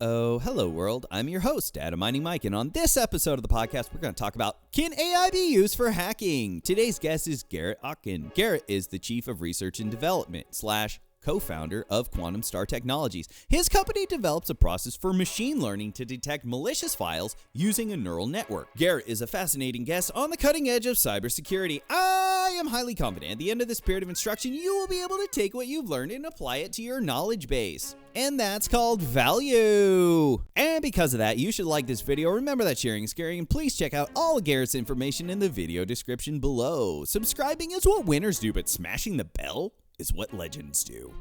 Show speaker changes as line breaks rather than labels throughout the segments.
Oh, hello world. I'm your host, Data Mining Mike, and on this episode of the podcast, we're going to talk about, can AI be used for hacking? Today's guest is Garrett Oteken. Garrett is the Chief of Research and Development / co-founder of Quantum Star Technologies. His company develops a process for machine learning to detect malicious files using a neural network. Garrett is a fascinating guest on the cutting edge of cybersecurity. I am highly confident at the end of this period of instruction, you will be able to take what you've learned and apply it to your knowledge base. And that's called value. And because of that, you should like this video. Remember that sharing is caring, and please check out all of Garrett's information in the video description below. Subscribing is what winners do, but smashing the bell is what legends do.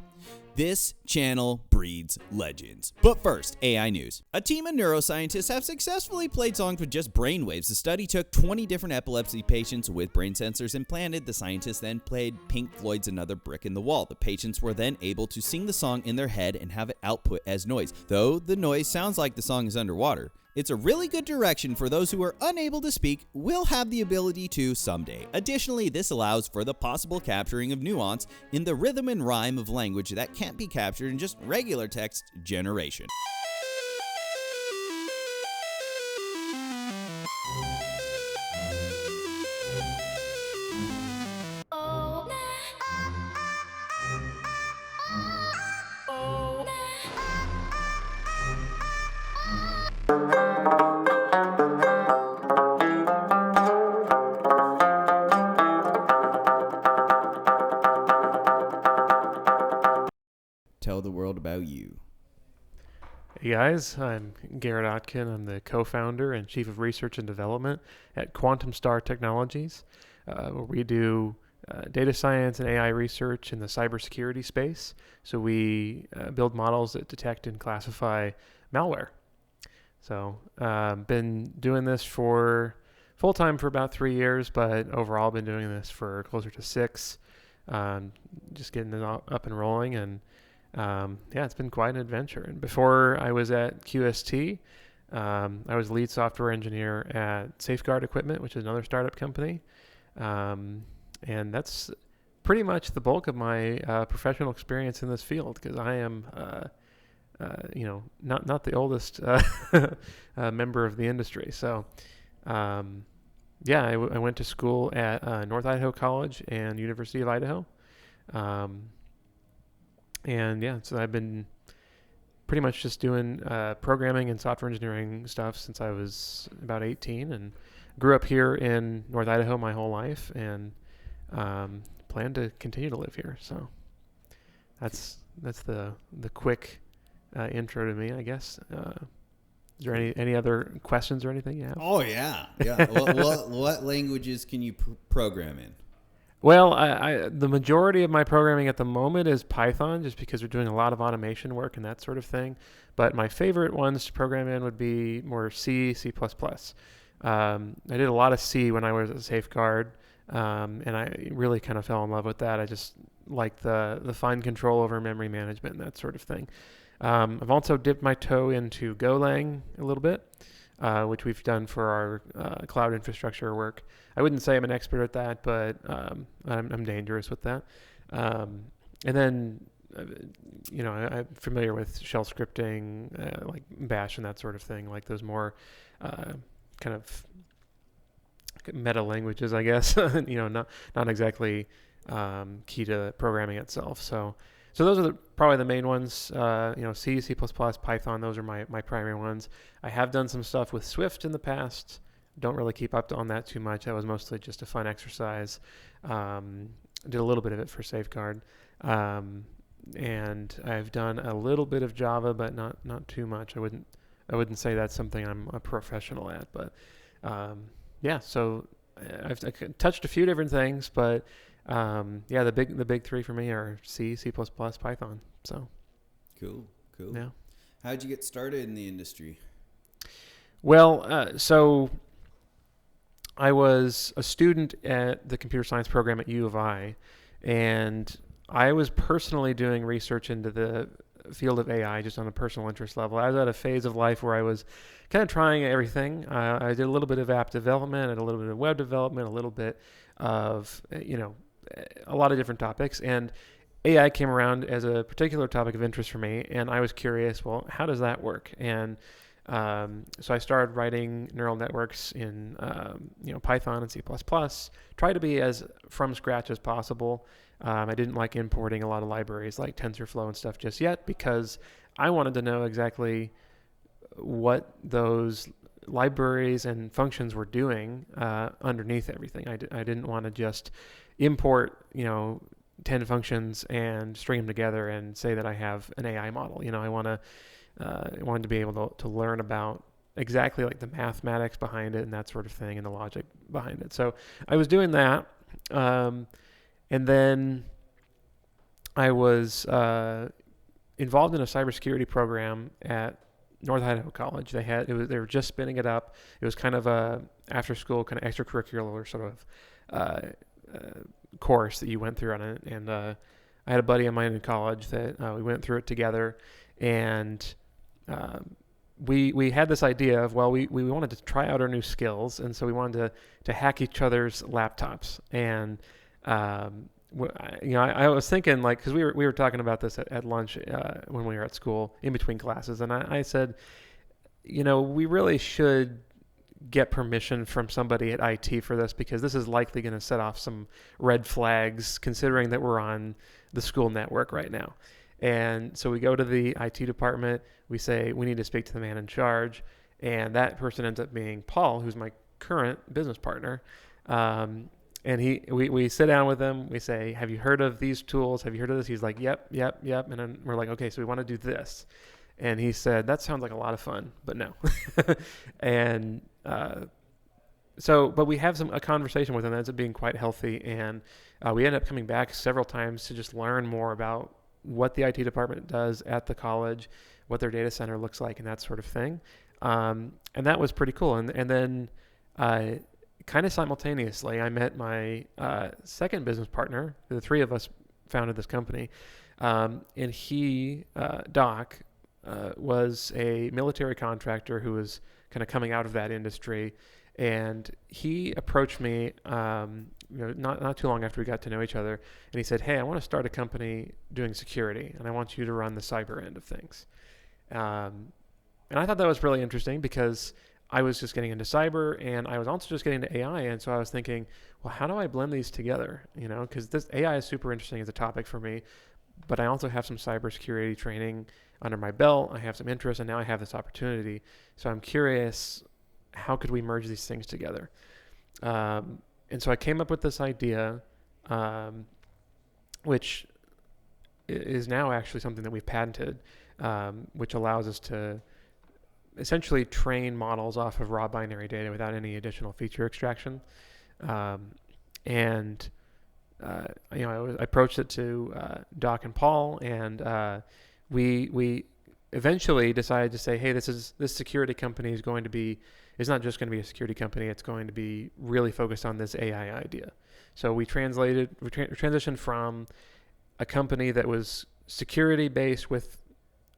This channel breeds legends. But first, AI news. A team of neuroscientists have successfully played songs with just brainwaves. The study took 20 different epilepsy patients with brain sensors implanted. The scientists then played Pink Floyd's Another Brick in the Wall. The patients were then able to sing the song in their head and have it output as noise. Though the noise sounds like the song is underwater, it's a really good direction for those who are unable to speak will have the ability to someday. Additionally, this allows for the possible capturing of nuance in the rhythm and rhyme of language that can't be captured in just regular text generation. Tell the world about you.
Hey guys, I'm Garrett Oteken. I'm the co-founder and chief of research and development at Quantum Star Technologies, where we do data science and AI research in the cybersecurity space. So we build models that detect and classify malware. So been doing this for full-time for about 3 years, but overall been doing this for closer to 6. Just getting it up and rolling, and it's been quite an adventure. And before I was at QST, I was lead software engineer at Safeguard Equipment, which is another startup company. And that's pretty much the bulk of my professional experience in this field, because I am, not the oldest member of the industry. So, I went to school at North Idaho College and University of Idaho. So I've been pretty much just doing programming and software engineering stuff since I was about 18, and grew up here in North Idaho my whole life, and plan to continue to live here. So that's the quick intro to me, I guess. Is there any other questions or anything you have?
Oh yeah. What languages can you program in?
Well, the majority of my programming at the moment is Python, just because we're doing a lot of automation work and that sort of thing. But my favorite ones to program in would be more C, C++. I did a lot of C when I was at Safeguard, and I really kind of fell in love with that. I just like the fine control over memory management and that sort of thing. I've also dipped my toe into Golang a little bit, which we've done for our cloud infrastructure work. I wouldn't say I'm an expert at that, but I'm dangerous with that. And then, I'm familiar with shell scripting, like Bash and that sort of thing, like those more kind of meta languages, I guess. Not exactly key to programming itself. So those are probably the main ones. C, C++, Python, those are my primary ones. I have done some stuff with Swift in the past. Don't really keep up on that too much. That was mostly just a fun exercise. Did a little bit of it for Safeguard. And I've done a little bit of Java, but not too much. I wouldn't say that's something I'm a professional at. But so I've touched a few different things, but the big three for me are C, C++, Python. So
cool.
Yeah.
How'd you get started in the industry?
Well, so I was a student at the computer science program at U of I, and I was personally doing research into the field of AI just on a personal interest level. I was at a phase of life where I was kind of trying everything. I did a little bit of app development, a little bit of web development, a little bit of, a lot of different topics. And AI came around as a particular topic of interest for me, and I was curious, well, how does that work? And so I started writing neural networks in Python and C++, try to be as from scratch as possible. I didn't like importing a lot of libraries like TensorFlow and stuff just yet because I wanted to know exactly what those libraries and functions were doing underneath everything. I didn't want to just import, 10 functions and string them together and say that I have an AI model. I wanted to be able to learn about exactly like the mathematics behind it and that sort of thing and the logic behind it. So I was doing that. And then I was involved in a cybersecurity program at North Idaho College. They were just spinning it up. It was kind of a after school kind of extracurricular sort of course that you went through on it. And I had a buddy of mine in college that we went through it together, and we had this idea of, well, we wanted to try out our new skills, and so we wanted to hack each other's laptops. And I was thinking, like, because we were talking about this at lunch when we were at school in between classes, and I said, we really should get permission from somebody at IT for this, because this is likely going to set off some red flags considering that we're on the school network right now. And so we go to the IT department, we say we need to speak to the man in charge, and that person ends up being Paul, who's my current business partner. And we sit down with him, we say, have you heard of these tools? Have you heard of this? He's like, yep. And then we're like, okay, so we want to do this. And he said, that sounds like a lot of fun, but no. And but we have a conversation with him that ends up being quite healthy. And we end up coming back several times to just learn more about what the IT department does at the college, what their data center looks like, and that sort of thing. And that was pretty cool. And then kind of simultaneously, I met my second business partner. The three of us founded this company. And he, Doc, was a military contractor who was kind of coming out of that industry, and he approached me not too long after we got to know each other, and he said, hey, I want to start a company doing security, and I want you to run the cyber end of things. And I thought that was really interesting because I was just getting into cyber, and I was also just getting into AI, and so I was thinking, well, how do I blend these together? Because this AI is super interesting as a topic for me, but I also have some cybersecurity training under my belt. I have some interest, and now I have this opportunity. So I'm curious, how could we merge these things together? And so I came up with this idea, which is now actually something that we've patented, which allows us to essentially train models off of raw binary data without any additional feature extraction. I approached it to Doc and Paul, and we eventually decided to say, hey, this security company is not just going to be a security company, it's going to be really focused on this AI idea. So we transitioned from a company that was security based with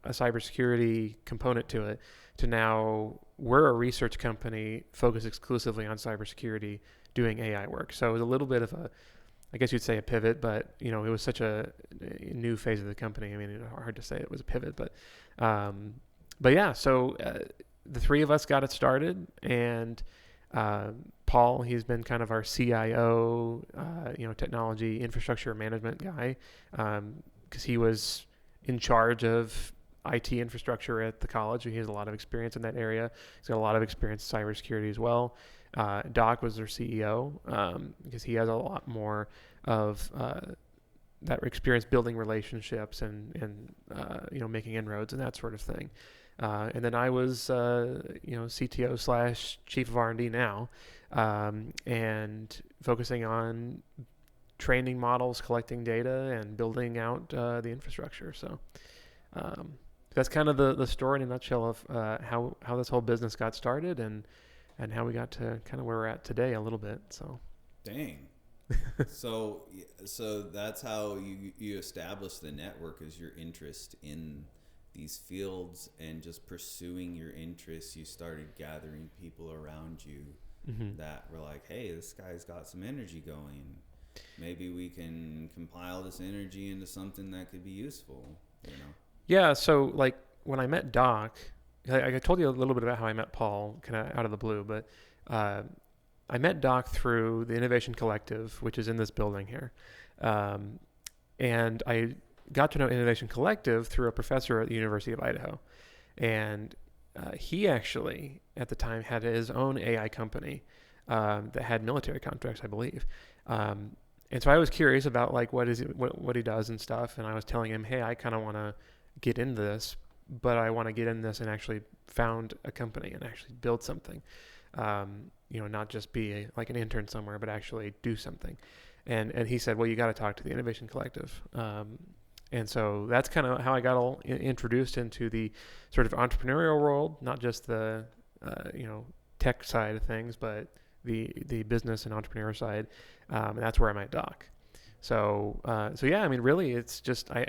a cybersecurity component to it, to now we're a research company focused exclusively on cybersecurity doing AI work. So it was a little bit of I guess you'd say a pivot, but it was such a new phase of the company. I mean, it's hard to say it was a pivot, but yeah. So the three of us got it started, and Paul, he's been kind of our CIO, technology infrastructure management guy, because he was in charge of IT infrastructure at the college. He has a lot of experience in that area. He's got a lot of experience in cybersecurity as well. Doc was their CEO, because he has a lot more of that experience building relationships and making inroads and that sort of thing. And then I was CTO / chief of R&D now, and focusing on training models, collecting data, and building out the infrastructure. So that's kind of the story in a nutshell of how this whole business got started and how we got to kind of where we're at today a little bit. So,
dang. so that's how you establish the network, is your interest in these fields, and just pursuing your interests. You started gathering people around you that were like, hey, this guy's got some energy going. maybe we can compile this energy into something that could be useful, you know?
Yeah. So like when I met Doc, I told you a little bit about how I met Paul kind of out of the blue, but I met Doc through the Innovation Collective, which is in this building here. And I got to know Innovation Collective through a professor at the University of Idaho. And he actually, at the time, had his own AI company that had military contracts, I believe. And so I was curious about like what he does and stuff. And I was telling him, hey, I kind of want to get into this, but I want to get in this and actually found a company and actually build something. Not just be like an intern somewhere, but actually do something. And he said, well, you got to talk to the Innovation Collective. And so that's kind of how I got all introduced into the sort of entrepreneurial world, not just the, tech side of things, but the business and entrepreneur side. And that's where I met Doc. So yeah, I mean, really, it's just I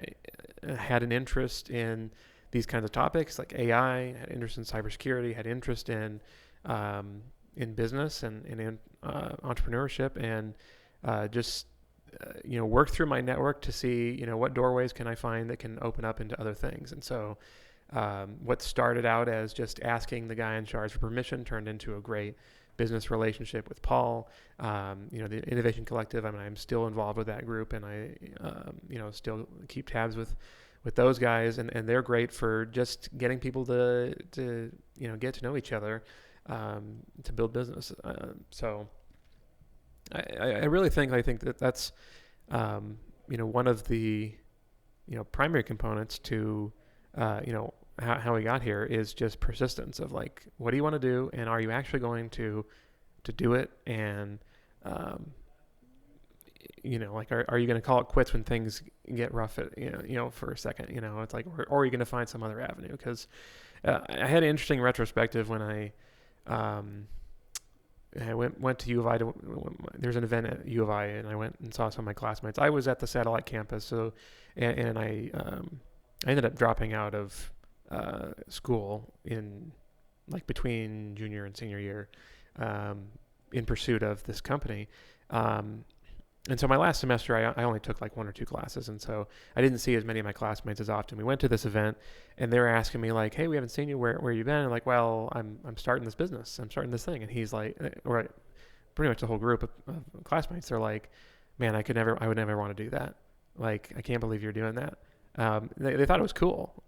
had an interest in these kinds of topics like AI, had interest in cybersecurity, had interest in business and in entrepreneurship, and work through my network to see, what doorways can I find that can open up into other things. And so what started out as just asking the guy in charge for permission turned into a great business relationship with Paul. The Innovation Collective, I mean, I'm still involved with that group, and I, still keep tabs with those guys, and they're great for just getting people to get to know each other, to build business. So I really think that's one of the primary components to how we got here is just persistence of like, what do you want to do, and are you actually going to do it? And like, are you going to call it quits when things get rough for a second? It's like, or are you going to find some other avenue? Because I had an interesting retrospective when I went to U of I. There's an event at U of I, and I went and saw some of my classmates. I was at the satellite campus, so and I ended up dropping out of school in like between junior and senior year in pursuit of this company. And so my last semester, I only took like one or two classes, and so I didn't see as many of my classmates as often. We went to this event, and they were asking me like, "Hey, we haven't seen you. Where you been?" And like, "Well, I'm starting this business. I'm starting this thing." And he's like, or pretty much the whole group of classmates, they're like, "Man, I would never want to do that. Like, I can't believe you're doing that." They thought it was cool,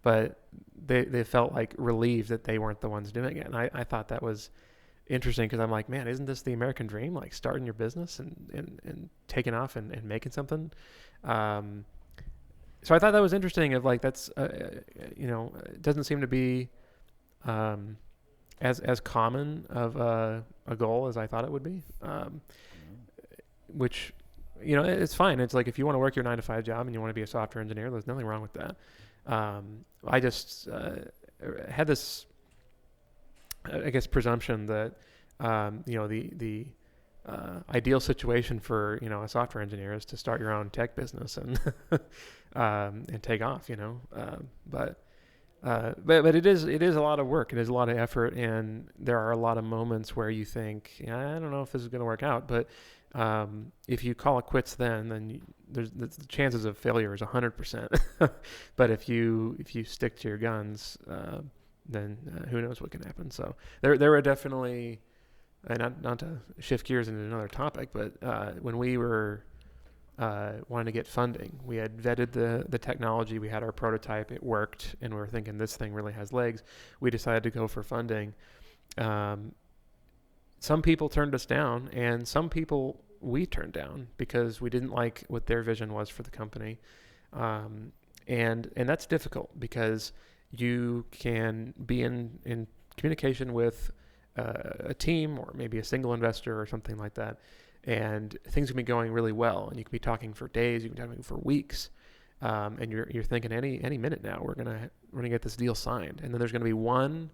but they felt like relieved that they weren't the ones doing it. And I thought that was interesting, because I'm like, man, isn't this the American dream? Like starting your business and taking off and making something. So I thought that was interesting of like, that's, it doesn't seem to be as common of a goal as I thought it would be, which, it's fine. It's like, if you want to work your 9-to-5 job and you want to be a software engineer, there's nothing wrong with that. I just had this, I guess, presumption that the ideal situation for a software engineer is to start your own tech business and and take off. But it is a lot of work. It is a lot of effort, and there are a lot of moments where you think, I don't know if this is going to work out. But if you call it quits, then there's the chances of failure is 100%. But if you stick to your guns, then who knows what can happen. So there were definitely, not to shift gears into another topic, but when we were wanting to get funding, we had vetted the technology, we had our prototype, it worked, and we were thinking this thing really has legs. We decided to go for funding. Some people turned us down, and some people we turned down because we didn't like what their vision was for the company. And that's difficult, because you can be in communication with a team or maybe a single investor or something like that, and things can be going really well, and you can be talking for days, you can be talking for weeks, and you're thinking any minute now we're gonna get this deal signed, and then there's gonna be one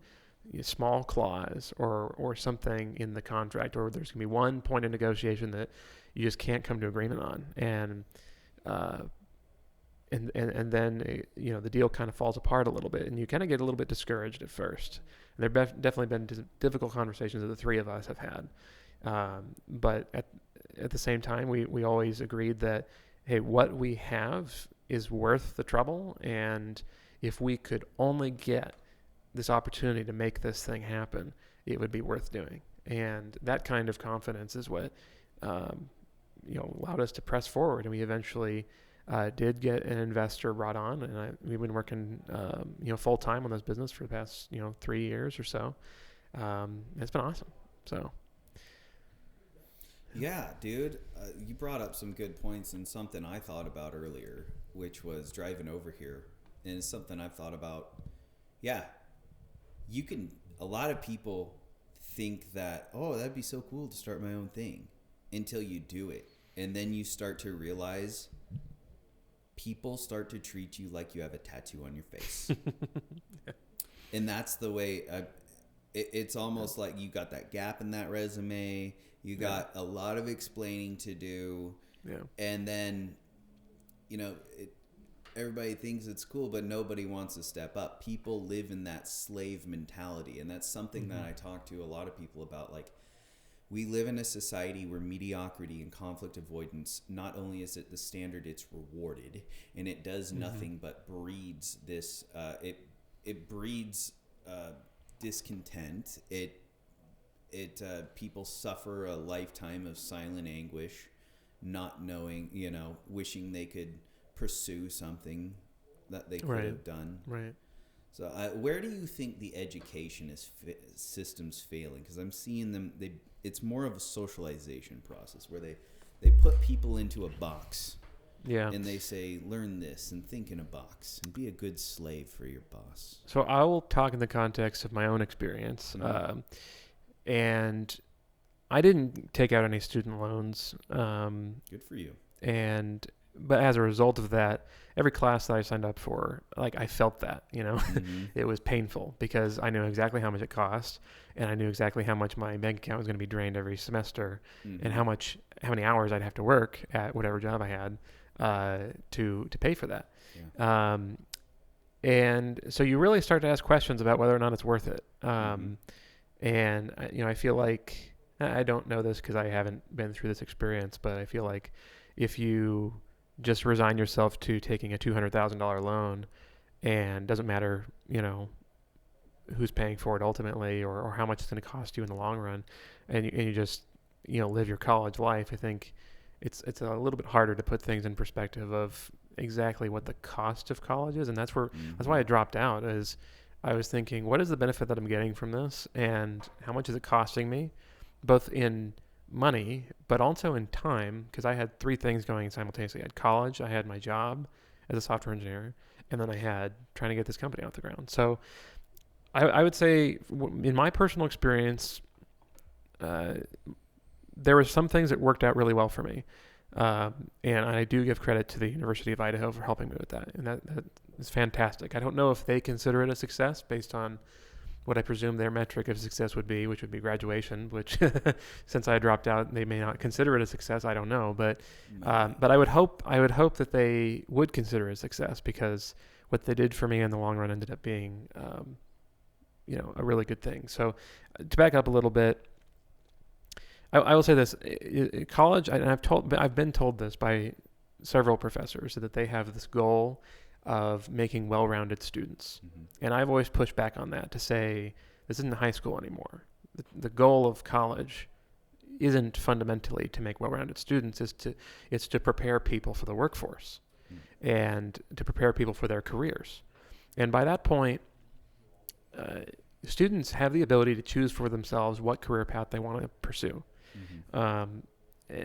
small clause or something in the contract, or there's gonna be one point of negotiation that you just can't come to agreement on, and then the deal kind of falls apart a little bit, and you kind of get a little bit discouraged at first. And there definitely been difficult conversations that the three of us have had, but at the same time, we always agreed that, hey, what we have is worth the trouble. And if we could only get this opportunity to make this thing happen, it would be worth doing. And that kind of confidence is what, allowed us to press forward. And we eventually did get an investor brought on, and we've been working, full time on this business for the past, 3 years or so. It's been awesome. So.
Yeah, dude, you brought up some good points and something I thought about earlier, which was driving over here. And it's something I've thought about. Yeah, a lot of people think that, oh, that'd be so cool to start my own thing, until you do it. And then you start to realize people start to treat you like you have a tattoo on your face. And that's the way, it's almost like you got that gap in that resume. You got a lot of explaining to do. Yeah. And then, everybody thinks it's cool, but nobody wants to step up. People live in that slave mentality. And that's something that I talk to a lot of people about. Like, we live in a society where mediocrity and conflict avoidance, not only is it the standard, it's rewarded. And it does nothing but breeds this, it breeds discontent. People suffer a lifetime of silent anguish, not knowing, wishing they could pursue something that they could have done. Right. So where do you think the education system's failing? Because I'm seeing them, it's more of a socialization process where they put people into a box. Yeah. And they say, learn this and think in a box and be a good slave for your boss.
So I will talk in the context of my own experience. And I didn't take out any student loans.
Good for you.
But as a result of that, every class that I signed up for, like, I felt that, it was painful because I knew exactly how much it cost, and I knew exactly how much my bank account was going to be drained every semester, and how many hours I'd have to work at whatever job I had to pay for that. Yeah. And so you really start to ask questions about whether or not it's worth it. And I feel like, I don't know this because I haven't been through this experience, but I feel like if you just resign yourself to taking a $200,000 loan, and doesn't matter, who's paying for it ultimately, or how much it's going to cost you in the long run, and you just, live your college life, I think it's a little bit harder to put things in perspective of exactly what the cost of college is. And that's why I dropped out, is I was thinking, what is the benefit that I'm getting from this, and how much is it costing me, both in money, but also in time, because I had 3 things going simultaneously. I had college, I had my job as a software engineer, and then I had trying to get this company off the ground. So I would say, in my personal experience, there were some things that worked out really well for me. And I do give credit to the University of Idaho for helping me with that. And that is fantastic. I don't know if they consider it a success based on what I presume their metric of success would be, which would be graduation, which since I dropped out, they may not consider it a success. I don't know. But I would hope that they would consider it a success, because what they did for me in the long run ended up being, a really good thing. So to back up a little bit, I will say this: college, and I've been told this by several professors, that they have this goal of making well-rounded students. And I've always pushed back on that to say, this isn't high school anymore. The goal of college isn't fundamentally to make well-rounded students. It's to prepare people for the workforce and to prepare people for their careers. And by that point, students have the ability to choose for themselves what career path they want to pursue.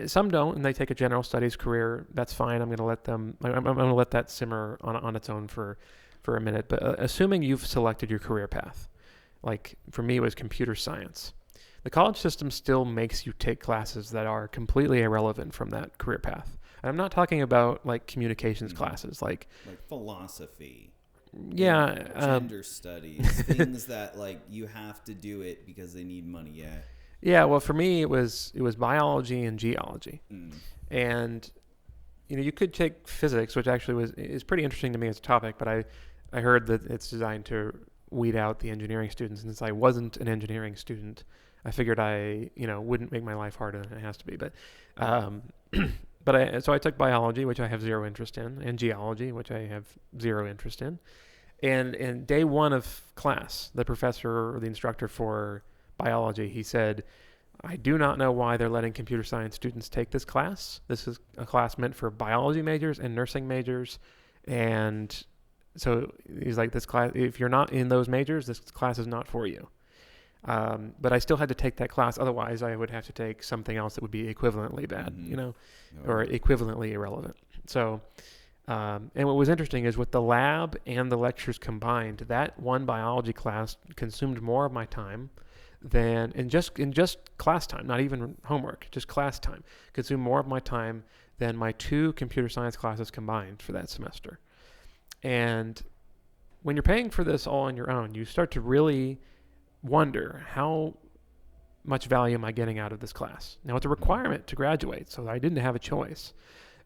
Some don't, and they take a general studies career. That's fine. I'm going to let that simmer on its own for a minute. But assuming you've selected your career path, like for me, it was computer science. The college system still makes you take classes that are completely irrelevant from that career path. And I'm not talking about like communications classes, like
philosophy.
Yeah.
Gender studies, things that like you have to do it because they need money. Yeah.
Yeah, well, for me, it was biology and geology, and you could take physics, which actually is pretty interesting to me as a topic. But I heard that it's designed to weed out the engineering students. And since I wasn't an engineering student, I figured I, wouldn't make my life harder than it has to be. But, so I took biology, which I have zero interest in, and geology, which I have zero interest in. And in day one of class, the professor or the instructor for biology, he said, I do not know why they're letting computer science students take this class. This is a class meant for biology majors and nursing majors. And so he's like, this class, if you're not in those majors, this class is not for you. But I still had to take that class. Otherwise, I would have to take something else that would be equivalently bad, or equivalently irrelevant. So, and what was interesting is with the lab and the lectures combined, that one biology class consumed more of my time than in just class time, not even homework, just class time, consumed more of my time than my 2 computer science classes combined for that semester. And when you're paying for this all on your own, you start to really wonder, how much value am I getting out of this class? Now, it's a requirement to graduate, so I didn't have a choice.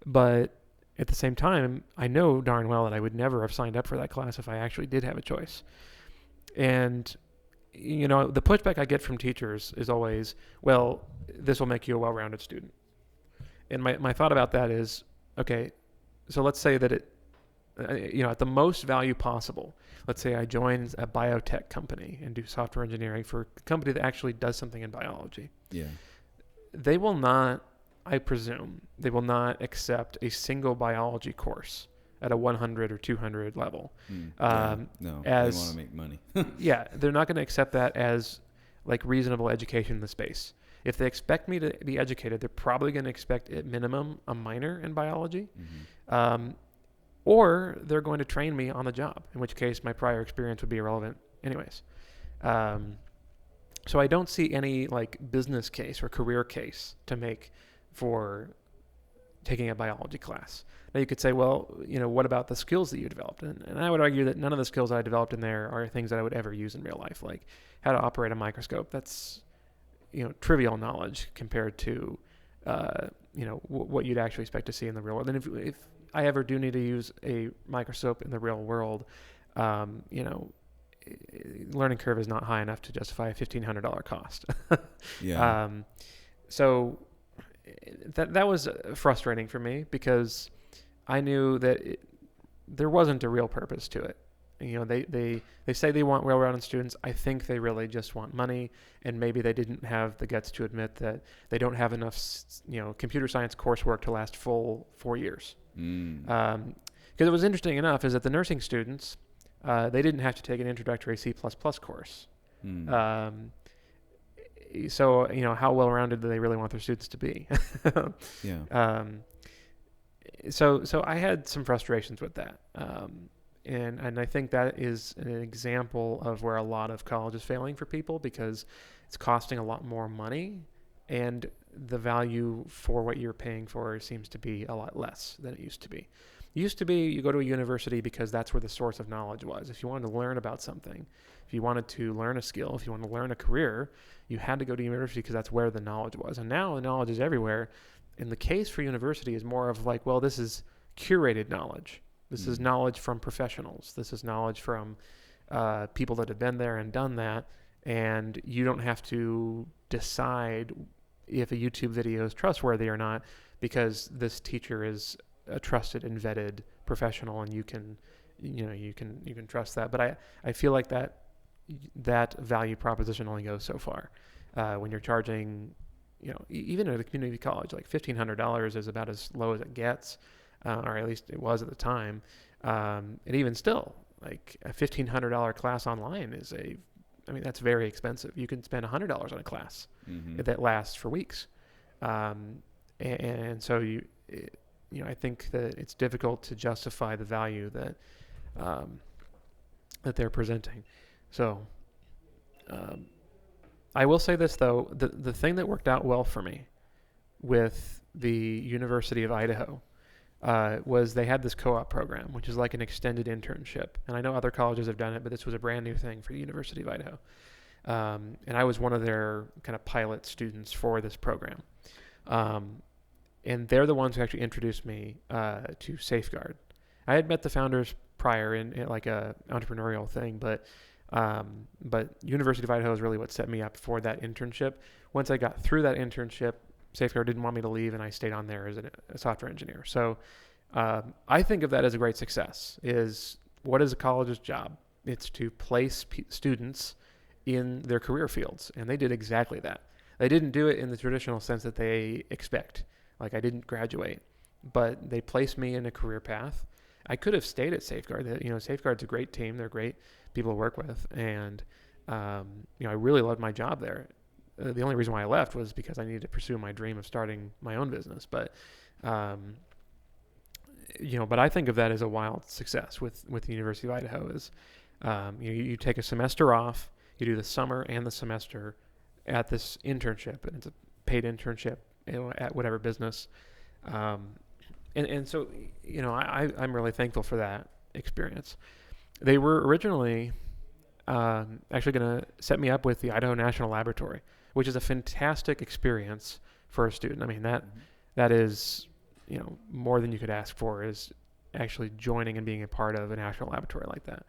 But at the same time, I know darn well that I would never have signed up for that class if I actually did have a choice. And the pushback I get from teachers is always, well, this will make you a well-rounded student. And my thought about that is, okay, so let's say that it, at the most value possible, let's say I join a biotech company and do software engineering for a company that actually does something in biology.
Yeah.
They will not, I presume, they will not accept a single biology course at a 100 or 200 level.
No, they want to make money.
Yeah, they're not going to accept that as like reasonable education in the space. If they expect me to be educated, they're probably going to expect at minimum a minor in biology. Or they're going to train me on the job, in which case my prior experience would be irrelevant anyways. So I don't see any like business case or career case to make for taking a biology class. Now you could say, well, what about the skills that you developed? And I would argue that none of the skills I developed in there are things that I would ever use in real life, like how to operate a microscope. That's, trivial knowledge compared to, what you'd actually expect to see in the real world. And if I ever do need to use a microscope in the real world, learning curve is not high enough to justify a $1,500 cost.
Yeah.
So that was frustrating for me because I knew that there wasn't a real purpose to it. They say they want well-rounded students. I think they really just want money, and maybe they didn't have the guts to admit that they don't have enough, computer science coursework to last full 4 years. Because it was interesting enough is that the nursing students, they didn't have to take an introductory C++ course. So, how well-rounded do they really want their students to be?
Yeah.
So I had some frustrations with that. And I think that is an example of where a lot of college is failing for people because it's costing a lot more money and the value for what you're paying for seems to be a lot less than it used to be. It used to be you go to a university because that's where the source of knowledge was. If you wanted to learn about something, if you wanted to learn a skill, if you wanted to learn a career, you had to go to university because that's where the knowledge was. And now the knowledge is everywhere. And the case for university is more of like, well, this is curated knowledge. This is knowledge from professionals. This is knowledge from people that have been there and done that. And you don't have to decide if a YouTube video is trustworthy or not because this teacher is a trusted and vetted professional and you can trust that. But I feel like that value proposition only goes so far. When you're charging, even at a community college, like $1,500 is about as low as it gets. Or at least it was at the time. And even still, like a $1,500 class online that's very expensive. You can spend $100 on a class that lasts for weeks. And so I think that it's difficult to justify the value that they're presenting. So I will say this though, the thing that worked out well for me with the University of Idaho was they had this co-op program, which is like an extended internship. And I know other colleges have done it, but this was a brand new thing for the University of Idaho. And I was one of their kind of pilot students for this program. And they're the ones who actually introduced me to Safeguard. I had met the founders prior in like a entrepreneurial thing, but But University of Idaho is really what set me up for that internship. Once I got through that internship, Safeguard didn't want me to leave, and I stayed on there as a software engineer. So I think of that as a great success. What is a college's job? It's to place students in their career fields, and they did exactly that. They didn't do it in the traditional sense that they expect. Like, I didn't graduate, but they placed me in a career path. I could have stayed at Safeguard. Safeguard's a great team. They're great people to work with, and I really loved my job there. The only reason why I left was because I needed to pursue my dream of starting my own business. But but I think of that as a wild success with the University of Idaho. Is you take a semester off, you do the summer and the semester at this internship, and it's a paid internship at whatever business. And so, I'm really thankful for that experience. They were originally actually going to set me up with the Idaho National Laboratory, which is a fantastic experience for a student. I mean, that is, more than you could ask for, is actually joining and being a part of a national laboratory like that.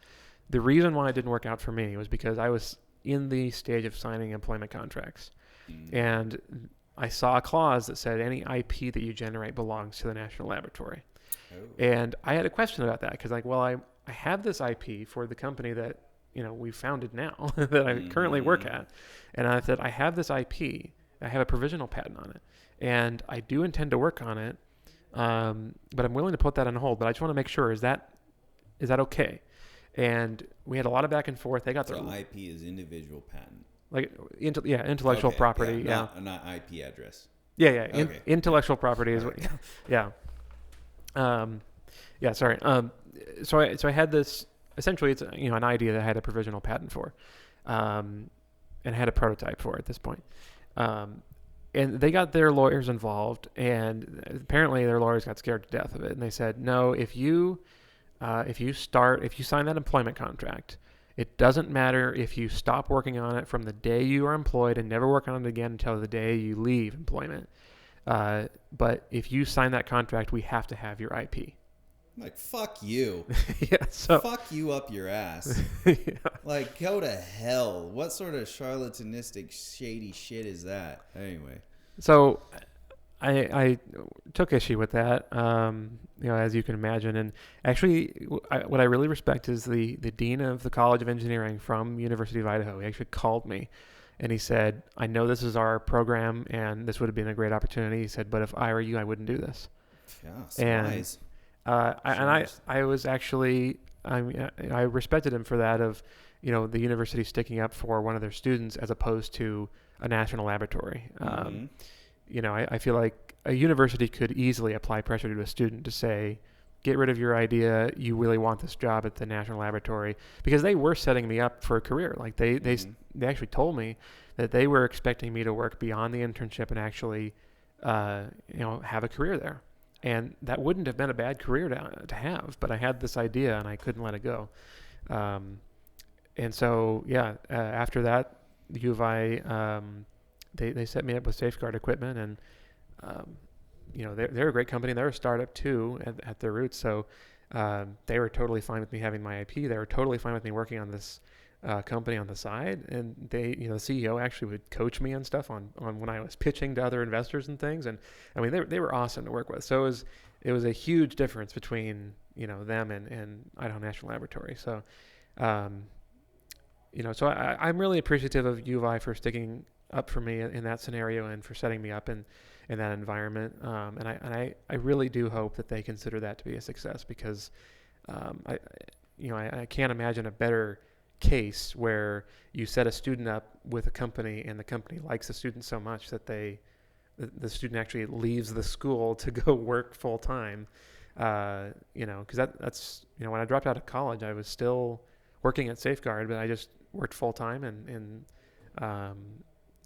The reason why it didn't work out for me was because I was in the stage of signing employment contracts. And I saw a clause that said any IP that you generate belongs to the national laboratory. Oh. And I had a question about that because, I have this IP for the company that, we founded now that I currently work at. And I said, I have this IP. I have a provisional patent on it. And I do intend to work on it. But I'm willing to put that on hold. But I just want to make sure, is that okay? And we had a lot of back and forth. They got
so IP is individual patent.
Intellectual property.
Not IP address.
Yeah.
Okay.
Intellectual property is what. Yeah. Sorry. So I had this. Essentially, it's an idea that I had a provisional patent for, and had a prototype for at this point. And they got their lawyers involved, and apparently their lawyers got scared to death of it. And they said, no, if you sign that employment contract, it doesn't matter if you stop working on it from the day you are employed and never work on it again until the day you leave employment. But if you sign that contract, we have to have your IP.
Like, fuck you.
Yeah. So
fuck you up your ass.
Yeah.
Like, go to hell. What sort of charlatanistic, shady shit is that? Anyway.
So I took issue with that, as you can imagine. And actually, what I really respect is the dean of the College of Engineering from University of Idaho. He actually called me, and he said, I know this is our program, and this would have been a great opportunity. He said, but if I were you, I wouldn't do this.
Yeah,
nice. I was actually, I respected him for that, of, the university sticking up for one of their students as opposed to a national laboratory. I feel like a university could easily apply pressure to a student to say, get rid of your idea. You really want this job at the national laboratory, because they were setting me up for a career. Like they actually told me that they were expecting me to work beyond the internship and actually, have a career there. And that wouldn't have been a bad career to have, but I had this idea and I couldn't let it go. And so, after that, the U of I, they set me up with Safeguard equipment, and they're a great company. They're a startup too at their roots, so they were totally fine with me having my IP. They were totally fine with me working on this company on the side, and the CEO actually would coach me and stuff on when I was pitching to other investors and things. And I mean, they were awesome to work with. So it was a huge difference between them and Idaho National Laboratory. So so I'm really appreciative of U of I for sticking up for me in that scenario and for setting me up in that environment. And I really do hope that they consider that to be a success, because I can't imagine a better case where you set a student up with a company and the company likes the student so much that the student actually leaves the school to go work full time. Because that's when I dropped out of college, I was still working at Safeguard, but I just worked full time and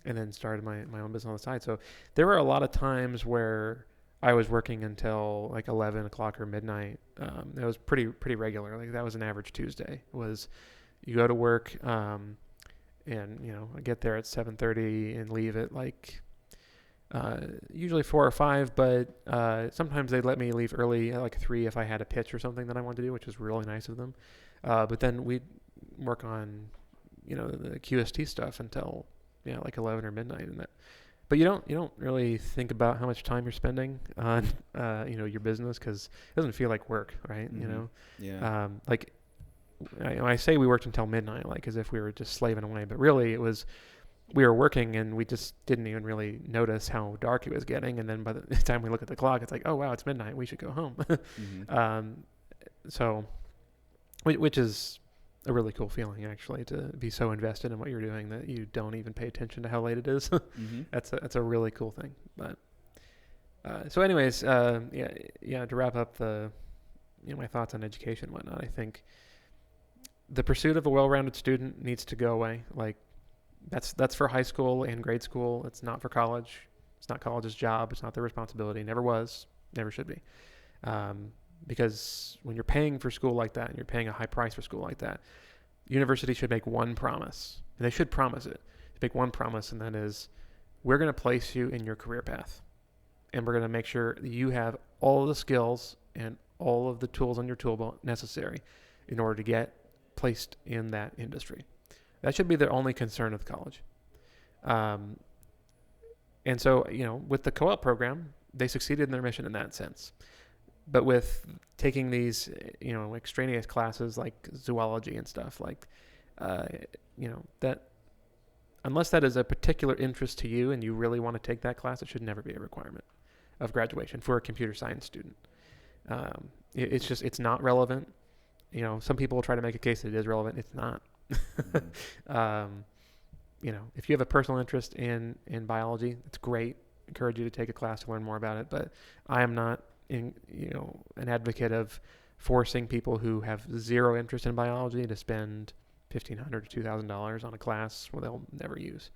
then started my own business on the side. So there were a lot of times where I was working until like 11 o'clock or midnight. It was pretty regular. Like that was an average Tuesday. You go to work, and I get there at 7:30 and leave at like usually 4 or 5, but sometimes they'd let me leave early at like 3 if I had a pitch or something that I wanted to do, which was really nice of them. But then we'd work on the QST stuff until like 11 or midnight, and that. But you don't really think about how much time you're spending on your business, because it doesn't feel like work, right?
Mm-hmm. Yeah.
Like I say we worked until midnight, like as if we were just slaving away, but really it was we were working and we just didn't even really notice how dark it was getting. And then by the time we look at the clock, it's like, oh wow, it's midnight. We should go home.
Mm-hmm.
So, which is a really cool feeling, actually, to be so invested in what you're doing that you don't even pay attention to how late it is.
Mm-hmm.
That's a really cool thing. But so, anyways, to wrap up the my thoughts on education and whatnot, I think the pursuit of a well-rounded student needs to go away. Like that's for high school and grade school. It's not for college. It's not college's job. It's not their responsibility. Never was. Never should be. Because when you're paying for school like that and you're paying a high price for school like that, university should make one promise. And they should promise it. Make one promise, and that is, we're going to place you in your career path. And we're going to make sure that you have all of the skills and all of the tools on your tool belt necessary in order to get placed in that industry. That should be their only concern with college. And so, with the co-op program, they succeeded in their mission in that sense. But with taking these, extraneous classes like zoology and stuff, like, that, unless that is a particular interest to you and you really want to take that class, it should never be a requirement of graduation for a computer science student. It's not relevant. Some people will try to make a case that it is relevant. It's not. If you have a personal interest in biology, it's great. Encourage you to take a class to learn more about it. But I am not an advocate of forcing people who have zero interest in biology to spend $1,500 to $2,000 on a class where they'll never use.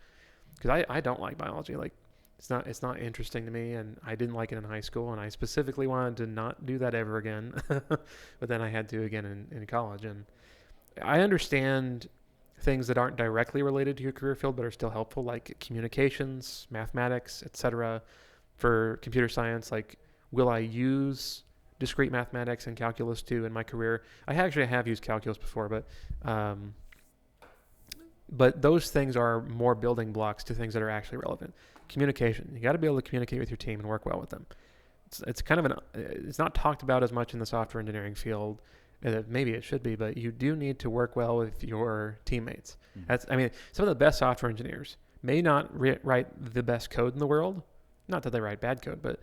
Because I don't like biology. Like, it's not interesting to me, and I didn't like it in high school, and I specifically wanted to not do that ever again. But then I had to again in college, and I understand things that aren't directly related to your career field but are still helpful, like communications, mathematics, etc. For computer science, like, will I use discrete mathematics and calculus too in my career? I actually have used calculus before, but those things are more building blocks to things that are actually relevant. Communication. You got to be able to communicate with your team and work well with them. It's kind of it's not talked about as much in the software engineering field. Maybe it should be, but you do need to work well with your teammates. Mm-hmm. Some of the best software engineers may not write the best code in the world. Not that they write bad code, but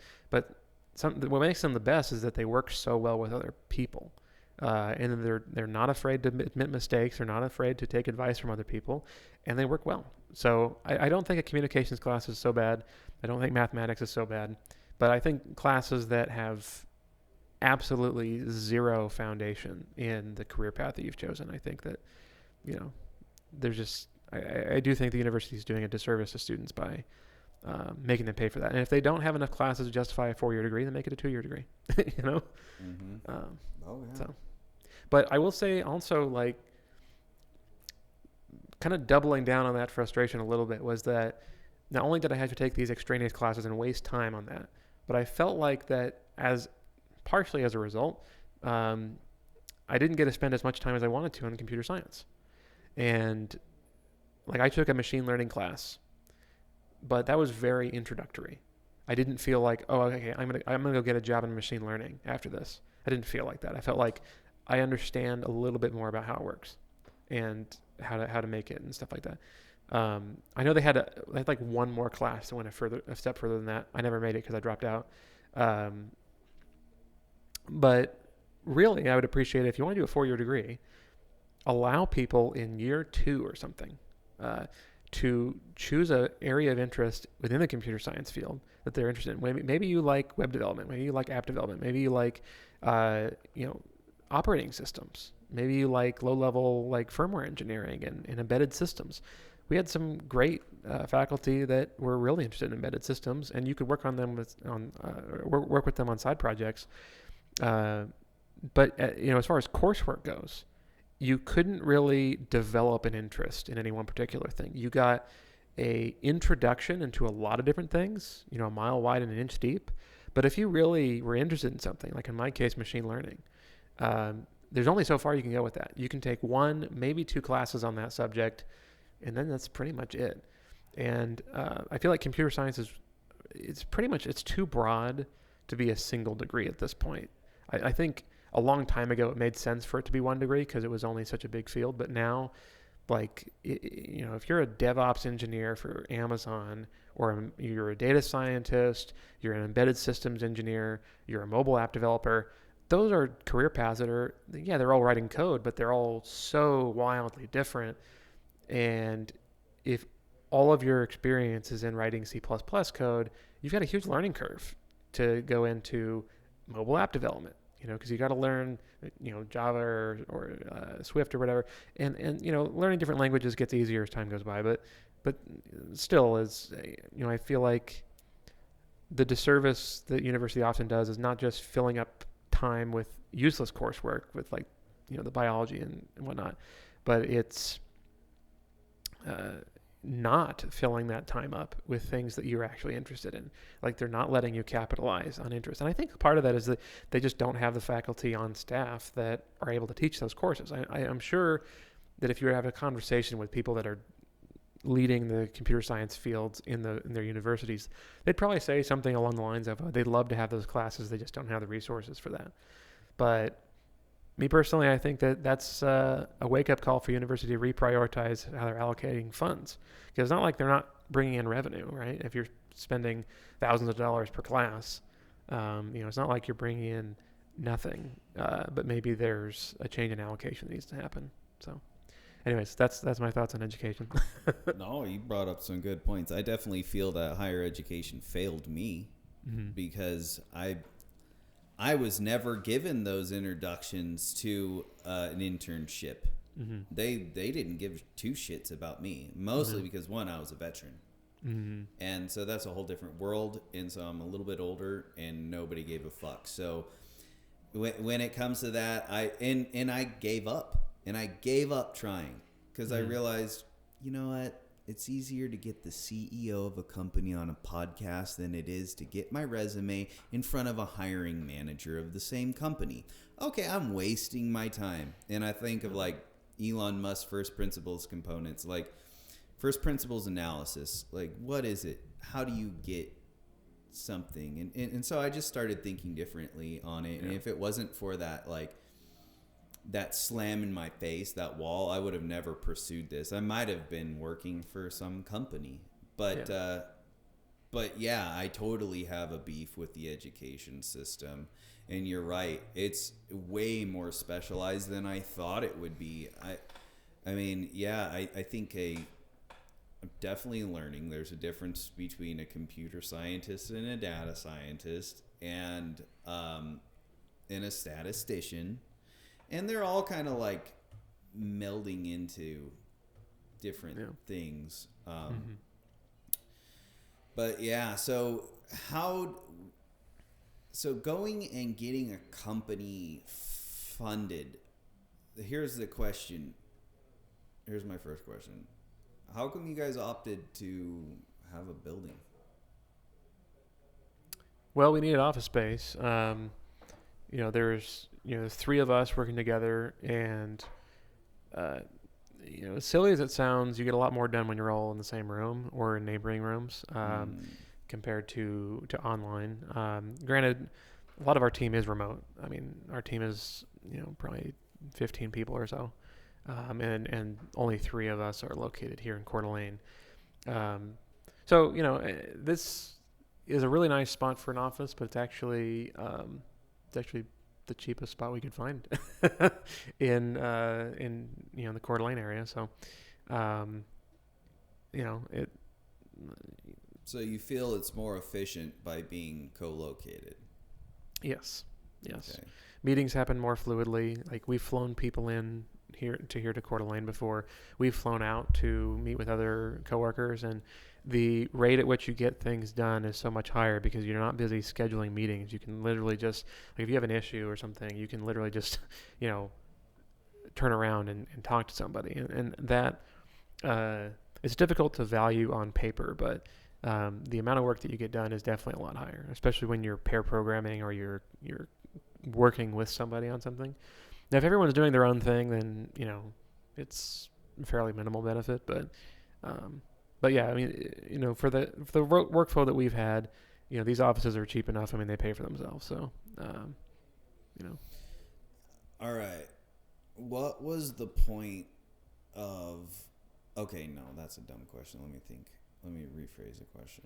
what makes them the best is that they work so well with other people. And they're not afraid to admit mistakes. They're not afraid to take advice from other people, and they work well. So I don't think a communications class is so bad. I don't think mathematics is so bad. But I think classes that have absolutely zero foundation in the career path that you've chosen, I think that, there's just, I do think the university is doing a disservice to students by making them pay for that. And if they don't have enough classes to justify a 4-year degree, then make it a 2-year degree,
Mm-hmm. Yeah.
So, but I will say also, like, kind of doubling down on that frustration a little bit was that not only did I have to take these extraneous classes and waste time on that, but I felt like that partially as a result, I didn't get to spend as much time as I wanted to in computer science. And like, I took a machine learning class, but that was very introductory. I didn't feel like, oh, okay, I'm gonna go get a job in machine learning after this. I didn't feel like that. I felt like I understand a little bit more about how it works and how to make it and stuff like that. I know they had like one more class that went a step further than that. I never made it because I dropped out. But really, I would appreciate it if you want to do a 4-year degree, allow people in year 2 or something to choose an area of interest within the computer science field that they're interested in. Maybe you like web development. Maybe you like app development. Maybe you like, operating systems. Maybe you like low-level, like, firmware engineering and embedded systems. We had some great faculty that were really interested in embedded systems, and you could work on them work with them on side projects. But as far as coursework goes, you couldn't really develop an interest in any one particular thing. You got a introduction into a lot of different things, a mile wide and an inch deep. But if you really were interested in something, like in my case, machine learning, there's only so far you can go with that. You can take 1, maybe 2 classes on that subject, and then that's pretty much it. And I feel like computer science it's too broad to be a single degree at this point. I think a long time ago it made sense for it to be 1 degree because it was only such a big field. But now, like, if you're a DevOps engineer for Amazon, or you're a data scientist, you're an embedded systems engineer, you're a mobile app developer, those are career paths that are, they're all writing code, but they're all so wildly different. And if all of your experience is in writing C++ code, you've got a huge learning curve to go into mobile app development, because you got to learn, Java or Swift or whatever. And learning different languages gets easier as time goes by, but still I feel like the disservice that university often does is not just filling up time with useless coursework with the biology and whatnot, but it's not filling that time up with things that you're actually interested in. Like, they're not letting you capitalize on interest. And I think part of that is that they just don't have the faculty on staff that are able to teach those courses. I'm sure that if you have a conversation with people that are leading the computer science fields in their universities, they'd probably say something along the lines of, they'd love to have those classes, they just don't have the resources for that. But me personally, I think that that's a wake-up call for university to reprioritize how they're allocating funds. Because it's not like they're not bringing in revenue, right? If you're spending thousands of dollars per class, it's not like you're bringing in nothing. But maybe there's a change in allocation that needs to happen. So anyways, that's my thoughts on education.
No, you brought up some good points. I definitely feel that higher education failed me because I was never given those introductions to an internship. They didn't give 2 shits about me, mostly because, 1, I was a veteran. And so that's a whole different world. And so I'm a little bit older and nobody gave a fuck. So when it comes to that, I gave up. And I gave up trying because I realized, you know what? It's easier to get the CEO of a company on a podcast than it is to get my resume in front of a hiring manager of the same company. Okay, I'm wasting my time. And I think of like Elon Musk's first principles components, like first principles analysis. Like, what is it? How do you get something? And so I just started thinking differently on it. And if it wasn't for that, like, that slam in my face, that wall, I would have never pursued this. I might have been working for some company, but yeah, I totally have a beef with the education system. And you're right, it's way more specialized than I thought it would be. I mean, yeah, I think I'm definitely learning. There's a difference between a computer scientist and a data scientist and a statistician. And they're all kind of like melding into different things. But yeah, so going and getting a company funded, here's the question. Here's my first question. How come you guys opted to have a building?
Well, we needed office space. There's 3 of us working together, and as silly as it sounds, you get a lot more done when you're all in the same room or in neighboring rooms compared to online. Granted, a lot of our team is remote. I mean, our team is probably 15 people or so, and only 3 of us are located here in Coeur d'Alene. So this is a really nice spot for an office, but it's actually the cheapest spot we could find in the Coeur d'Alene area. So,
So you feel it's more efficient by being co-located?
Yes.
Okay.
Meetings happen more fluidly. Like, we've flown people in here to Coeur d'Alene before. We've flown out to meet with other coworkers, and the rate at which you get things done is so much higher because you're not busy scheduling meetings. You can literally just, like, if you have an issue or something, you can literally just, turn around and talk to somebody. And that, it's difficult to value on paper, but the amount of work that you get done is definitely a lot higher, especially when you're pair programming or you're working with somebody on something. Now, if everyone's doing their own thing, then, it's fairly minimal benefit. But yeah, I mean, for the workflow that we've had, these offices are cheap enough. I mean, they pay for themselves. So,
All right. What was the point of... Okay, no, that's a dumb question. Let me think. Let me rephrase the question.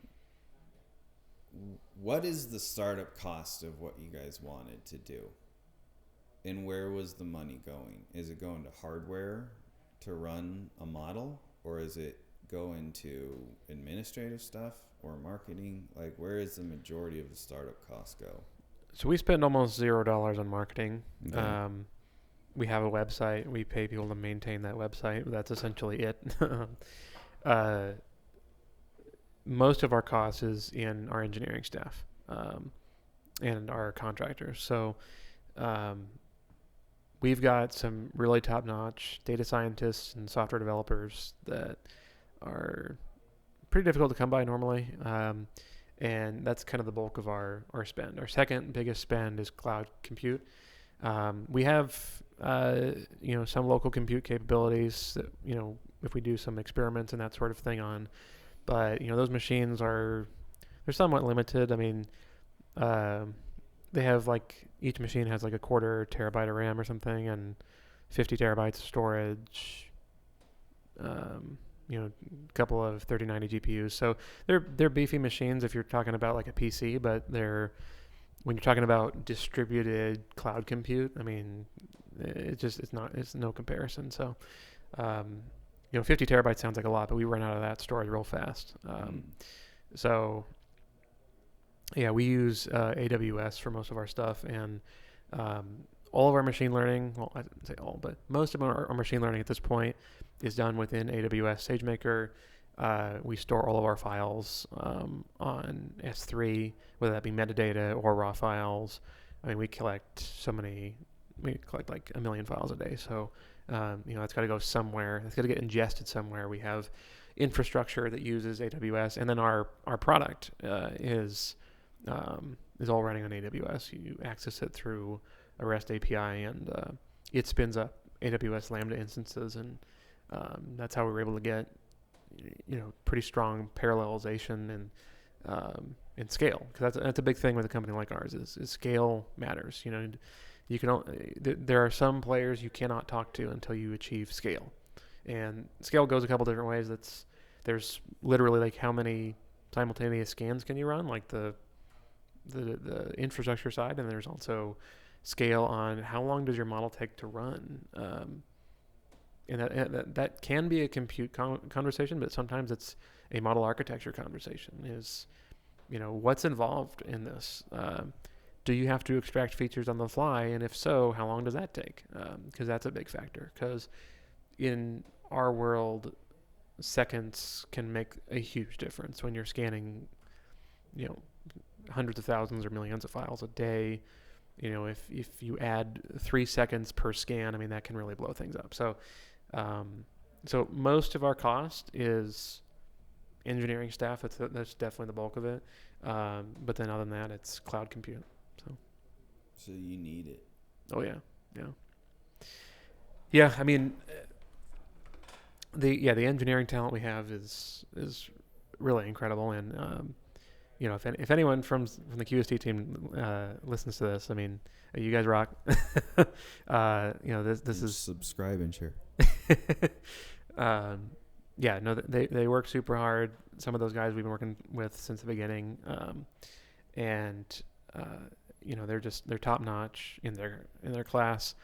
What is the startup cost of what you guys wanted to do? And where was the money going? Is it going to hardware to run a model? Or is it going to administrative stuff or marketing? Like, where is the majority of the startup costs go?
So we spend almost $0 on marketing.
Okay.
We have a website. We pay people to maintain that website. That's essentially it. Most of our cost is in our engineering staff and our contractors. So we've got some really top-notch data scientists and software developers that are pretty difficult to come by normally. And that's kind of the bulk of our spend. Our second biggest spend is cloud compute. We have, some local compute capabilities that, if we do some experiments and that sort of thing on, but, those machines they're somewhat limited. I mean, they have each machine has a quarter terabyte of RAM or something and 50 terabytes of storage, a couple of 3090 GPUs. So they're beefy machines if you're talking about a PC, but when you're talking about distributed cloud compute, I mean, it's no comparison. So, 50 terabytes sounds like a lot, but we run out of that storage real fast. So yeah, we use AWS for most of our stuff, and all of our machine learning, well, I didn't say all, but most of our machine learning at this point is done within AWS SageMaker. We store all of our files on S3, whether that be metadata or raw files. I mean, we collect like 1 million files a day. So, it's got to go somewhere. It's got to get ingested somewhere. We have infrastructure that uses AWS, and then our product is all running on AWS. You access it through a REST API, and it spins up AWS Lambda instances, and that's how we were able to get pretty strong parallelization and scale, because that's a big thing with a company like ours is scale matters. You can there are some players you cannot talk to until you achieve scale, and scale goes a couple different ways. There's literally how many simultaneous scans can you run, like the infrastructure side, and there's also scale on how long does your model take to run. And that can be a compute conversation, but sometimes it's a model architecture conversation. Is what's involved in this? Do you have to extract features on the fly, and if so, how long does that take? Because that's a big factor. Because in our world, seconds can make a huge difference when you're scanning, hundreds of thousands or millions of files a day. If you add 3 seconds per scan, I mean, that can really blow things up. So most of our cost is engineering staff. That's definitely the bulk of it. But then other than that, it's cloud compute.
So you need it.
Oh yeah. Yeah. I mean, the engineering talent we have is really incredible, and if anyone from the QST team listens to this, I mean, you guys rock. This is
subscribe and share.
They work super hard. Some of those guys we've been working with since the beginning, they're top notch in their class.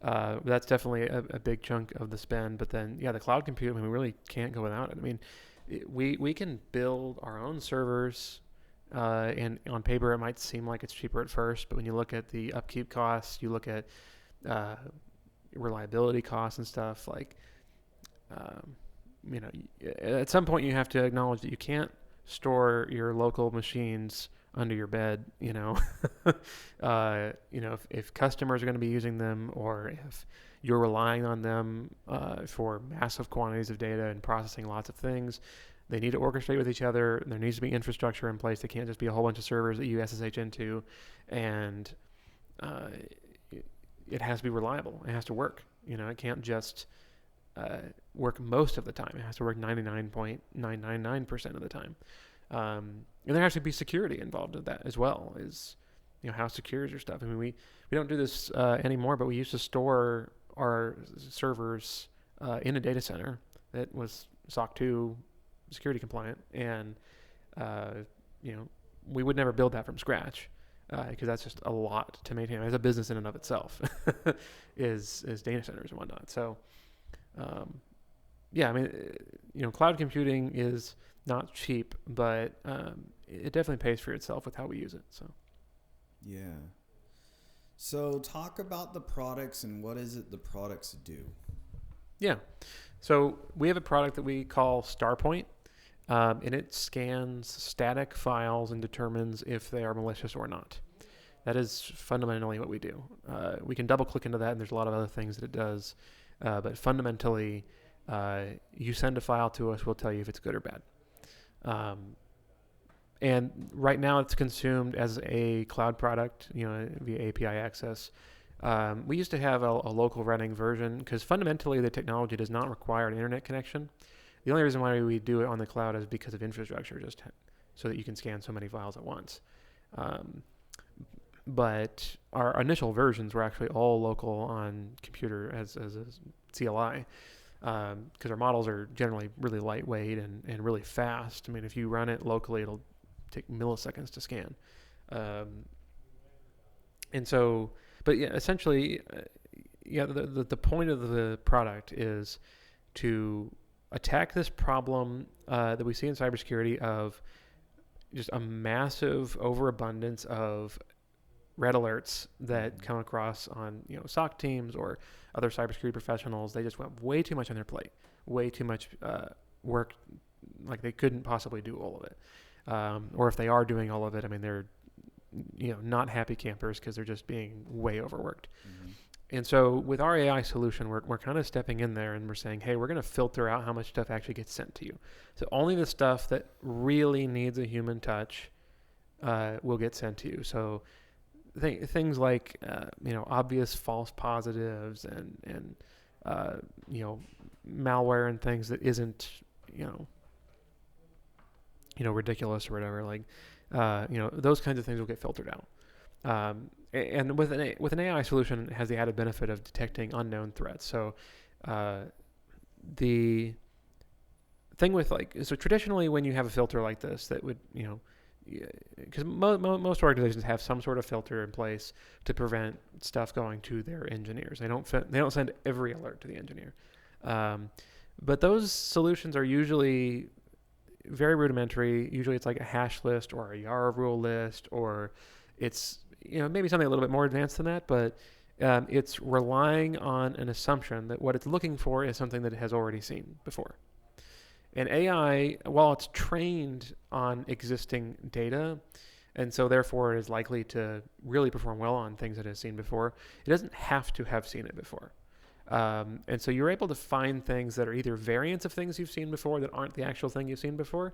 That's definitely a big chunk of the spend. But then the cloud compute, I mean, we really can't go without it. I mean, we can build our own servers. And on paper, it might seem like it's cheaper at first, but when you look at the upkeep costs, you look at reliability costs and stuff, at some point you have to acknowledge that you can't store your local machines under your bed. If customers are going to be using them, or if you're relying on them for massive quantities of data and processing lots of things, they need to orchestrate with each other. There needs to be infrastructure in place. They can't just be a whole bunch of servers that you SSH into. And it has to be reliable. It has to work. It can't just work most of the time. It has to work 99.999% of the time. And there has to be security involved in that as well. How secure is your stuff? I mean, we don't do this anymore, but we used to store our servers in a data center that was SOC 2 security compliant, and we would never build that from scratch because that's just a lot to maintain as a business in and of itself. is data centers and whatnot. So cloud computing is not cheap, but it definitely pays for itself with how we use it. So
So talk about the products and what is it the products do?
Yeah. So we have a product that we call Starpoint, and it scans static files and determines if they are malicious or not. That is fundamentally what we do. We can double click into that, and there's a lot of other things that it does. But fundamentally, you send a file to us, we'll tell you if it's good or bad. And right now it's consumed as a cloud product, via API access. We used to have a local running version because fundamentally the technology does not require an internet connection. The only reason why we do it on the cloud is because of infrastructure, just so that you can scan so many files at once. But our initial versions were actually all local on computer as a CLI, because our models are generally really lightweight and really fast. I mean, if you run it locally, it'll take milliseconds to scan. Essentially, the point of the product is to attack this problem that we see in cybersecurity of just a massive overabundance of red alerts that come across on SOC teams or other cybersecurity professionals. They just want way too much on their plate, way too much work, like they couldn't possibly do all of it. Or if they are doing all of it, I mean, they're not happy campers because they're just being way overworked. Mm-hmm. And so with our AI solution, we're kind of stepping in there and we're saying, hey, we're going to filter out how much stuff actually gets sent to you. So only the stuff that really needs a human touch will get sent to you. So things like obvious false positives and malware and things that isn't ridiculous or whatever, like those kinds of things will get filtered out. And with an AI solution, it has the added benefit of detecting unknown threats. So the thing with so traditionally when you have a filter like this that would because most organizations have some sort of filter in place to prevent stuff going to their engineers. They don't send every alert to the engineer, but those solutions are usually very rudimentary. Usually it's like a hash list or a Yara rule list, or it's maybe something a little bit more advanced than that, but it's relying on an assumption that what it's looking for is something that it has already seen before. And AI, while it's trained on existing data, and so therefore is likely to really perform well on things it has seen before, it doesn't have to have seen it before. And so you're able to find things that are either variants of things you've seen before that aren't the actual thing you've seen before,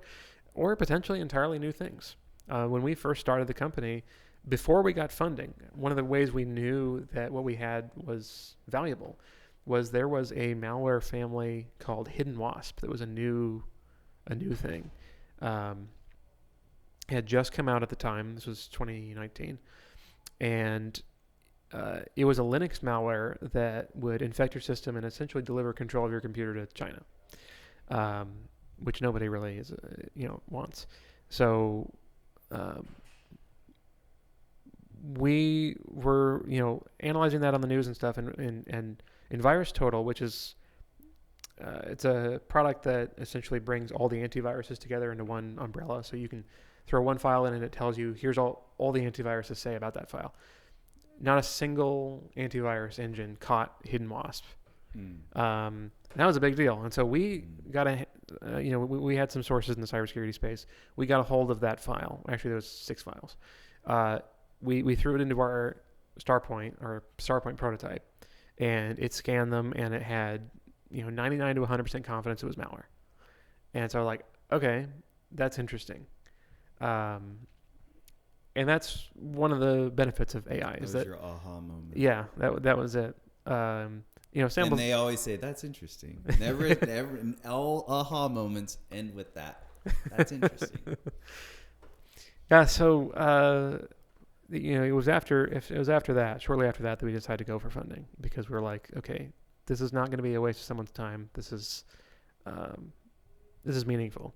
or potentially entirely new things. When we first started the company, before we got funding, one of the ways we knew that what we had was valuable was there was a malware family called Hidden Wasp that was a new thing. It had just come out at the time. This was 2019. And it was a Linux malware that would infect your system and essentially deliver control of your computer to China, which nobody really wants. So we were analyzing that on the news and stuff, and in VirusTotal, which is it's a product that essentially brings all the antiviruses together into one umbrella. So you can throw one file in and it tells you here's all the antiviruses say about that file. Not a single antivirus engine caught Hidden Wasp. That was a big deal. And so we got we had some sources in the cybersecurity space. We got a hold of that file. Actually, there was 6 files. We threw it into our Starpoint prototype, and it scanned them, and it had 99 to 100% confidence it was malware. And so like, okay, that's interesting. And that's one of the benefits of AI
That
is
was
that,
your aha moment.
yeah, that was it.
And they always say, that's interesting. Never, all aha moments end with that. That's interesting.
Yeah, so it was shortly after that we decided to go for funding, because we were like, okay, this is not going to be a waste of someone's time. This is meaningful,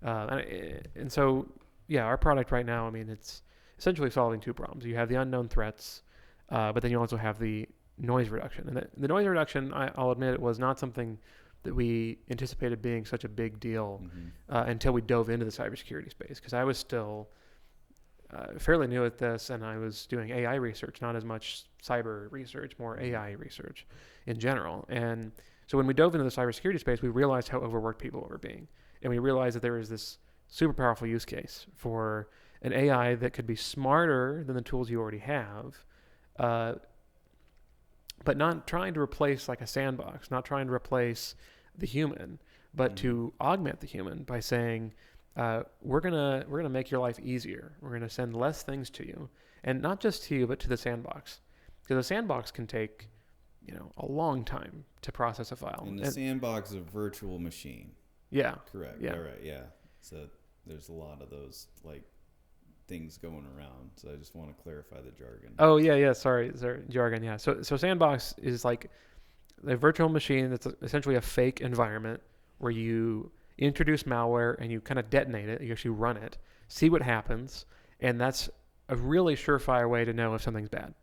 and so yeah, our product right now, I mean, it's essentially solving two problems. You have the unknown threats, but then you also have the noise reduction. And the noise reduction, I'll admit, it was not something that we anticipated being such a big deal until we dove into the cybersecurity space, because I was still fairly new at this, and I was doing AI research, not as much cyber research, more AI research in general. And so when we dove into the cybersecurity space, we realized how overworked people were being. And we realized that there was this super powerful use case for an AI that could be smarter than the tools you already have, but not trying to replace like a sandbox, not trying to replace the human, but to augment the human by saying, we're gonna make your life easier. We're gonna send less things to you, and not just to you, but to the sandbox, because the sandbox can take, a long time to process a file.
And the sandbox is a virtual machine.
Yeah.
Correct.
Yeah.
Right. Yeah. So there's a lot of those like things going around. So I just want to clarify the jargon.
Oh yeah. Sorry, jargon. Yeah. So sandbox is like a virtual machine that's essentially a fake environment where you introduce malware and you kind of detonate it. You actually run it, see what happens, and that's a really surefire way to know if something's bad.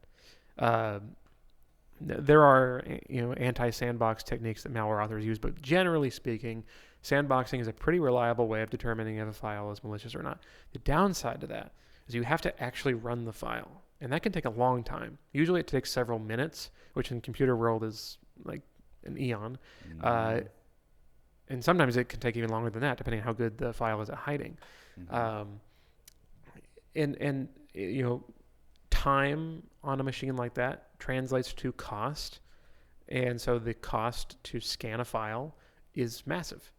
There are anti-sandbox techniques that malware authors use, but generally speaking, sandboxing is a pretty reliable way of determining if a file is malicious or not. The downside to that is you have to actually run the file, and that can take a long time. Usually it takes several minutes, which in computer world is like an eon. And sometimes it can take even longer than that, depending on how good the file is at hiding. And time on a machine like that translates to cost. And so the cost to scan a file is massive.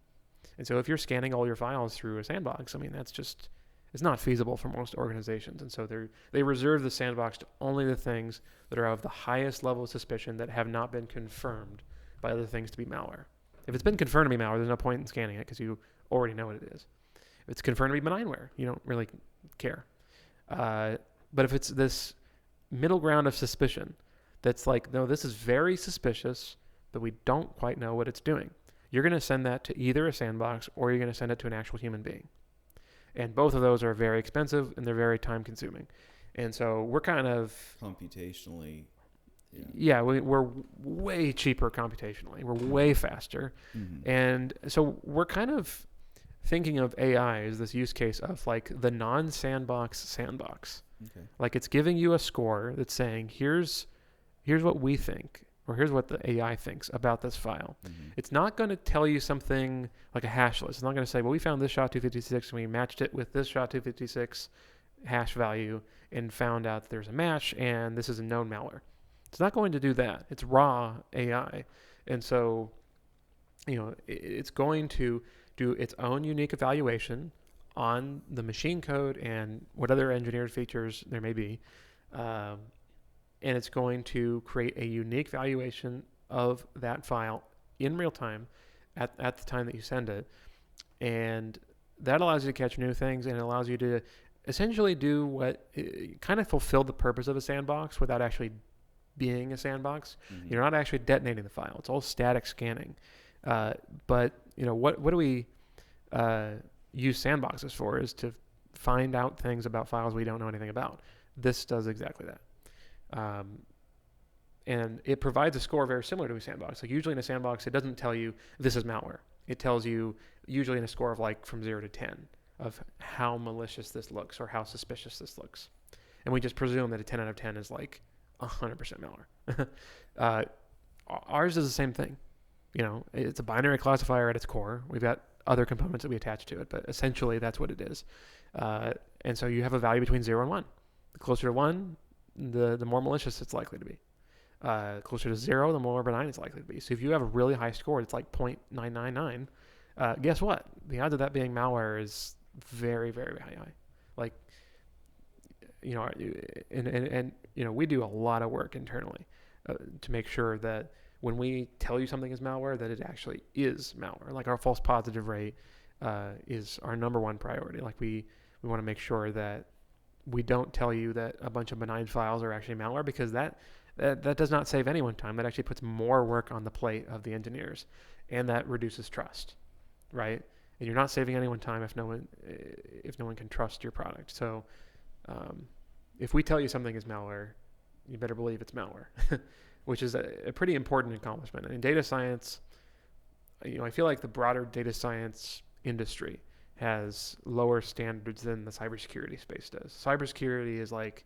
And so if you're scanning all your files through a sandbox, I mean, it's not feasible for most organizations. And so they reserve the sandbox to only the things that are of the highest level of suspicion that have not been confirmed by other things to be malware. If it's been confirmed to be malware, there's no point in scanning it because you already know what it is. If it's confirmed to be benign-ware, you don't really care. But if it's this middle ground of suspicion that's like, no, this is very suspicious, but we don't quite know what it's doing, you're going to send that to either a sandbox or you're going to send it to an actual human being. And both of those are very expensive and they're very time-consuming. And so we're kind of...
computationally...
Yeah, we're way cheaper computationally. We're way faster. And so we're kind of thinking of AI as this use case of like the non-sandbox sandbox.
Okay.
Like it's giving you a score that's saying, here's what we think, or here's what the AI thinks about this file. It's not going to tell you something like a hash list. It's not going to say, well, we found this SHA-256 and we matched it with this SHA-256 hash value and found out that there's a match and this is a known malware. It's not going to do that. It's raw AI. And so, it's going to do its own unique evaluation on the machine code and what other engineered features there may be. And it's going to create a unique valuation of that file in real time at the time that you send it. And that allows you to catch new things, and it allows you to essentially do what kind of fulfill the purpose of a sandbox without actually being a sandbox. You're not actually detonating the file. It's all static scanning. But what do we use sandboxes for is to find out things about files we don't know anything about. This does exactly that. And it provides a score very similar to a sandbox. Like usually in a sandbox, it doesn't tell you this is malware. It tells you usually in a score of like from 0 to 10 of how malicious this looks or how suspicious this looks. And we just presume that a 10 out of 10 is like 100% malware. Ours is the same thing. It's a binary classifier at its core. We've got other components that we attach to it, but essentially that's what it is. And so you have a value between 0 and 1. The closer to 1, the more malicious it's likely to be. Closer to 0, the more benign it's likely to be. So if you have a really high score, it's like 0.999, guess what? The odds of that being malware is very, very high. Like, and we do a lot of work internally to make sure that when we tell you something is malware, that it actually is malware. Like our false positive rate is our number one priority. Like we want to make sure that we don't tell you that a bunch of benign files are actually malware, because that does not save anyone time. That actually puts more work on the plate of the engineers, and that reduces trust, right? And you're not saving anyone time if no one can trust your product. So if we tell you something is malware, you better believe it's malware, which is a pretty important accomplishment. And in data science, I feel like the broader data science industry has lower standards than the cybersecurity space does. Cybersecurity is like,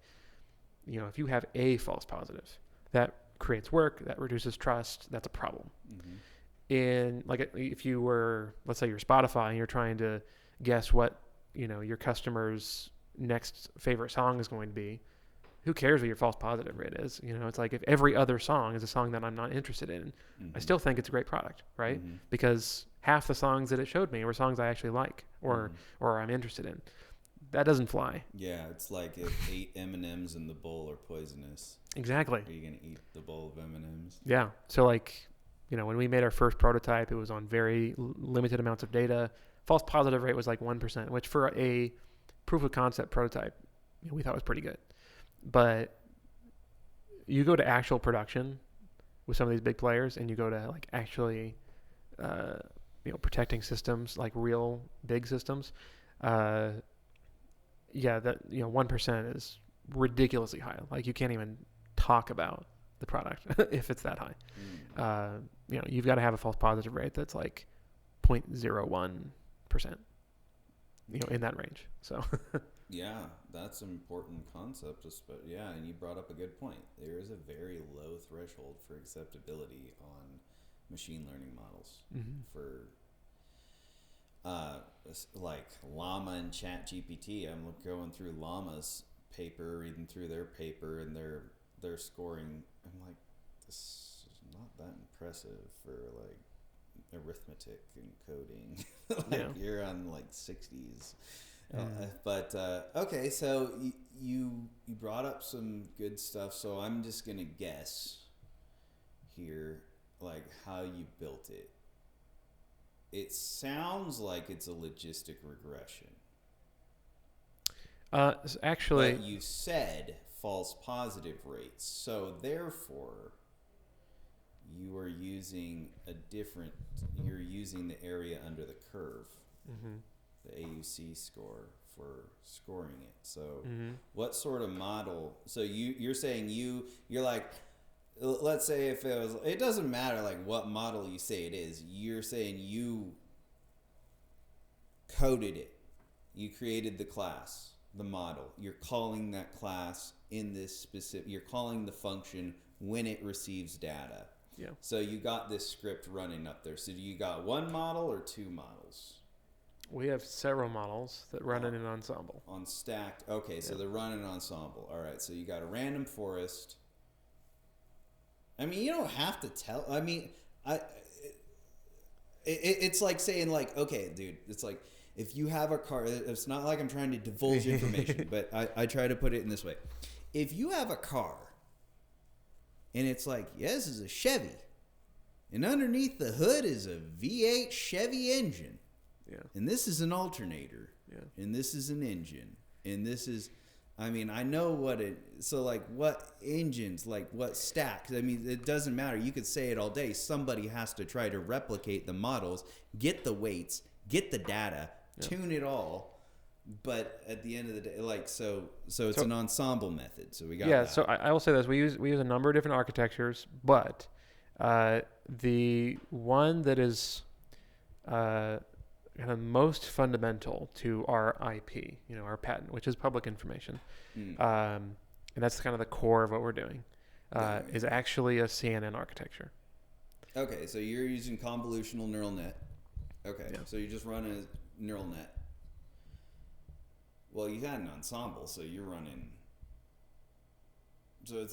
if you have a false positive, that creates work, that reduces trust, that's a problem. Mm-hmm. And like if you were, let's say you're Spotify and you're trying to guess what, your customer's next favorite song is going to be, who cares what your false positive rate is? It's like if every other song is a song that I'm not interested in, mm-hmm. I still think it's a great product, right? Mm-hmm. Because half the songs that it showed me were songs I actually like or I'm interested in. That doesn't fly.
Yeah, it's like if 8 M&Ms in the bowl are poisonous.
Exactly.
Are you going to eat the bowl of M&Ms?
Yeah. So when we made our first prototype, it was on very limited amounts of data. False positive rate was like 1%, which for a proof of concept prototype, we thought was pretty good. But you go to actual production with some of these big players, and you go to like actually, protecting systems, like real big systems. That 1% is ridiculously high. Like you can't even talk about the product if it's that high. You've got to have a false positive rate that's like 0.01%. In that range. So.
Yeah, that's an important concept. But yeah, and you brought up a good point. There is a very low threshold for acceptability on machine learning models for like Llama and ChatGPT. I'm going through Llama's paper, reading through their paper, and their scoring. I'm like, this is not that impressive for like arithmetic and coding. You're on like 60s. But okay, so you brought up some good stuff, so I'm just gonna guess here, like how you built it. It sounds like it's a logistic regression.
Actually,
but you said false positive rates, so therefore you're using the area under the curve. Mm-hmm. The AUC score for scoring it. So what sort of model? So you're saying you're like, let's say if it doesn't matter like what model you say it is, you're saying you coded it. You created the class, the model. You're calling that class in this specific, you're calling the function when it receives data. Yeah. So you got this script running up there. So do you got one model or two models?
We have several models that run in an ensemble.
On stacked. Okay, so they're running an ensemble. All right, so you got a random forest. I mean, you don't have to tell. I mean, it's like saying like, okay, dude, it's like if you have a car, it's not like I'm trying to divulge information, but I try to put it in this way. If you have a car and it's like, yeah, this is a Chevy, and underneath the hood is a V8 Chevy engine. Yeah. And this is an alternator. Yeah. And this is an engine. And this is, I mean, I know what it, so like what engines, like what stacks. I mean, it doesn't matter. You could say it all day. Somebody has to try to replicate the models, get the weights, get the data, tune it all. But at the end of the day, like, so it's an ensemble method. So we got that.
So I will say this. We use a number of different architectures, but the one that is kind of most fundamental to our IP, our patent, which is public information, and that's kind of the core of what we're doing, is actually a CNN architecture.
Okay, so you're using convolutional neural net. Okay, so you just run a neural net. Well, you had an ensemble, so you're running. So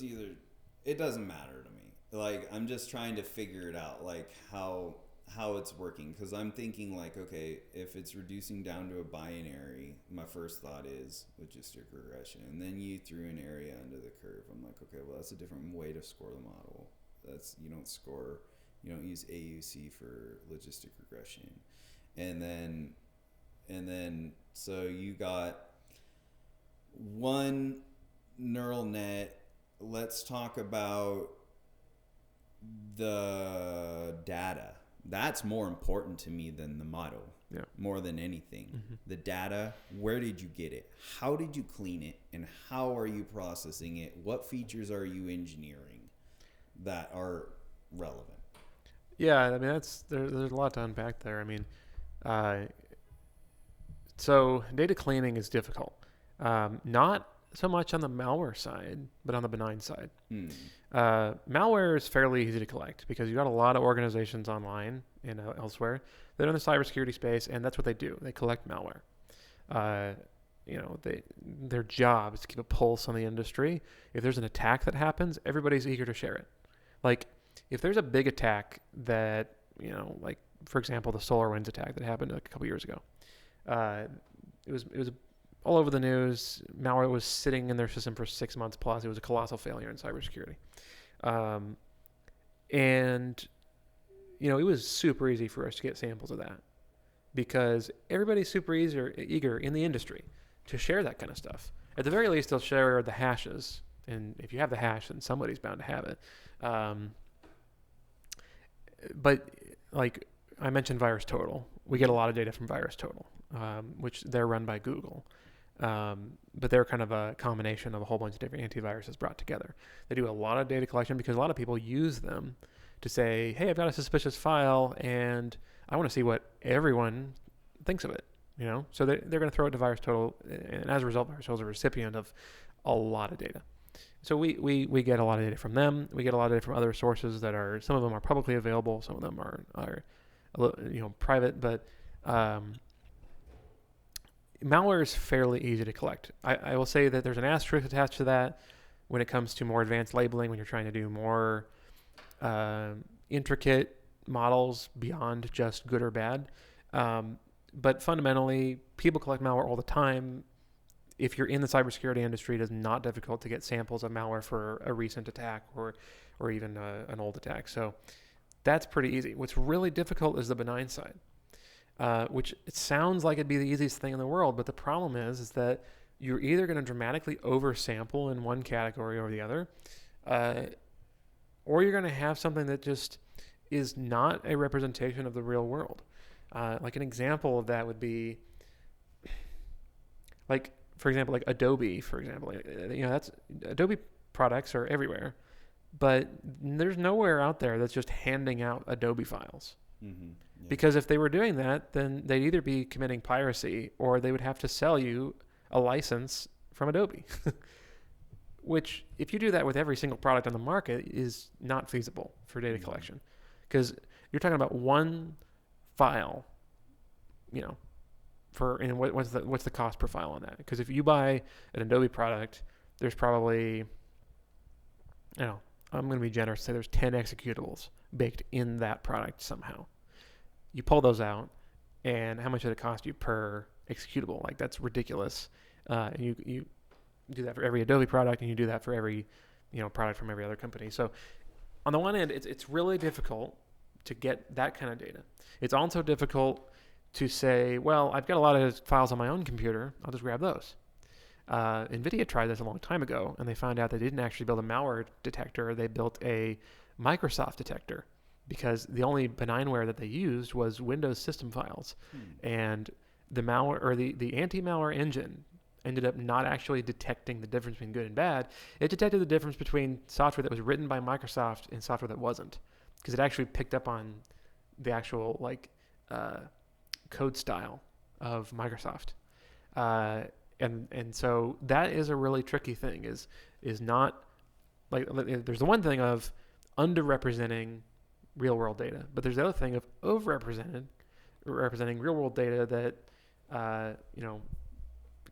it doesn't matter to me. Like, I'm just trying to figure it out, like how how it's working, because I'm thinking like, okay, if it's reducing down to a binary, my first thought is logistic regression, and then you threw an area under the curve. I'm like, okay, well, that's a different way to score the model. You don't use AUC for logistic regression, and then so you got one neural net. Let's talk about the data. That's more important to me than the model.
Yeah.
More than anything. The data, where did you get it? How did you clean it? And how are you processing it? What features are you engineering that are relevant?
Yeah, I mean, there's a lot to unpack there. I mean, so data cleaning is difficult. Not so much on the malware side, but on the benign side. Malware is fairly easy to collect because you've got a lot of organizations online and elsewhere that are in the cybersecurity space, and that's what they do. They collect malware. Their job is to keep a pulse on the industry. If there's an attack that happens, everybody's eager to share it. Like, if there's a big attack that, like, for example, the SolarWinds attack that happened a couple years ago, it was all over the news. Malware was sitting in their system for 6 months plus. It was a colossal failure in cybersecurity. It was super easy for us to get samples of that because everybody's super eager in the industry to share that kind of stuff. At the very least, they'll share the hashes. And if you have the hash, then somebody's bound to have it. But like I mentioned VirusTotal, we get a lot of data from VirusTotal, which they're run by Google. But they're kind of a combination of a whole bunch of different antiviruses brought together. They do a lot of data collection because a lot of people use them to say, hey, I've got a suspicious file and I want to see what everyone thinks of it. So they're going to throw it to VirusTotal, and as a result, VirusTotal is a recipient of a lot of data. So we get a lot of data from them. We get a lot of data from other sources that are, some of them are publicly available, some of them are a little, private, but malware is fairly easy to collect. I will say that there's an asterisk attached to that when it comes to more advanced labeling, when you're trying to do more intricate models beyond just good or bad. But fundamentally, people collect malware all the time. If you're in the cybersecurity industry, it is not difficult to get samples of malware for a recent attack or even an old attack. So that's pretty easy. What's really difficult is the benign side. Which it sounds like it'd be the easiest thing in the world, but the problem is that you're either going to dramatically oversample in one category or the other, or you're going to have something that just is not a representation of the real world. Like an example of that would be, like, for example, like Adobe, for example. That's Adobe products are everywhere, but there's nowhere out there that's just handing out Adobe files. Mm-hmm. Yeah. Because if they were doing that, then they'd either be committing piracy or they would have to sell you a license from Adobe, which if you do that with every single product on the market is not feasible for data collection, because you're talking about one file, what's the cost per file on that? Because if you buy an Adobe product, there's probably, I'm going to be generous, say there's 10 executables baked in that product somehow. You pull those out, and how much did it cost you per executable? Like, that's ridiculous. And you do that for every Adobe product, and you do that for every product from every other company. So on the one hand, it's really difficult to get that kind of data. It's also difficult to say, well, I've got a lot of files on my own computer. I'll just grab those. NVIDIA tried this a long time ago, and they found out they didn't actually build a malware detector. They built a Microsoft detector, because the only benign-ware that they used was Windows system files. And the malware, or the anti-malware engine, ended up not actually detecting the difference between good and bad. It detected the difference between software that was written by Microsoft and software that wasn't, because it actually picked up on the actual code style of Microsoft. And so that is a really tricky thing, is not, like, there's the one thing of underrepresenting real world data, but there's the other thing of representing real world data that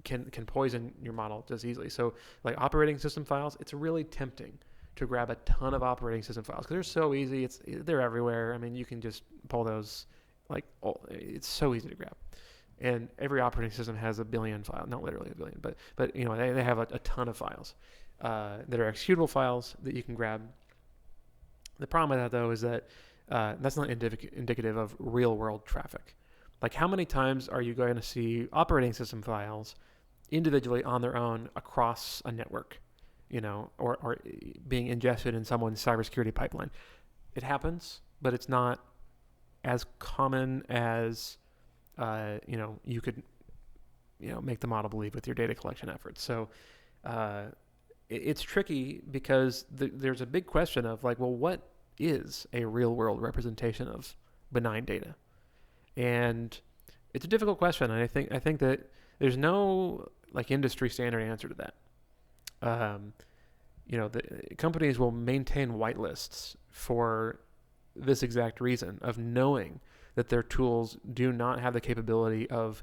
can poison your model just easily. So like operating system files, it's really tempting to grab a ton of operating system files because they're so easy. They're everywhere. I mean, you can just pull those, it's so easy to grab. And every operating system has a billion files, not literally a billion, but they have a ton of files that are executable files that you can grab. The problem with that, though, is that that's not indicative of real world traffic. Like, how many times are you going to see operating system files individually on their own across a network, or being ingested in someone's cybersecurity pipeline? It happens, but it's not as common as you could make the model believe with your data collection efforts. So it's tricky because there's a big question of what is a real world representation of benign data? And it's a difficult question, and I think that there's no industry standard answer to that. The companies will maintain whitelists for this exact reason of knowing that their tools do not have the capability of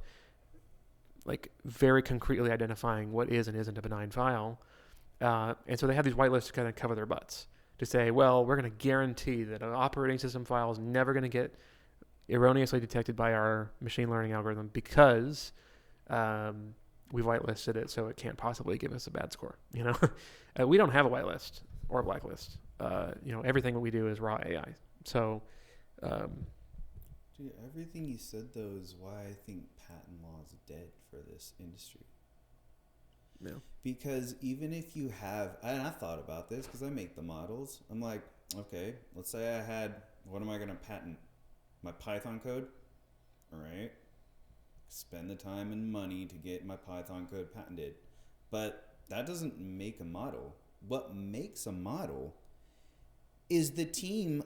very concretely identifying what is and isn't a benign file. And so they have these whitelists to kind of cover their butts, to say, well, we're going to guarantee that an operating system file is never going to get erroneously detected by our machine learning algorithm because we've whitelisted it, so it can't possibly give us a bad score. We don't have a whitelist or a blacklist. Everything that we do is raw AI. So,
dude, everything you said though is why I think patent law is dead for this industry.
Yeah.
Because even if you have, and I thought about this because I make the models. I'm like, okay, let's say I had, what am I going to patent? My Python code? All right. Spend the time and money to get my Python code patented. But that doesn't make a model. What makes a model is the team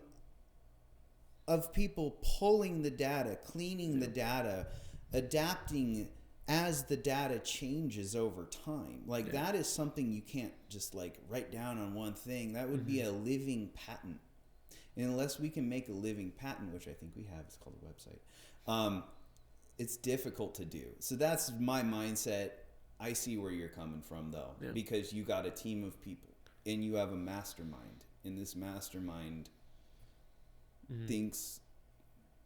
of people pulling the data, cleaning the data, adapting as the data changes over time. That is something you can't just write down on one thing. That would be a living patent. And unless we can make a living patent, which I think we have, it's called a website, it's difficult to do. So that's my mindset. I see where you're coming from, though, because you got a team of people and you have a mastermind, and this mastermind thinks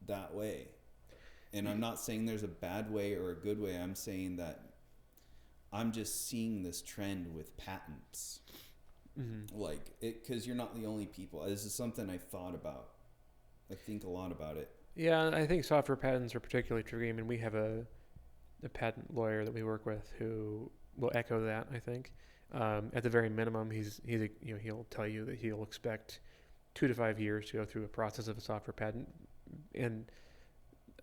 that way. And I'm not saying there's a bad way or a good way. I'm saying that I'm just seeing this trend with patents. Because you're not the only people. This is something I've thought about. I think a lot about it.
Yeah, I think software patents are particularly tricky. I mean, we have a patent lawyer that we work with who will echo that, I think. At the very minimum, he'll tell you that he'll expect 2 to 5 years to go through a process of a software patent. And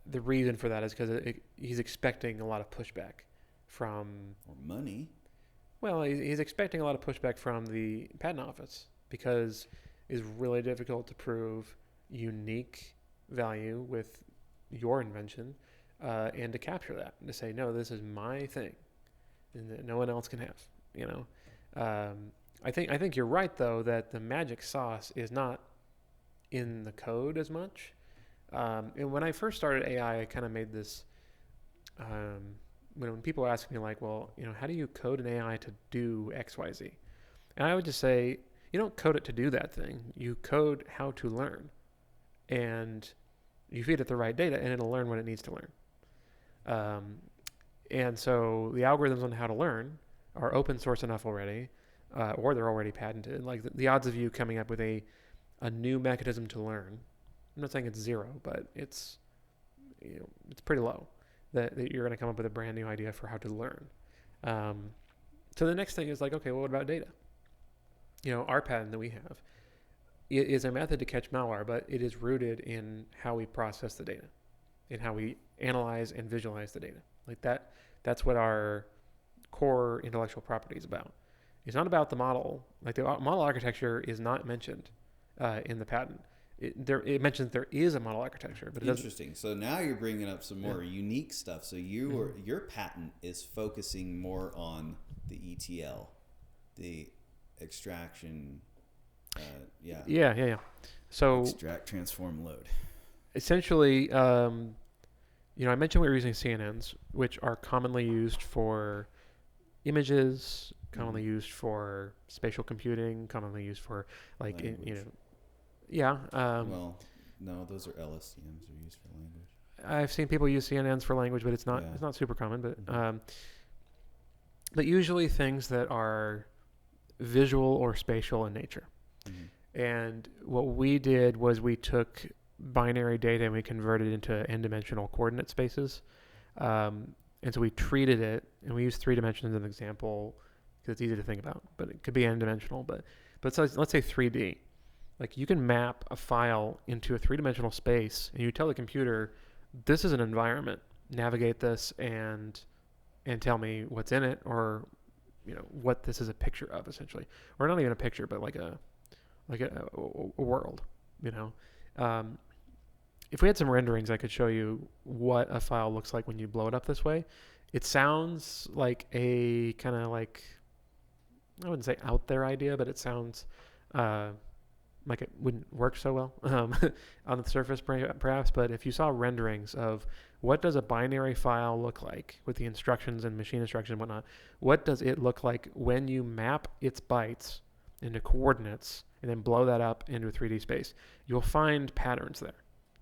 the reason for that is because he's expecting a lot of pushback from...
Or money.
Well, he's expecting a lot of pushback from the patent office because it's really difficult to prove unique value with your invention and to capture that and to say, no, this is my thing and that no one else can have. I think you're right, though, that the magic sauce is not in the code as much. And when I first started AI, I kind of made this... when people ask me well, how do you code an AI to do X, Y, Z? And I would just say, you don't code it to do that thing. You code how to learn. And you feed it the right data, and it'll learn what it needs to learn. And so the algorithms on how to learn are open source enough already, or they're already patented. The odds of you coming up with a new mechanism to learn, I'm not saying it's zero, but it's pretty low. That you're going to come up with a brand new idea for how to learn. So the next thing is okay, well, what about data? Our patent that we have is a method to catch malware, but it is rooted in how we process the data, in how we analyze and visualize the data. That's what our core intellectual property is about. It's not about the model. The model architecture is not mentioned in the patent. It mentions there is a model architecture, but it doesn't.
Interesting. So now you're bringing up some more unique stuff. So your patent is focusing more on the ETL, the extraction.
Yeah. So
extract, transform, load.
Essentially, I mentioned we were using CNNs, which are commonly used for images, commonly used for spatial computing, commonly used for like,
Language.
yeah.
Well, no, those are LSTMs are used for language.
I've seen people use CNNs for language, but it's not super common. But usually things that are visual or spatial in nature.
Mm-hmm.
And what we did was we took binary data and we converted it into n-dimensional coordinate spaces. And so we treated it, and we use 3 dimensions as an example because it's easy to think about, but it could be n-dimensional. But so let's say 3D. Like you can map a file into a 3-dimensional space, and you tell the computer, this is an environment. Navigate this and tell me what's in it, or what this is a picture of, essentially, or not even a picture, but like a world. If we had some renderings, I could show you what a file looks like when you blow it up this way. It sounds like a kind of like, I wouldn't say out there idea, but it sounds like it wouldn't work so well on the surface perhaps. But if you saw renderings of what does a binary file look like with the instructions and machine instructions and whatnot, what does it look like when you map its bytes into coordinates and then blow that up into a 3D space, you'll find patterns there.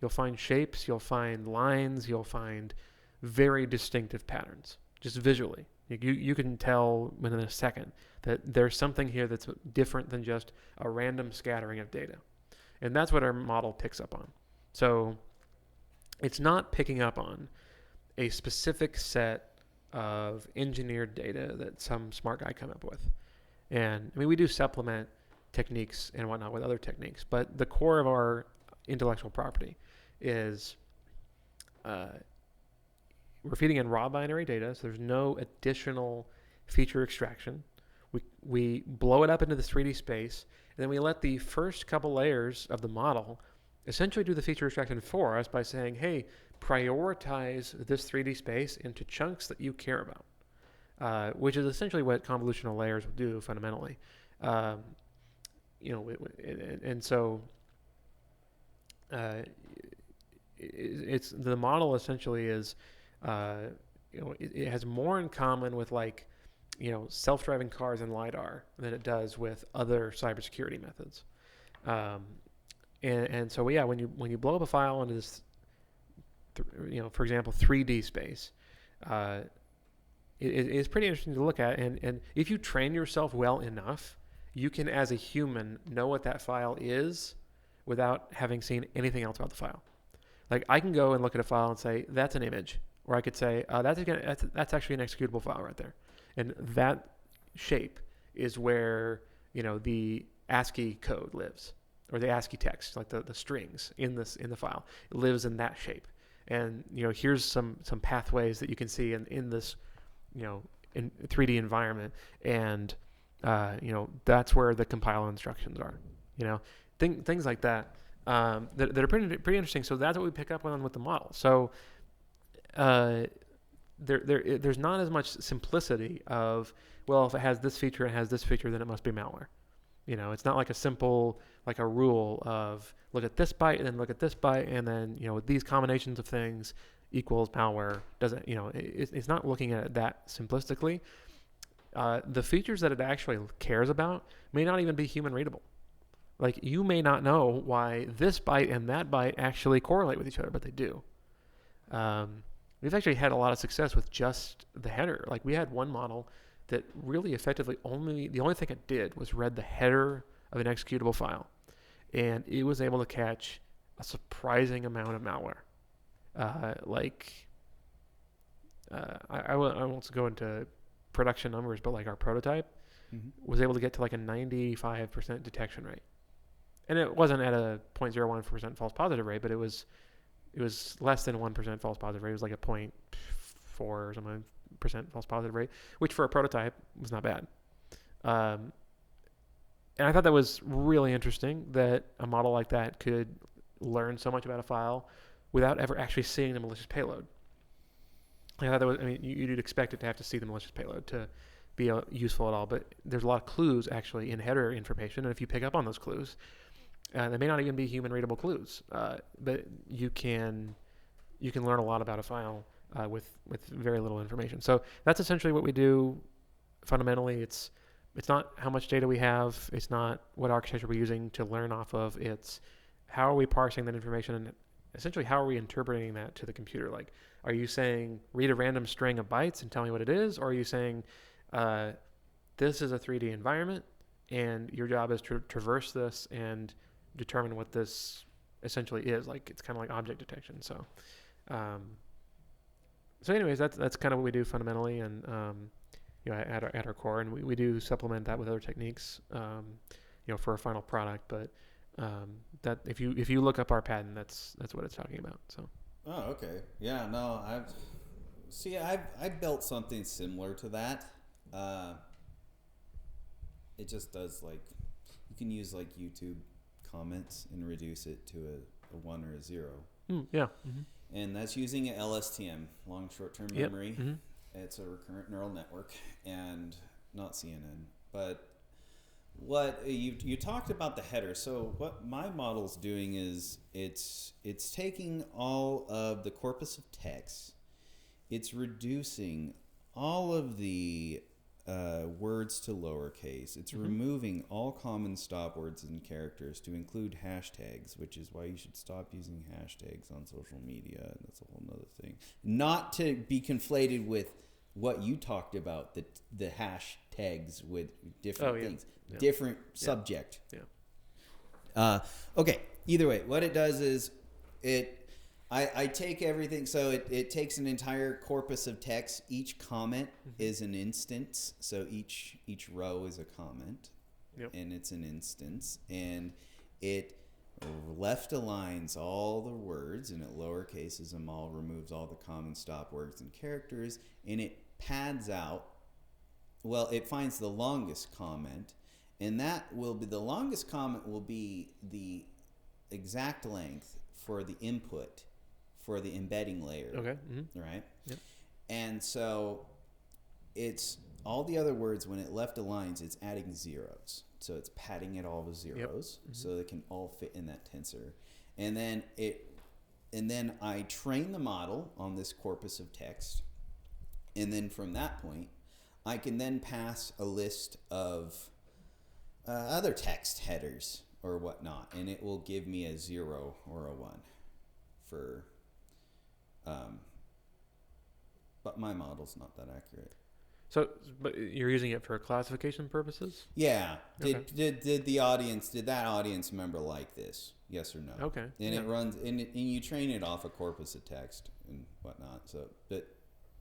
You'll find shapes, you'll find lines, you'll find very distinctive patterns, just visually. You can tell within a second that there's something here that's different than just a random scattering of data. And that's what our model picks up on. So it's not picking up on a specific set of engineered data that some smart guy come up with. And I mean, we do supplement techniques and whatnot with other techniques, but the core of our intellectual property is we're feeding in raw binary data, so there's no additional feature extraction. We blow it up into this 3D space, and then we let the first couple layers of the model essentially do the feature extraction for us by saying, hey, prioritize this 3D space into chunks that you care about, which is essentially what convolutional layers will do fundamentally. And so it's the model essentially is it has more in common with like self-driving cars and LiDAR than it does with other cybersecurity methods. And so when you blow up a file into this for example 3D space, it is pretty interesting to look at, and if you train yourself well enough, you can as a human know what that file is without having seen anything else about the file. Like I can go and look at a file and say that's an image, or I could say that's actually an executable file right there, and that shape is where the ASCII code lives, or the ASCII text, like the strings in the file, it lives in that shape. And here's some pathways that you can see in this in 3D environment, and that's where the compile instructions are. Things like that. That are pretty interesting. So that's what we pick up on with the model. So there's not as much simplicity of, well, if it has this feature and has this feature, then it must be malware. It's not like a simple, like a rule of look at this byte and then look at this byte and then with these combinations of things equals malware. Doesn't it's not looking at it that simplistically. The features that it actually cares about may not even be human readable. Like you may not know why this byte and that byte actually correlate with each other, but they do. We've actually had a lot of success with just the header. Like we had one model that really effectively the only thing it did was read the header of an executable file, and it was able to catch a surprising amount of malware. I won't go into production numbers, but like our prototype was able to get to like a 95% detection rate. And it wasn't at a 0.01% false positive rate, but it was less than 1% false positive rate. It was like a 0.4 or something % false positive rate, which for a prototype was not bad. And I thought that was really interesting that a model like that could learn so much about a file without ever actually seeing the malicious payload. I thought that was, you'd expect it to have to see the malicious payload to be useful at all, but there's a lot of clues actually in header information, and if you pick up on those clues, they may not even be human readable clues, but you can learn a lot about a file with very little information. So that's essentially what we do. Fundamentally, it's it's not how much data we have. It's not what architecture we're using to learn off of. It's how are we parsing that information, and essentially how are we interpreting that to the computer? Like, are you saying read a random string of bytes and tell me what it is? Or are you saying this is a 3D environment and your job is to traverse this and determine what this essentially is? Like, it's kind of like object detection. So anyways, that's kind of what we do fundamentally, and at our core, and we do supplement that with other techniques, for a final product. But that if you look up our patent, that's what it's talking about. So.
Oh, okay. Yeah, no, I've built something similar to that. It just does, like, you can use like YouTube comments and reduce it to a 1 or a 0.
Yeah. Mm-hmm.
And that's using an LSTM, long short-term memory.
Mm-hmm.
It's a recurrent neural network, and not CNN. But what you talked about the header. So what my model's doing is it's taking all of the corpus of text. It's reducing all of the words to lowercase. It's removing all common stop words and characters to include hashtags, which is why you should stop using hashtags on social media. And that's a whole nother thing. Not to be conflated with what you talked about, the hashtags with different things. Yeah. Different subject.
Yeah.
Okay. Either way, what it does is I take everything. So it takes an entire corpus of text. Each comment is an instance. So each row is a comment, and it's an instance. And it left aligns all the words, and it lower cases them all, removes all the common stop words and characters, and it pads out. Well, it finds the longest comment, and that will be the longest comment will be the exact length for the input for the embedding layer. Okay. Mm-hmm. Right? Yep. And so it's all the other words, when it left aligns, it's adding zeros. So it's padding it all with zeros, so they can all fit in that tensor. And then I train the model on this corpus of text. And then from that point, I can then pass a list of other text headers or whatnot, and it will give me a 0 or a 1 for, but my model's not that accurate.
So, but you're using it for classification purposes?
Yeah. Did that audience member like this? Yes or no?
Okay.
And it runs, and you train it off a corpus of text and whatnot. So, but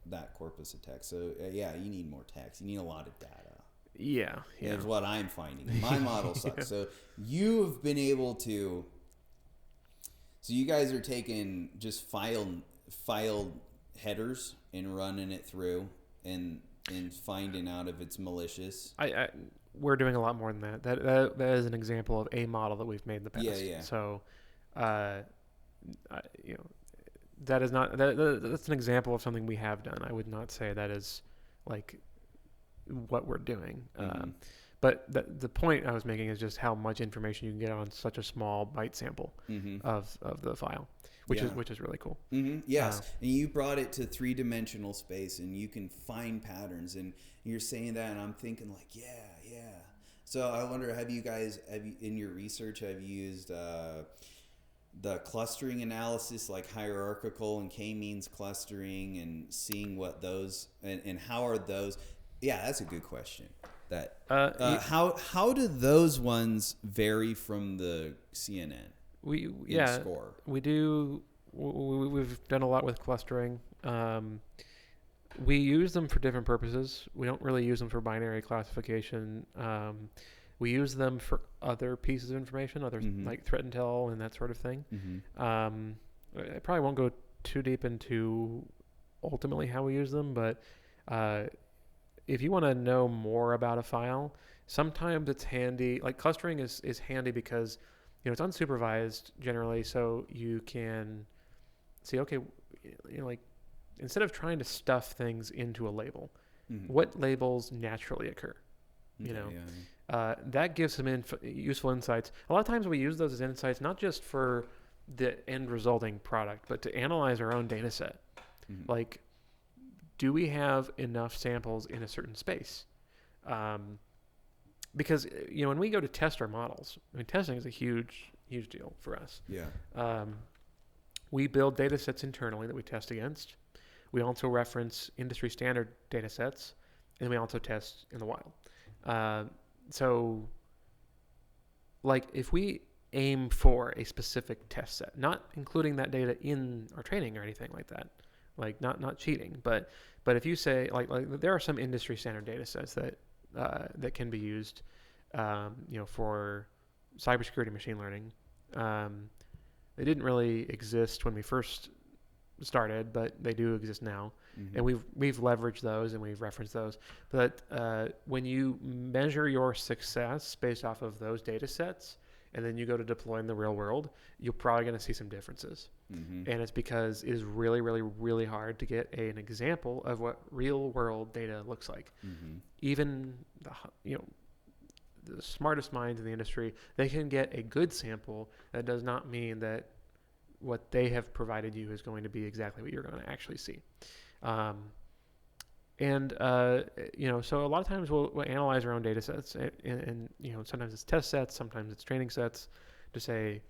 that corpus of text. So, you need more text. You need a lot of data.
Yeah.
Is what I'm finding. My model sucks. So you've been able to. So you guys are taking just file headers and running it through and finding out if it's malicious.
We're doing a lot more than that. That is an example of a model that we've made in the past.
Yeah.
So, that is not that's an example of something we have done. I would not say that is like what we're doing. But the point I was making is just how much information you can get on such a small byte sample of the file, which is really cool.
Yes, and you brought it to 3-dimensional space, and you can find patterns. And you're saying that, and I'm thinking like, yeah. So I wonder, have you in your research used the clustering analysis, like hierarchical and k-means clustering, and seeing what those and how are those? Yeah, that's a good question. That how do those ones vary from the CNN? Score?
We do. We've done a lot with clustering. We use them for different purposes. We don't really use them for binary classification. We use them for other pieces of information, like threat intel and that sort of thing. I probably won't go too deep into ultimately how we use them, but if you want to know more about a file, sometimes it's handy. Like clustering is handy because it's unsupervised generally, so you can see, okay, like instead of trying to stuff things into a label, what labels naturally occur? That gives some useful insights. A lot of times we use those as insights, not just for the end resulting product, but to analyze our own data set. Like, do we have enough samples in a certain space? because when we go to test our models, I mean, testing is a huge deal for us.
Yeah.
We build data sets internally that we test against. We also reference industry standard data sets, and we also test in the wild. So like if we aim for a specific test set, not including that data in our training or anything like that, like not cheating, but if you say like there are some industry standard data sets that can be used, for cybersecurity machine learning. They didn't really exist when we first started, but they do exist now, and we've leveraged those and we've referenced those. But when you measure your success based off of those data sets, and then you go to deploy in the real world, you're probably going to see some differences. And it's because it is really, really, really hard to get an example of what real world data looks like. Even the smartest minds in the industry, they can get a good sample. That does not mean that what they have provided you is going to be exactly what you're going to actually see. So a lot of times we'll analyze our own data sets, and sometimes it's test sets, sometimes it's training sets, to say,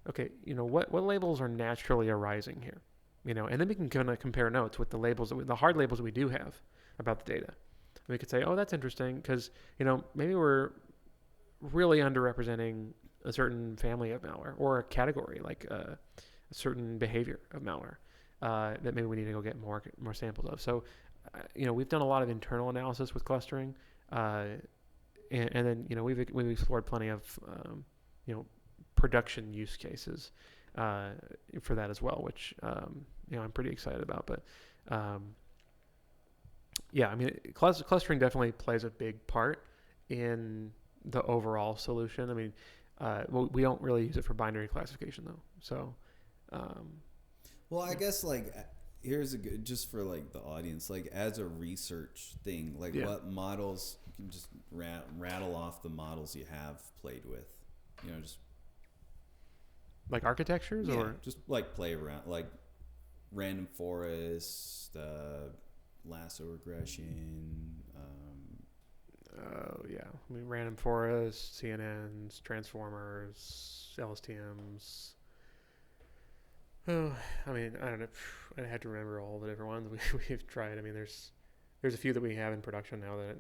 okay, what labels are naturally arising here, and then we can kind of compare notes with the labels, the hard labels that we do have about the data. We could say, oh, that's interesting because, maybe we're really underrepresenting a certain family of malware or a category, like a certain behavior of malware that maybe we need to go get more samples of. So, we've done a lot of internal analysis with clustering, and then, we've explored plenty of, production use cases for that as well, which, I'm pretty excited about. But, clustering definitely plays a big part in the overall solution. I mean, we don't really use it for binary classification though. So,
well, I guess like here's a good, just for like the audience, like as a research thing, like what models, you can just rattle off the models you have played with, just
like architectures or
just like play around, like random forest, lasso regression.
I mean, random forest, CNNs, transformers, LSTMs. Oh, I mean, I don't know. I had to remember all the different ones we've tried. I mean, there's a few that we have in production now that,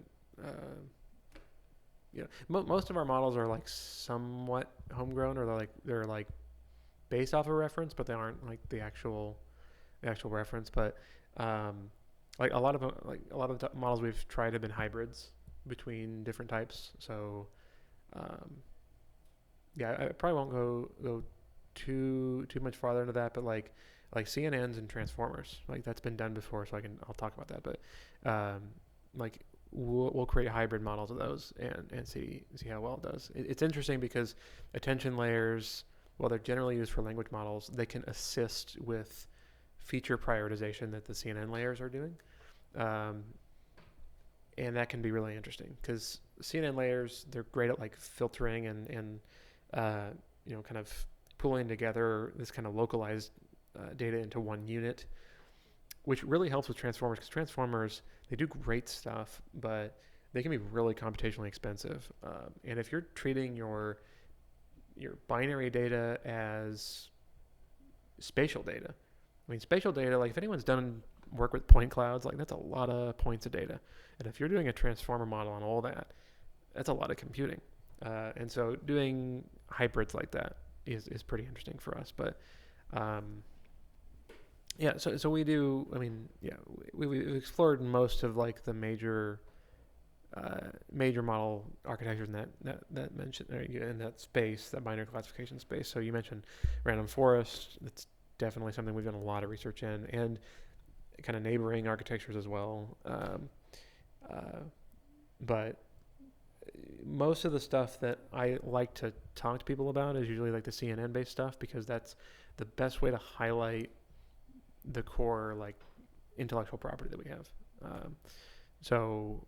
most of our models are like somewhat homegrown, or they're like based off a reference, but they aren't like the actual reference. But like a lot of the models we've tried have been hybrids between different types. So I probably won't go too much farther into that, but like CNNs and transformers, like that's been done before, so I'll talk about that. But like we'll create hybrid models of those and see how well it does. It's interesting because attention layers, while they're generally used for language models, they can assist with feature prioritization that the CNN layers are doing. And that can be really interesting because CNN layers, they're great at like filtering and kind of pulling together this kind of localized data into one unit, which really helps with transformers, because transformers, they do great stuff, but they can be really computationally expensive. And if you're treating your binary data as spatial data, I mean, spatial data, like if anyone's done work with point clouds, like that's a lot of points of data. And if you're doing a transformer model on all that, that's a lot of computing. And so doing hybrids like that is pretty interesting for us. But so we do, I mean, we've explored most of like the major model architectures in that mentioned in that space, that binary classification space. So you mentioned random forest. That's definitely something we've done a lot of research in, and kind of neighboring architectures as well. But most of the stuff that I like to talk to people about is usually like the CNN based stuff, because that's the best way to highlight the core like intellectual property that we have. So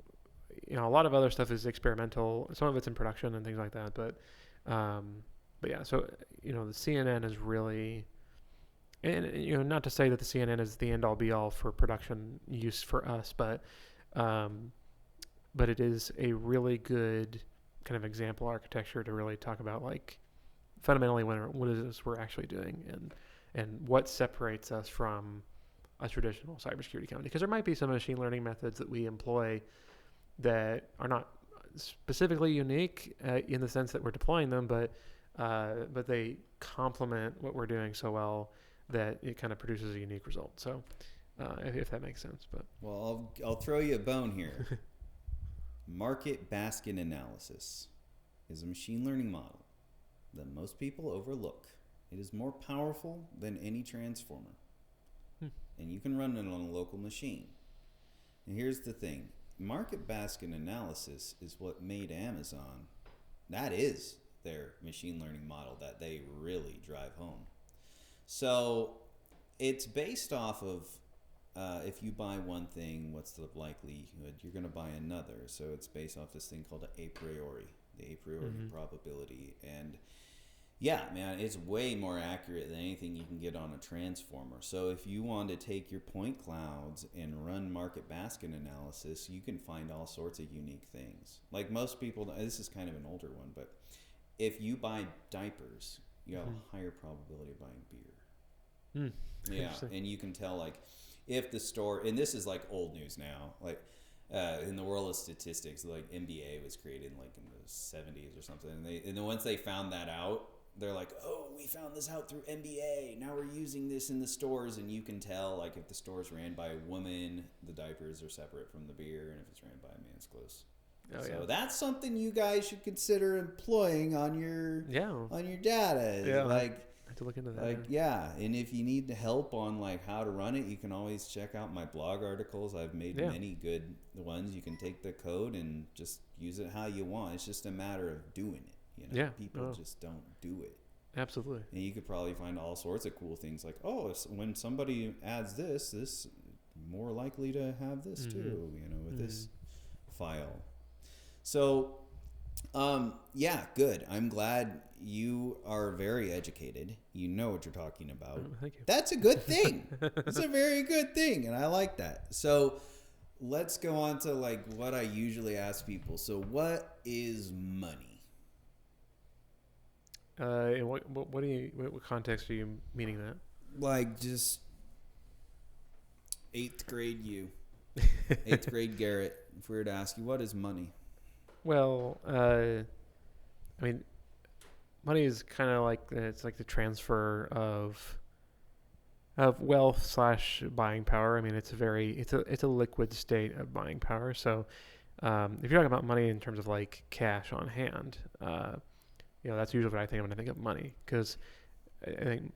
a lot of other stuff is experimental. Some of it's in production and things like that. But yeah, so the CNN is really, and not to say that the CNN is the end all be all for production use for us, but it is a really good kind of example architecture to really talk about like fundamentally what is this we're actually doing and what separates us from a traditional cybersecurity company. Because there might be some machine learning methods that we employ that are not specifically unique in the sense that we're deploying them, but they complement what we're doing so well that it kind of produces a unique result. So if that makes sense. But
well, I'll throw you a bone here. Market basket analysis is a machine learning model that most people overlook. It is more powerful than any transformer. And you can run it on a local machine. And here's the thing. Market basket analysis is what made Amazon. That is their machine learning model that they really drive home. So it's based off of if you buy one thing, what's the likelihood you're going to buy another? So it's based off this thing called the a priori probability. And yeah, man, it's way more accurate than anything you can get on a transformer. So if you want to take your point clouds and run market basket analysis, you can find all sorts of unique things. Like most people, this is kind of an older one, but if you buy diapers, you have a higher probability of buying beer. Yeah, and you can tell like if the store, and this is like old news now, like in the world of statistics, like NBA was created like in the 70s or something, and then once they found that out, they're like, oh, we found this out through NBA. Now we're using this in the stores, and you can tell, like, if the store's ran by a woman, the diapers are separate from the beer, and if it's ran by a man's clothes. So that's something you guys should consider employing on your data.
Yeah,
like,
I have to look into that.
Like, yeah, and if you need help on like how to run it, you can always check out my blog articles. I've made many good ones. You can take the code and just use it how you want. It's just a matter of doing it. You know, people just don't do it.
Absolutely.
And you could probably find all sorts of cool things like, when somebody adds this more likely to have this too, you know, with this file. So, good. I'm glad you are very educated. You know what you're talking about.
Thank you.
That's a good thing. It's a very good thing, and I like that. So, let's go on to like what I usually ask people. So, what is money?
In what context are you meaning that?
Like just 8th grade you. 8th grade Garrett. If we were to ask you, what is money?
Well, I mean, money is kind of like it's like the transfer of wealth / buying power. I mean, it's a liquid state of buying power. So, if you're talking about money in terms of like cash on hand, that's usually what I think of when I think of money, because I think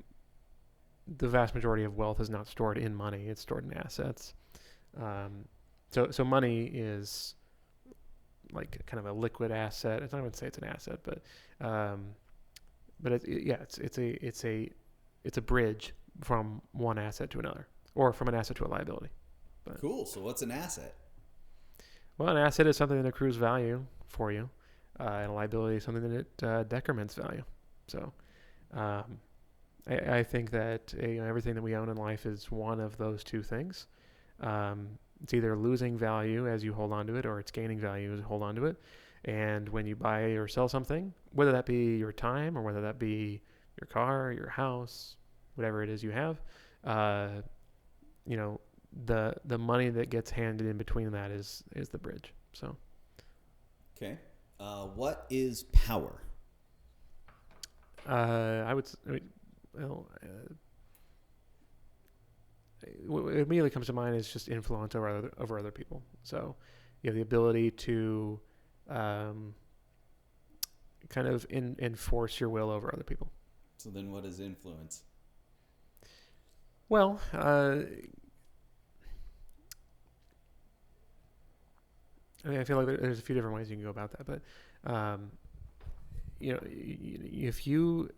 the vast majority of wealth is not stored in money; it's stored in assets. So money is like kind of a liquid asset. I don't even say it's an asset, but it's a bridge from one asset to another, or from an asset to a liability. But,
cool. So what's an asset?
Well, an asset is something that accrues value for you. And a liability is something that decrements value. So I think that everything that we own in life is one of those two things. It's either losing value as you hold on to it, or it's gaining value as you hold on to it. And when you buy or sell something, whether that be your time or whether that be your car, your house, whatever it is you have, the money that gets handed in between that is the bridge. So.
Okay. What is power?
What immediately comes to mind is just influence over other people. So you have the ability to kind of enforce your will over other people.
So then what is influence?
Well, I feel like there's a few different ways you can go about that, but if you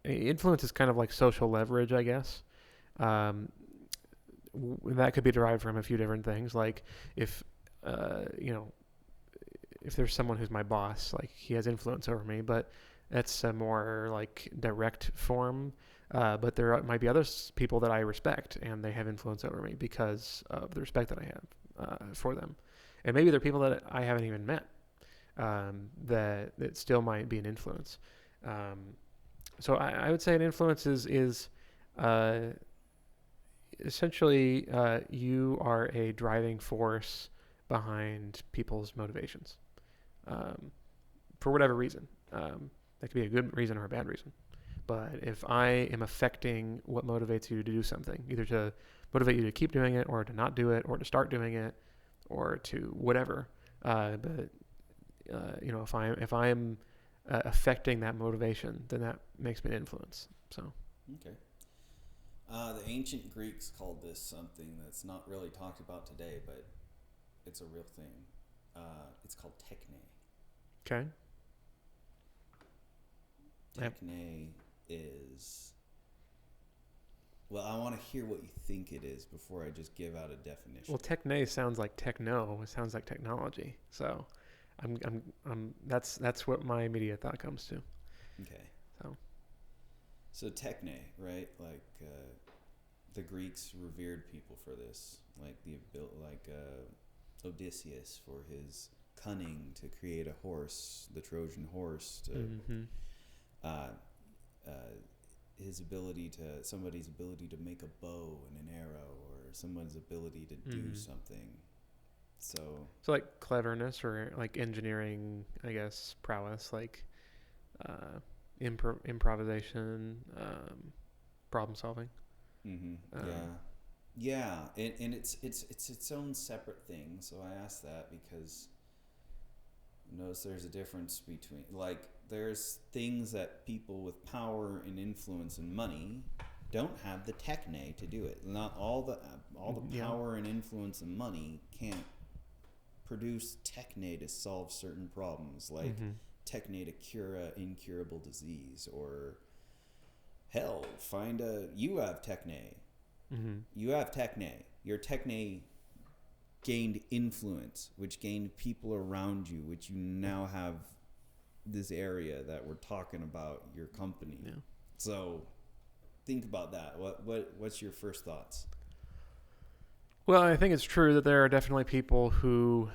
influence is kind of like social leverage, I guess. That could be derived from a few different things. Like if there's someone who's my boss, like he has influence over me, but that's a more like direct form. But there might be other people that I respect, and they have influence over me because of the respect that I have for them. And maybe they're people that I haven't even met. that it still might be an influence. So I would say an influence is essentially you are a driving force behind people's motivations for whatever reason. That could be a good reason or a bad reason. But if I am affecting what motivates you to do something, either to motivate you to keep doing it or to not do it or to start doing it or to whatever, if I'm affecting that motivation, then that makes me an influence. So.
Okay. The ancient Greeks called this something that's not really talked about today, but it's a real thing. It's called techne.
Okay.
Techne is... Well, I want to hear what you think it is before I just give out a definition.
Well, techne sounds like techno. It sounds like technology. So, that's what my immediate thought comes to.
Okay. So techne, right? Like the Greeks revered people for this, like Odysseus for his cunning to create a horse, the Trojan horse, to somebody's ability to make a bow and an arrow, or someone's ability to do something. So
like cleverness or like engineering, I guess, prowess, like improvisation, problem solving.
Yeah, and it's its own separate thing. So I asked that because notice there's a difference between, like, there's things that people with power and influence and money don't have the techne to do it. Not all the power and influence and money can't produce techne to solve certain problems, like techne to cure an incurable disease, or hell, you have techne. You have techne. Your techne gained influence, which gained people around you, which you now have this area that we're talking about, your company. Yeah. So think about that. What's your first thoughts?
Well, I think it's true that there are definitely people who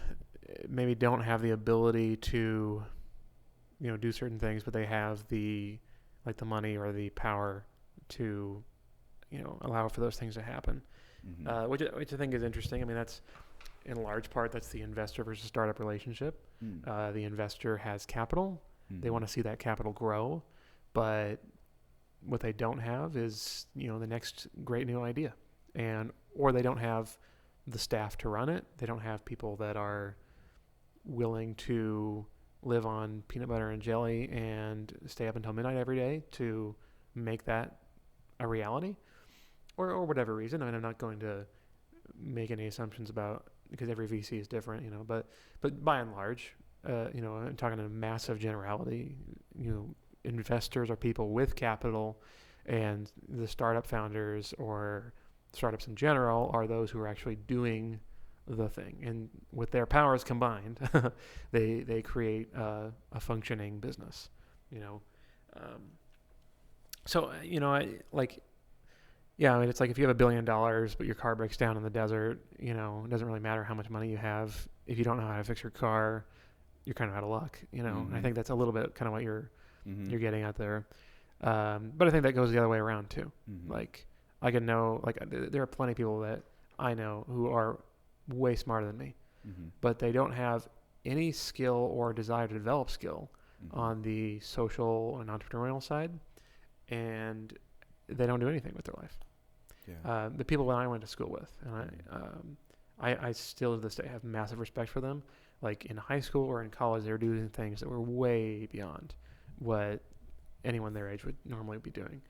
maybe don't have the ability to, do certain things, but they have the money or the power to, allow for those things to happen. Which I think is interesting. I mean, that's in large part, that's the investor versus startup relationship. The investor has capital. They want to see that capital grow, but what they don't have is, the next great new idea, or they don't have the staff to run it. They don't have people that are willing to live on peanut butter and jelly and stay up until midnight every day to make that a reality, or whatever reason. I mean, I'm not going to make any assumptions about, because every VC is different, but by and large, I'm talking in a massive generality, investors are people with capital, and the startup founders or startups in general are those who are actually doing the thing. And with their powers combined, they create a functioning business, I mean, it's like if you have $1 billion, but your car breaks down in the desert, it doesn't really matter how much money you have. If you don't know how to fix your car, you're kind of out of luck, And I think that's a little bit kind of what you're getting at there. But I think that goes the other way around too. Like, I can know, like, there are plenty of people that I know who are way smarter than me, but they don't have any skill or desire to develop skill on the social and entrepreneurial side, and they don't do anything with their life. Yeah. The people that I went to school with, and I still to this day have massive respect for them. Like in high school or in college, they were doing things that were way beyond what anyone their age would normally be doing.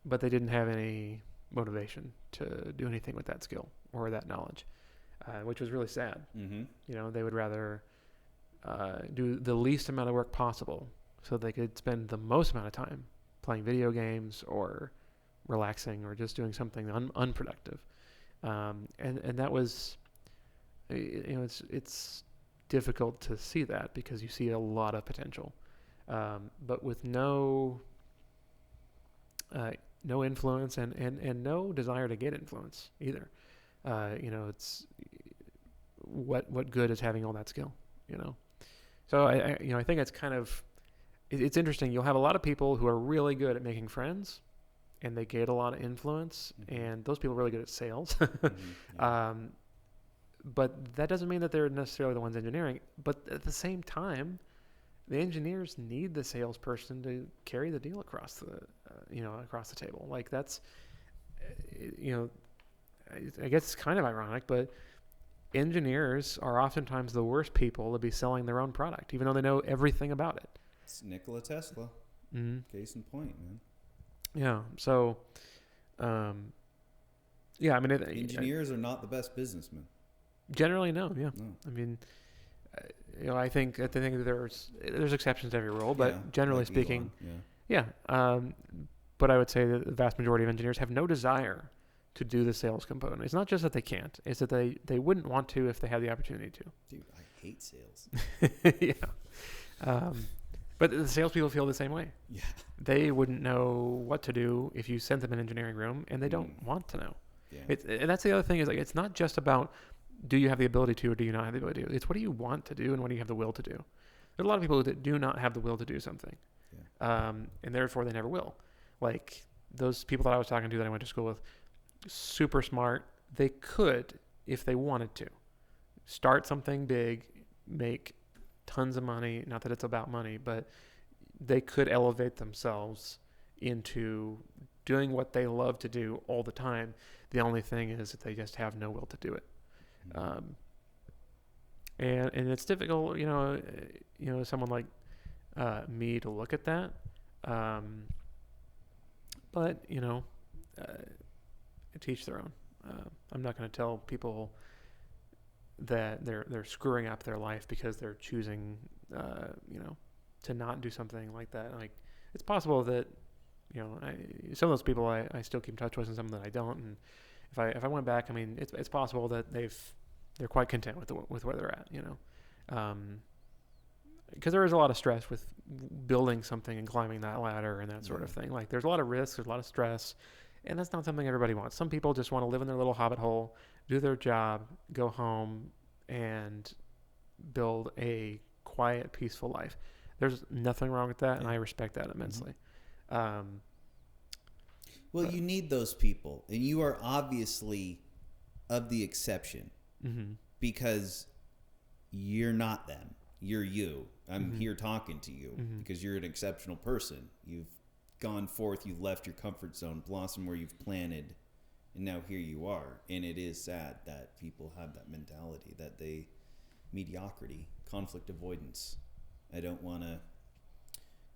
But they didn't have any motivation to do anything with that skill or that knowledge, which was really sad. They would rather do the least amount of work possible so they could spend the most amount of time playing video games or relaxing or just doing something unproductive. And that was, it's difficult to see that because you see a lot of potential, but with no influence and no desire to get influence either. It's what good is having all that skill, So I think it's kind of, it's interesting. You'll have a lot of people who are really good at making friends, and they get a lot of influence, and those people are really good at sales. But that doesn't mean that they're necessarily the ones engineering. But at the same time, the engineers need the salesperson to carry the deal across the table. Like that's, I guess it's kind of ironic, but engineers are oftentimes the worst people to be selling their own product, even though they know everything about it.
It's Nikola Tesla. Case in point, man.
Yeah. So,
engineers are not the best businessmen.
Generally, no. Yeah. No. I mean, I think that there's exceptions to every rule, but generally speaking, but I would say that the vast majority of engineers have no desire to do the sales component. It's not just that they can't; it's that they wouldn't want to if they had the opportunity to.
Dude, I hate sales.
Yeah. But the salespeople feel the same way.
Yeah.
They wouldn't know what to do if you sent them an engineering room, and they don't want to know. Yeah. And that's the other thing is, like, it's not just about do you have the ability to or do you not have the ability to. It's what do you want to do and what do you have the will to do. There are a lot of people that do not have the will to do something, and therefore they never will. Like those people that I was talking to that I went to school with, super smart. They could, if they wanted to, start something big, make tons of money. Not that it's about money, but they could elevate themselves into doing what they love to do all the time. The only thing is that they just have no will to do it. And it's difficult, someone like me to look at that. But teach their own. I'm not going to tell people that they're screwing up their life because they're choosing, to not do something like that. Like it's possible that, some of those people I still keep in touch with, and some that I don't. And if I went back, I mean, it's possible that they're quite content with where they're at, because there is a lot of stress with building something and climbing that ladder and that sort of thing. Like there's a lot of risks, there's a lot of stress, and that's not something everybody wants. Some people just want to live in their little hobbit hole, do their job, go home, and build a quiet, peaceful life. There's nothing wrong with that, and I respect that immensely.
Well, you need those people, and you are obviously of the exception because you're not them. You're you. I'm here talking to you because you're an exceptional person. You've gone forth, you've left your comfort zone, blossomed where you've planted, and now here you are. And it is sad that people have that mentality, that mediocrity, conflict avoidance. I don't want to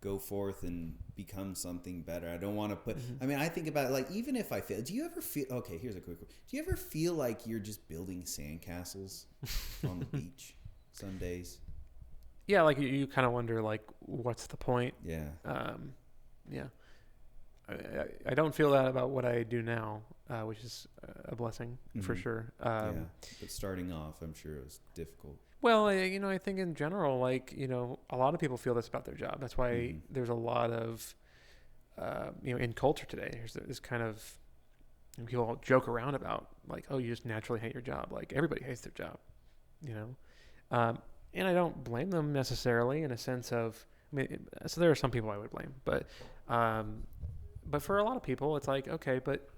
go forth and become something better. I don't want to put, I mean, I think about it, like, even if I fail, do you ever feel, okay, here's a quick one. Do you ever feel like you're just building sandcastles on the beach some days?
Yeah, like you kind of wonder, like, what's the point?
Yeah.
Yeah. I don't feel that about what I do now, which is a blessing for sure.
But starting off, I'm sure it was difficult.
Well, I think in general, like, a lot of people feel this about their job. That's why there's a lot of, in culture today, there's this kind of, people joke around about, like, oh, you just naturally hate your job. Like, everybody hates their job, and I don't blame them necessarily in a sense of, so there are some people I would blame, but for a lot of people, it's like, okay, but,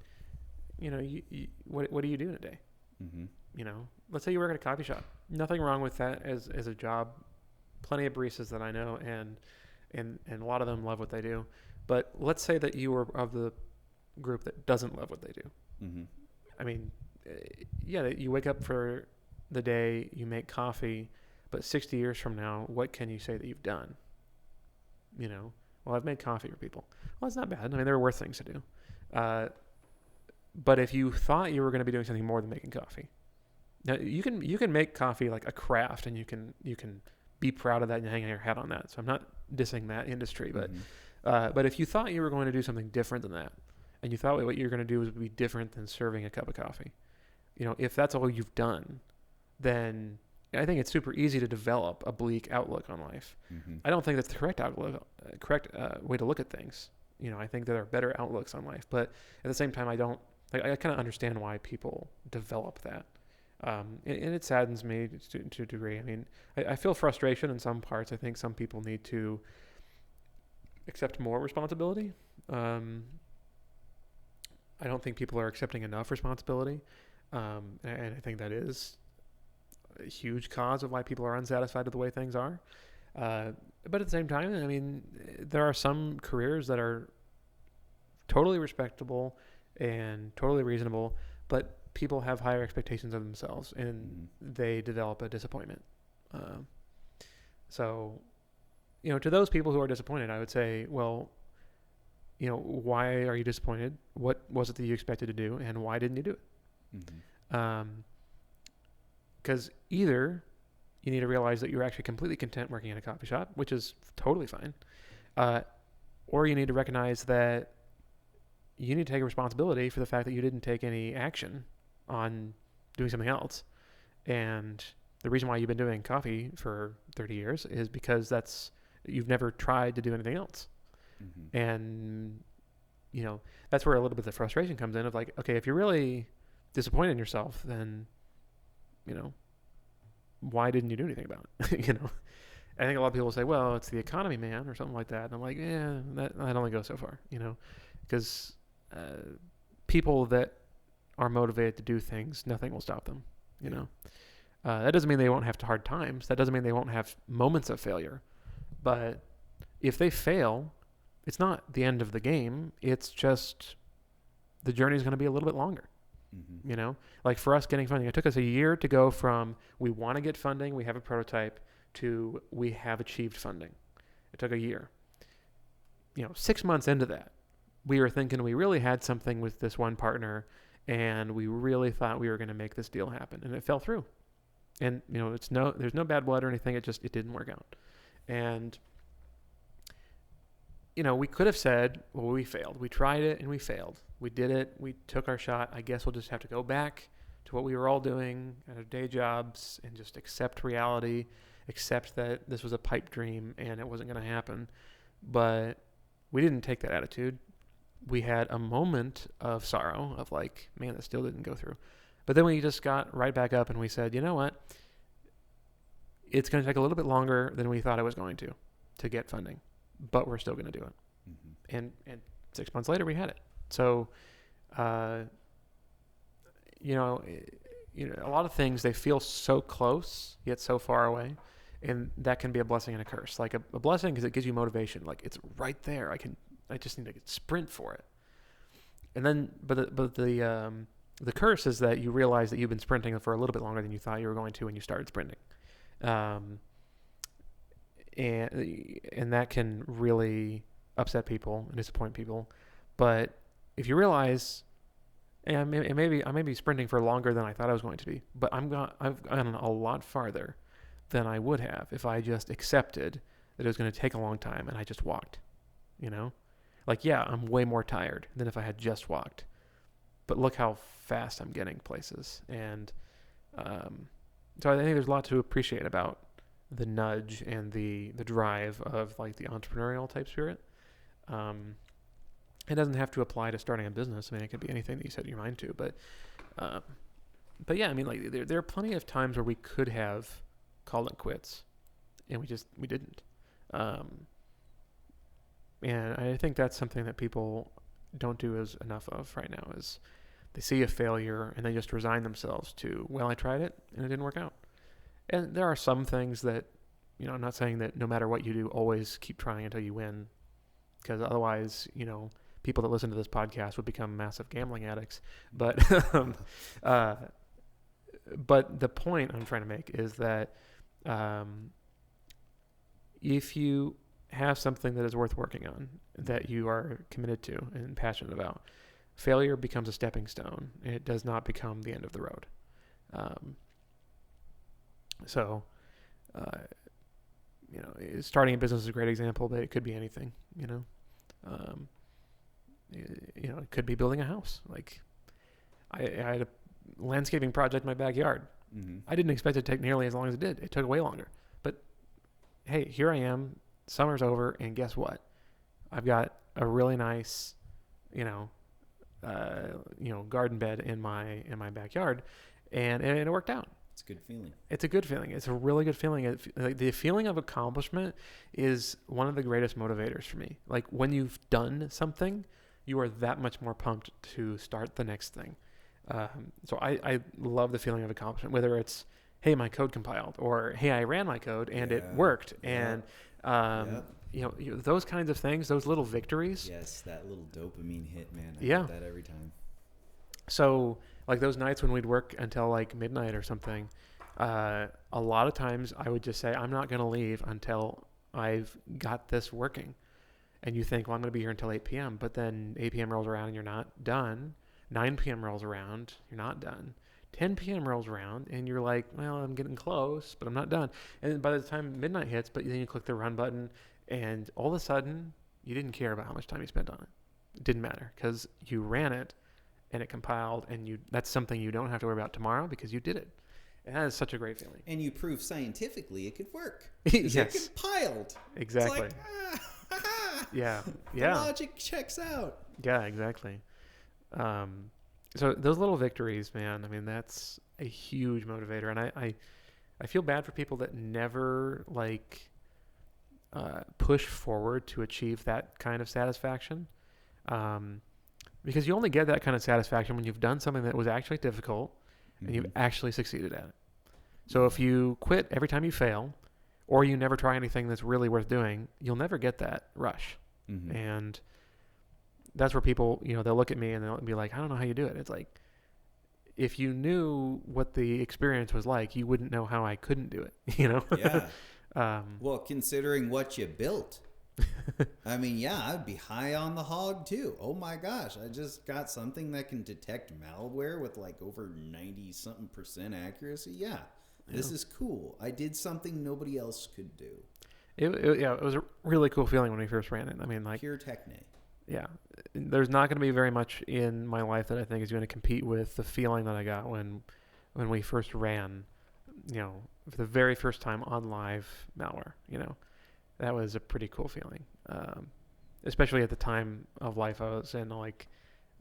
what do you do in a day? Let's say you work at a coffee shop. Nothing wrong with that as a job. Plenty of baristas that I know, and a lot of them love what they do. But let's say that you were of the group that doesn't love what they do. I mean, you wake up for the day, you make coffee, but 60 years from now, what can you say that you've done? Well, I've made coffee for people. Well, it's not bad. I mean, there are worse things to do. But if you thought you were going to be doing something more than making coffee, now you can make coffee like a craft, and you can be proud of that and hang your hat on that. So I'm not dissing that industry, but if you thought you were going to do something different than that, and you thought what you're going to do was be different than serving a cup of coffee, if that's all you've done, then I think it's super easy to develop a bleak outlook on life. I don't think that's the correct way to look at things. I think there are better outlooks on life, but at the same time, I kind of understand why people develop that. And it saddens me to a degree. I mean, I feel frustration in some parts. I think some people need to accept more responsibility. I don't think people are accepting enough responsibility. And I think that is a huge cause of why people are unsatisfied with the way things are. But at the same time, I mean, there are some careers that are totally respectable and totally reasonable, but people have higher expectations of themselves and they develop a disappointment. So, to those people who are disappointed, I would say, well, why are you disappointed? What was it that you expected to do, and why didn't you do it? Because either you need to realize that you're actually completely content working in a coffee shop, which is totally fine, or you need to recognize that you need to take responsibility for the fact that you didn't take any action on doing something else. And the reason why you've been doing coffee for 30 years is because you've never tried to do anything else. And, that's where a little bit of the frustration comes in of like, okay, if you're really disappointed in yourself, then, why didn't you do anything about it? I think a lot of people say, well, it's the economy, man, or something like that. And I'm like, yeah, that only goes so far, because people that are motivated to do things, nothing will stop them, That doesn't mean they won't have hard times. That doesn't mean they won't have moments of failure. But if they fail, it's not the end of the game. It's just the journey is going to be a little bit longer. Like for us getting funding, it took us a year to go from we want to get funding, we have a prototype, to we have achieved funding. It took a year. 6 months into that, we were thinking we really had something with this one partner, and we really thought we were going to make this deal happen, and it fell through. And there's no bad blood or anything. It didn't work out. And we could have said, well, we failed. We tried it and we failed. We did it. We took our shot. I guess we'll just have to go back to what we were all doing at our day jobs and just accept reality, accept that this was a pipe dream and it wasn't going to happen. But we didn't take that attitude. We had a moment of sorrow of like, man, that still didn't go through. But then we just got right back up and we said, you know what? It's going to take a little bit longer than we thought it was going to get funding, but we're still going to do it. And 6 months later, we had it. So, a lot of things, they feel so close, yet so far away. And that can be a blessing and a curse. Like a blessing because it gives you motivation. Like it's right there. I just need to sprint for it. And then, but the curse is that you realize that you've been sprinting for a little bit longer than you thought you were going to when you started sprinting. And that can really upset people and disappoint people. But if you realize, hey, I may be sprinting for longer than I thought I was going to be, but I've gone a lot farther than I would have if I just accepted that it was going to take a long time and I just walked. Like, yeah, I'm way more tired than if I had just walked, but look how fast I'm getting places. And so I think there's a lot to appreciate about the nudge and the drive of like the entrepreneurial type spirit. It doesn't have to apply to starting a business. I mean, it could be anything that you set your mind to. But yeah, I mean, like there are plenty of times where we could have called it quits, and we didn't. And I think that's something that people don't do as enough of right now. Is they see a failure and they just resign themselves to, well, I tried it and it didn't work out. And there are some things that, I'm not saying that no matter what you do, always keep trying until you win, because otherwise, people that listen to this podcast would become massive gambling addicts. But but the point I'm trying to make is that if you have something that is worth working on, that you are committed to and passionate about, failure becomes a stepping stone. It does not become the end of the road. So, starting a business is a great example, but it could be anything, it could be building a house. Like I had a landscaping project in my backyard. I didn't expect it to take nearly as long as it did. It took way longer, but hey, here I am. Summer's over, and guess what? I've got a really nice, garden bed in my backyard, and it worked out.
It's a good feeling.
It's a good feeling. It's a really good feeling. Like the feeling of accomplishment is one of the greatest motivators for me. Like when you've done something, you are that much more pumped to start the next thing. So I love the feeling of accomplishment, whether it's, hey, my code compiled, or hey, I ran my code and it worked. And, those kinds of things, those little victories.
Yes, that little dopamine hit, man. I get that every time.
So like those nights when we'd work until like midnight or something, a lot of times I would just say, I'm not going to leave until I've got this working. And you think, well, I'm going to be here until 8 p.m. But then 8 p.m. rolls around and you're not done. 9 p.m. rolls around, you're not done. 10 p.m. rolls around and you're like, well, I'm getting close, but I'm not done. And then by the time midnight hits, but then you click the run button and all of a sudden you didn't care about how much time you spent on it. It didn't matter because you ran it and it compiled, and that's something you don't have to worry about tomorrow because you did it. And that is such a great feeling.
And you prove scientifically it could work.
Yes.
It compiled.
Exactly.
It's like,
yeah.
The logic checks out.
Yeah, exactly. So those little victories, man, I mean, that's a huge motivator. And I feel bad for people that never push forward to achieve that kind of satisfaction. Because you only get that kind of satisfaction when you've done something that was actually difficult and you've actually succeeded at it. So if you quit every time you fail, or you never try anything that's really worth doing, you'll never get that rush. And that's where people, they'll look at me and they'll be like, I don't know how you do it. It's like, if you knew what the experience was like, you wouldn't know how I couldn't do it,
Yeah. Well, considering what you built, I mean, yeah, I'd be high on the hog too. Oh my gosh, I just got something that can detect malware with like over 90-something% accuracy. Yeah, this is cool. I did something nobody else could do.
It was a really cool feeling when we first ran it. I mean, like
pure technique.
Yeah, there's not going to be very much in my life that I think is going to compete with the feeling that I got when we first ran, for the very first time on live malware. That was a pretty cool feeling, especially at the time of life I was in, like,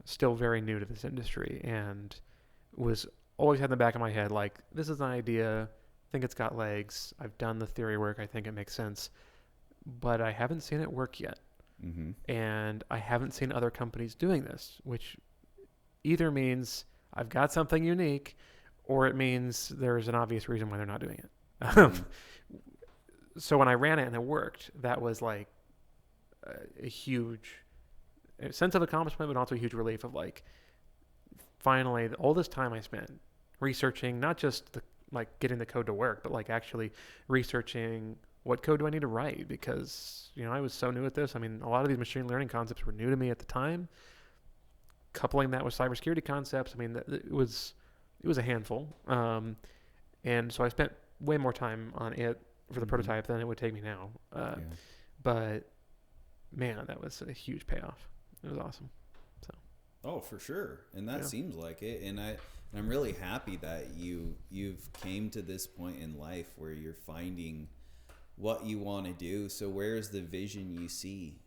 still very new to this industry, and was always had in the back of my head, like, this is an idea, I think it's got legs, I've done the theory work, I think it makes sense, but I haven't seen it work yet. And I haven't seen other companies doing this, which either means I've got something unique, or it means there's an obvious reason why they're not doing it. So when I ran it and it worked, that was like a huge sense of accomplishment, but also a huge relief of like, finally, all this time I spent researching, not just getting the code to work, but like actually researching what code do I need to write? Because, I was so new at this. I mean, a lot of these machine learning concepts were new to me at the time. Coupling that with cybersecurity concepts, I mean, it was a handful. And so I spent way more time on it for the prototype than it would take me now. But man, that was a huge payoff. It was awesome. So.
Oh, for sure. And that seems like it. And I'm really happy that you've came to this point in life where you're finding what you want to do. So where's the vision you see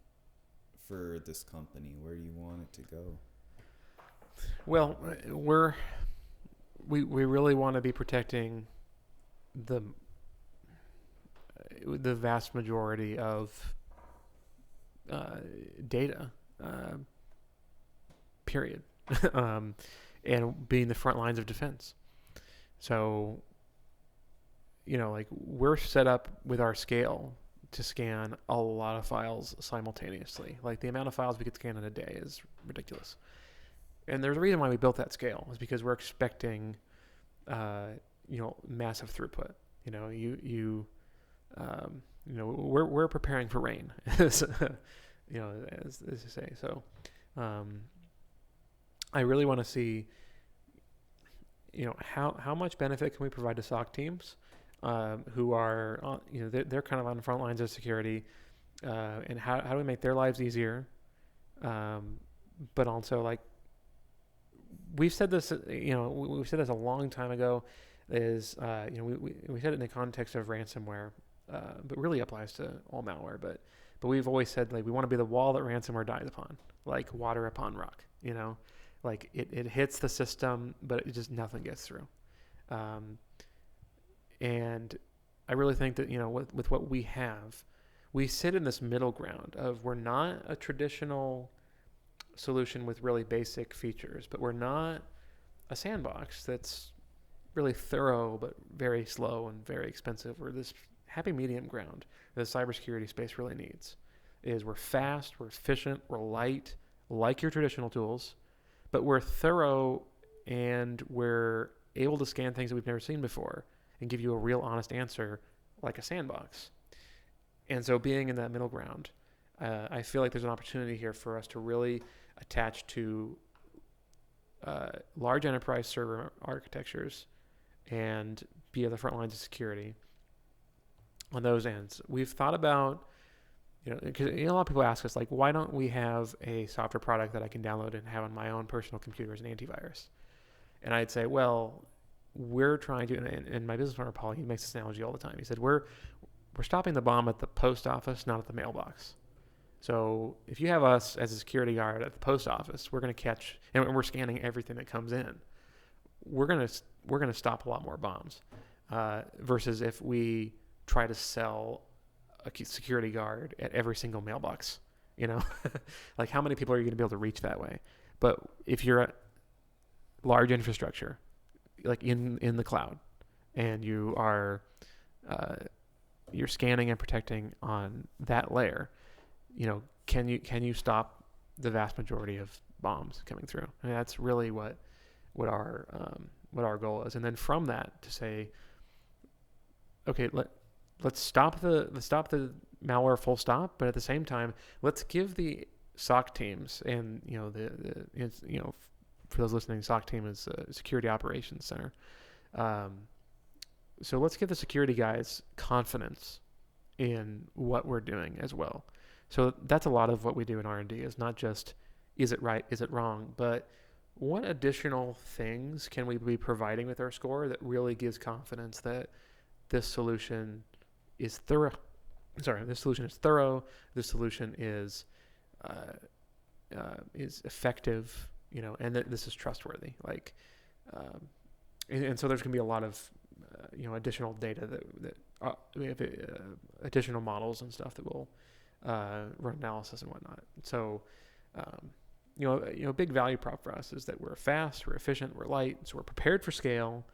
for this company? Where do you want it to go?
Well, we really want to be protecting the vast majority of data, period, and being the front lines of defense. So, we're set up with our scale to scan a lot of files simultaneously. Like, the amount of files we could scan in a day is ridiculous. And there's a reason why we built that scale, is because we're expecting, massive throughput. We're preparing for rain, as you say. So, I really want to see, how much benefit can we provide to SOC teams, who are, they're kind of on the front lines of security, and how do we make their lives easier? But also, like, we've said this, we've said this a long time ago, is, we said it in the context of ransomware, but really applies to all malware. But we've always said, like, we want to be the wall that ransomware dies upon, like water upon rock, like it hits the system, but it just, nothing gets through. And I really think that, with what we have, we sit in this middle ground of we're not a traditional solution with really basic features, but we're not a sandbox that's really thorough but very slow and very expensive. We're this happy medium ground that the cybersecurity space really needs. We're fast, we're efficient, we're light, like your traditional tools, but we're thorough and we're able to scan things that we've never seen before and give you a real honest answer like a sandbox. And so being in that middle ground, I feel like there's an opportunity here for us to really attach to large enterprise server architectures and be at the front lines of security on those ends. We've thought about, because a lot of people ask us, like, why don't we have a software product that I can download and have on my own personal computer as an antivirus? And I'd say, well, we're trying to, and my business partner, Paul, he makes this analogy all the time. He said, we're stopping the bomb at the post office, not at the mailbox. So if you have us as a security guard at the post office, we're going to catch, and we're scanning everything that comes in. We're going to stop a lot more bombs, versus if we try to sell a security guard at every single mailbox. Like, how many people are you going to be able to reach that way? But if you're at large infrastructure, like in the cloud, and you are you're scanning and protecting on that layer, can you stop the vast majority of bombs coming through? I mean, that's really what our goal is. And then from that to say, okay, let's stop the malware full stop, but at the same time, let's give the SOC teams and for those listening, SOC team is a Security Operations Center. So let's give the security guys confidence in what we're doing as well. So that's a lot of what we do in R&D, is not just, is it right, is it wrong, but what additional things can we be providing with our score that really gives confidence that this solution is thorough. This solution is thorough. This solution is effective, and that this is trustworthy. Like, and so there's going to be a lot of, additional data that we have additional models and stuff that will run analysis and whatnot. So, a big value prop for us is that we're fast, we're efficient, we're light, so we're prepared for scale,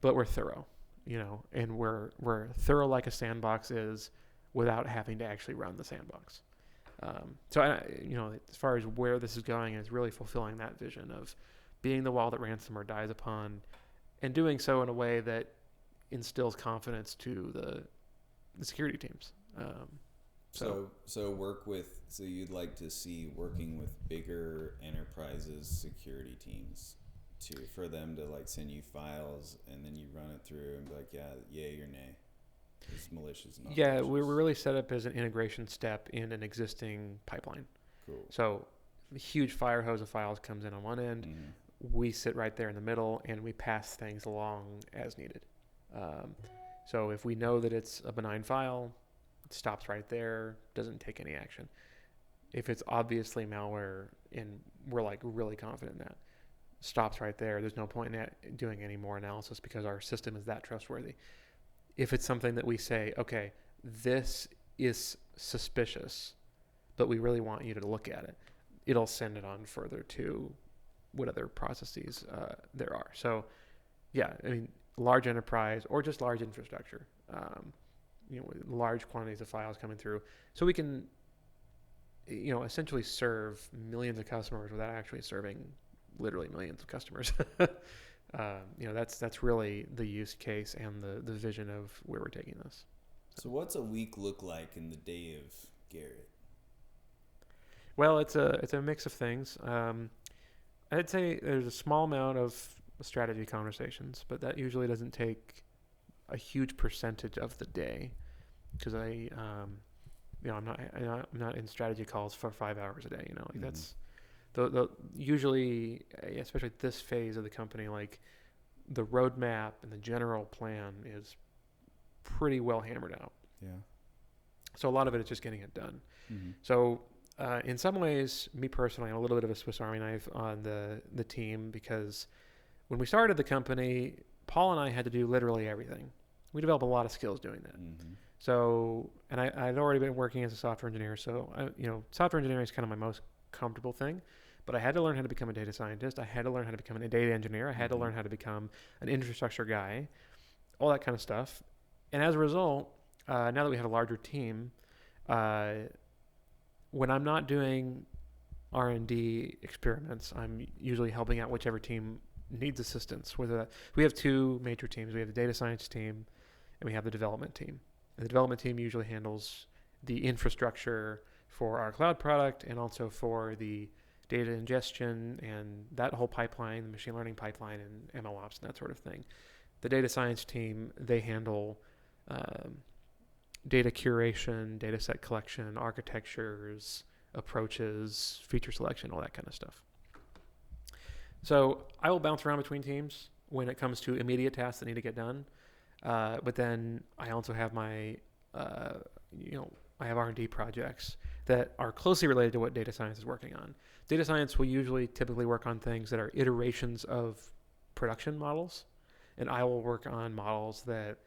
but we're thorough, and we're thorough like a sandbox is without having to actually run the sandbox. So, as far as where this is going, is really fulfilling that vision of being the wall that ransomware dies upon, and doing so in a way that instills confidence to the security teams.
So you'd like to see working with bigger enterprises security teams for them to like send you files and then you run it through and be like, yeah, yay or nay. It's malicious. Not
yeah,
malicious.
we were really set up as an integration step in an existing pipeline.
Cool.
So a huge fire hose of files comes in on one end. Mm-hmm. We sit right there in the middle and we pass things along as needed. So if we know that it's a benign file, it stops right there, doesn't take any action. If it's obviously malware and we're like really confident in that, stops right there. There's no point in doing any more analysis because our system is that trustworthy. If it's something that we say, okay, this is suspicious, but we really want you to look at it, it'll send it on further to what other processes there are. So, yeah, I mean, large enterprise or just large infrastructure, large quantities of files coming through. So we can, essentially serve millions of customers without actually serving literally millions of customers. That's really the use case and the vision of where we're taking this.
So what's a week look like in the day of Garrett?
Well, it's a mix of things. I'd say there's a small amount of strategy conversations, but that usually doesn't take a huge percentage of the day because I'm not in strategy calls for 5 hours a day.
Mm-hmm.
That's the usually, especially at this phase of the company, like the roadmap and the general plan is pretty well hammered out.
Yeah.
So a lot of it is just getting it done.
Mm-hmm.
So in some ways, me personally, I'm a little bit of a Swiss Army knife on the team because when we started the company, Paul and I had to do literally everything. We developed a lot of skills doing that.
Mm-hmm.
So, and I'd already been working as a software engineer. So, software engineering is kind of my most comfortable thing. But I had to learn how to become a data scientist. I had to learn how to become a data engineer. I had to learn how to become an infrastructure guy, all that kind of stuff. And as a result, now that we have a larger team, when I'm not doing R&D experiments, I'm usually helping out whichever team needs assistance. We have two major teams. We have the data science team and we have the development team. And the development team usually handles the infrastructure for our cloud product and also for the data ingestion and that whole pipeline, the machine learning pipeline and MLOps and that sort of thing. The data science team, they handle data curation, data set collection, architectures, approaches, feature selection, all that kind of stuff. So I will bounce around between teams when it comes to immediate tasks that need to get done. But then I also have my, I have R&D projects that are closely related to what data science is working on. Data science will typically work on things that are iterations of production models, and I will work on models that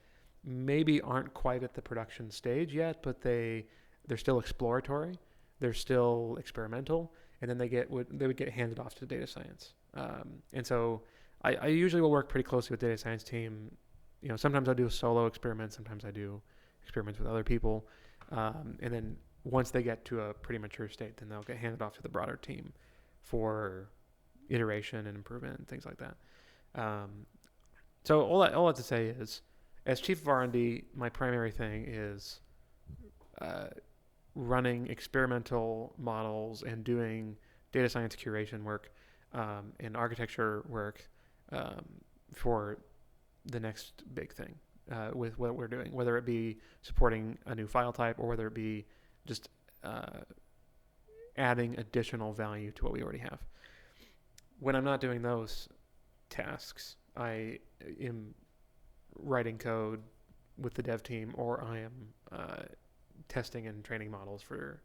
maybe aren't quite at the production stage yet, but they're still exploratory, they're still experimental, and then they would get handed off to data science. And so I usually will work pretty closely with the data science team. Sometimes I'll do a solo experiment, sometimes I do experiments with other people, and then once they get to a pretty mature state, then they'll get handed off to the broader team for iteration and improvement and things like that. So all that to say is, as chief of R&D, my primary thing is running experimental models and doing data science curation work and architecture work for the next big thing with what we're doing, whether it be supporting a new file type or whether it be just adding additional value to what we already have. When I'm not doing those tasks, I am writing code with the dev team, or I am testing and training models for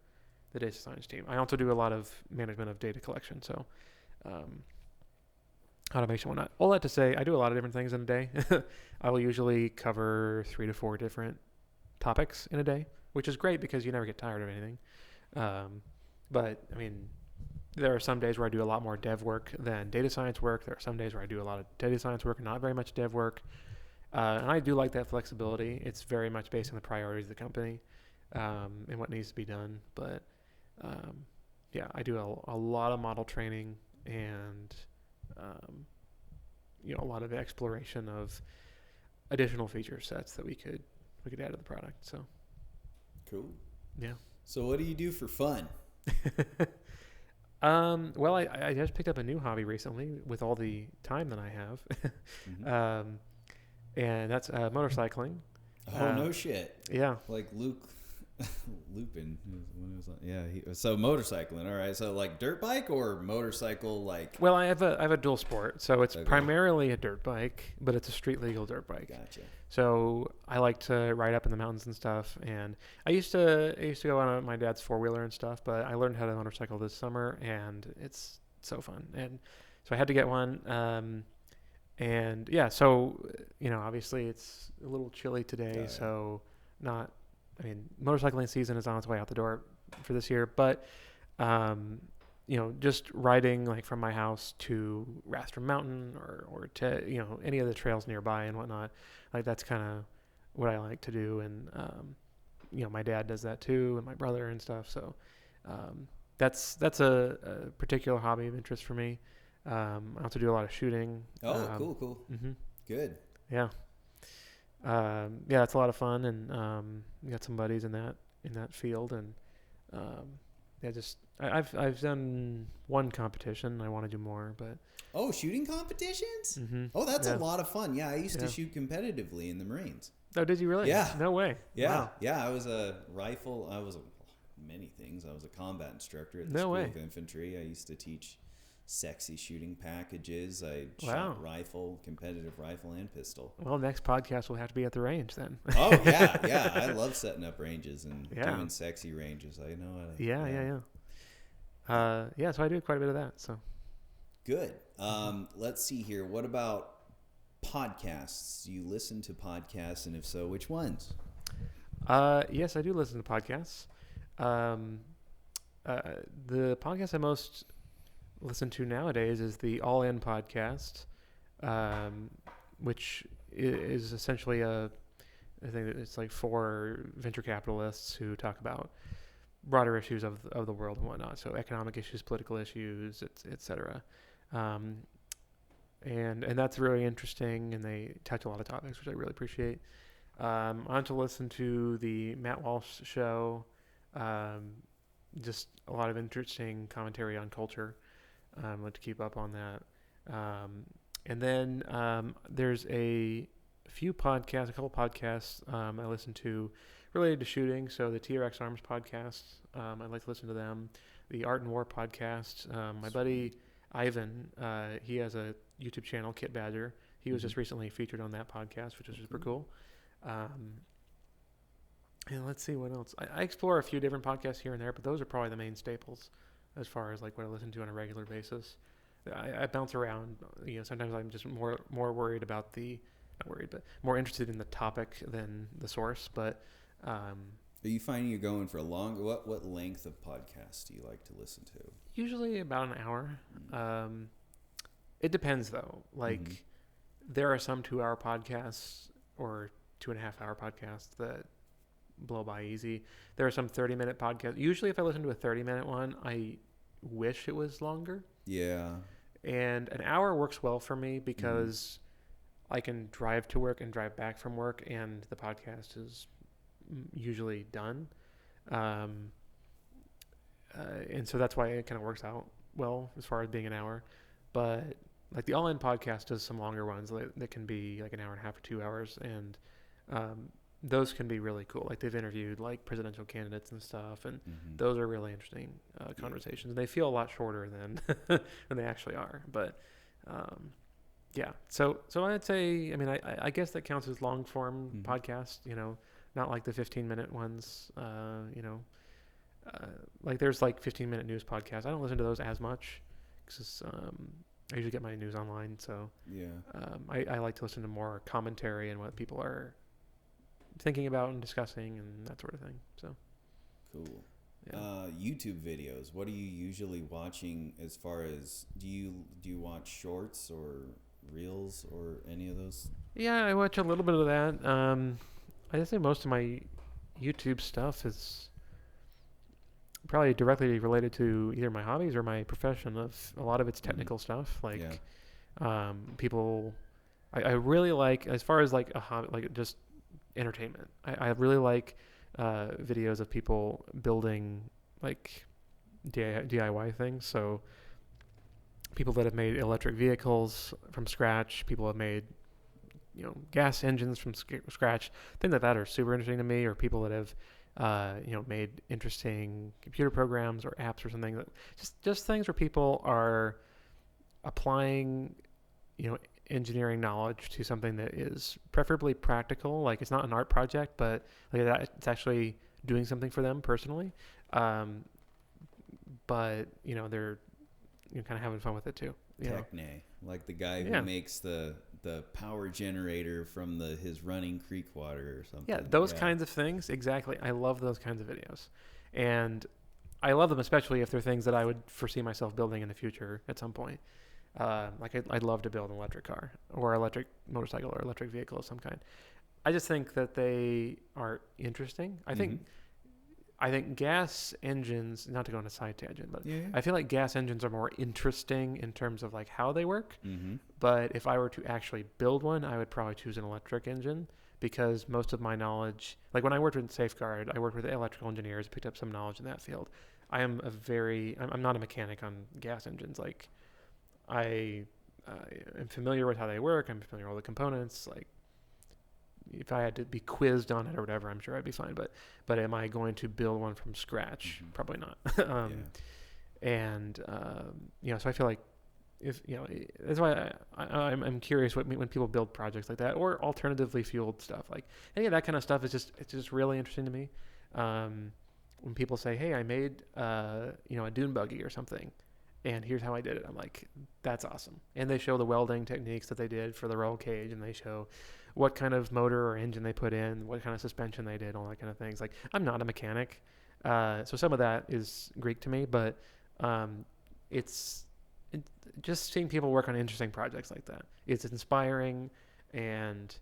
the data science team. I also do a lot of management of data collection, so automation, whatnot. All that to say, I do a lot of different things in a day. I will usually cover 3 to 4 different topics in a day, which is great because you never get tired of anything. But I mean, there are some days where I do a lot more dev work than data science work. There are some days where I do a lot of data science work and not very much dev work. And I do like that flexibility. It's very much based on the priorities of the company and what needs to be done. But I do a lot of model training and a lot of exploration of additional feature sets that we could add to the product. So
cool.
Yeah.
So what do you do for fun?
Well, I just picked up a new hobby recently with all the time that I have. And that's motorcycling.
Oh, no shit.
Yeah.
Like Luke Lupin. So motorcycling. All right. So like dirt bike or motorcycle like.
Well, I have a dual sport. So it's primarily a dirt bike, but it's a street legal dirt bike.
Gotcha.
So I like to ride up in the mountains and stuff. And I used to go on my dad's 4-wheeler and stuff, but I learned how to motorcycle this summer and it's so fun. And so I had to get one. And yeah, so, obviously it's a little chilly today, so motorcycling season is on its way out the door for this year, but, just riding like from my house to Rathdrum Mountain or to, any of the trails nearby and whatnot, like that's kind of what I like to do. And, my dad does that too, and my brother and stuff. So, that's a particular hobby of interest for me. I also do a lot of shooting.
Oh, cool.
Mm-hmm.
Good.
Yeah. It's a lot of fun, and got some buddies in that field, and I've done one competition. I want to do more, but
shooting competitions?
Mm-hmm.
Oh, that's a lot of fun. Yeah, I used to shoot competitively in the Marines.
Oh, did you really?
Yeah.
No way.
Yeah,
wow.
Yeah. I was many things. I was a combat instructor at the School of Infantry. I used to teach sexy shooting packages. I shot competitive rifle and pistol.
Well, next podcast will have to be at the range then.
Oh yeah. I love setting up ranges and doing sexy ranges. I know how to.
So I do quite a bit of that. So
good. Let's see here. What about podcasts. Do you listen to podcasts, and if so, which ones?
Yes, I do listen to podcasts. The podcast I most listen to nowadays is the All In podcast, which is essentially I think that it's like 4 venture capitalists who talk about broader issues of the world and whatnot. So economic issues, political issues, et cetera. And that's really interesting, and they touch a lot of topics, which I really appreciate. On to listen to the Matt Walsh show. Just a lot of interesting commentary on culture. Like to keep up on that. And then there's a couple podcasts I listen to related to shooting. So the TRX Arms podcast, I like to listen to them. The Art and War podcast. My buddy Ivan, he has a YouTube channel, Kit Badger. He was just recently featured on that podcast, which is super cool. And let's see what else. I explore a few different podcasts here and there, but those are probably the main staples as far as like what I listen to on a regular basis. I bounce around. Sometimes I'm just more worried about not worried, but more interested in the topic than the source. But
are you finding you're going for a long? What length of podcast do you like to listen to?
Usually about an hour. It depends though. Like there are some 2-hour podcasts or 2.5-hour podcasts that blow by easy. There are some 30-minute podcasts. Usually if I listen to a 30-minute one, I wish it was longer.
Yeah. And
an hour works well for me because I can drive to work and drive back from work, and the podcast is usually done. And so that's why it kind of works out well as far as being an hour. But like the All In podcast does some longer ones that can be like an hour and a half or 2 hours, and those can be really cool. Like they've interviewed like presidential candidates and stuff, and those are really interesting conversations. And they feel a lot shorter than than they actually are. But yeah, so I'd say, I mean, I guess that counts as long form podcast. Not like the 15-minute ones. Like there's like 15-minute news podcasts. I don't listen to those as much because I usually get my news online. So
yeah,
I like to listen to more commentary and what people are thinking about and discussing and that sort of thing. So
cool.
Yeah.
YouTube videos. What are you usually watching? As far as do you watch shorts or reels or any of those?
Yeah, I watch a little bit of that. I'd say most of my YouTube stuff is probably directly related to either my hobbies or my profession. A lot of it's technical stuff. Like people, I really like, as far as like a hobby, like just entertainment. I really like videos of people building like DIY things. So people that have made electric vehicles from scratch, people have made gas engines from scratch, things like that are super interesting to me. Or people that have made interesting computer programs or apps or something, that just things where people are applying engineering knowledge to something that is preferably practical. Like it's not an art project, but like that, it's actually doing something for them personally. But they're kind of having fun with it too.
Techne, like the guy who makes the power generator from his running creek water or something.
Yeah, those kinds of things. Exactly. I love those kinds of videos. And I love them especially if they're things that I would foresee myself building in the future at some point. Like I'd love to build an electric car or electric motorcycle or electric vehicle of some kind. I just think that they are interesting. I think gas engines, not to go on a side tangent, but I feel like gas engines are more interesting in terms of like how they work. But if I were to actually build one, I would probably choose an electric engine, because most of my knowledge, like when I worked with Safeguard, I worked with electrical engineers, picked up some knowledge in that field. I'm not a mechanic on gas engines. Like I am familiar with how they work. I'm familiar with all the components. Like if I had to be quizzed on it or whatever, I'm sure I'd be fine. But am I going to build one from scratch? Probably not. And so I feel like that's why I'm curious when people build projects like that, or alternatively fueled stuff. Like any of that kind of stuff is just really interesting to me. When people say, "Hey, I made a dune buggy or something," and here's how I did it. I'm like, that's awesome. And they show the welding techniques that they did for the roll cage, and they show what kind of motor or engine they put in, what kind of suspension they did, all that kind of things. Like, I'm not a mechanic, so some of that is Greek to me, but it's just seeing people work on interesting projects like that. It's inspiring, and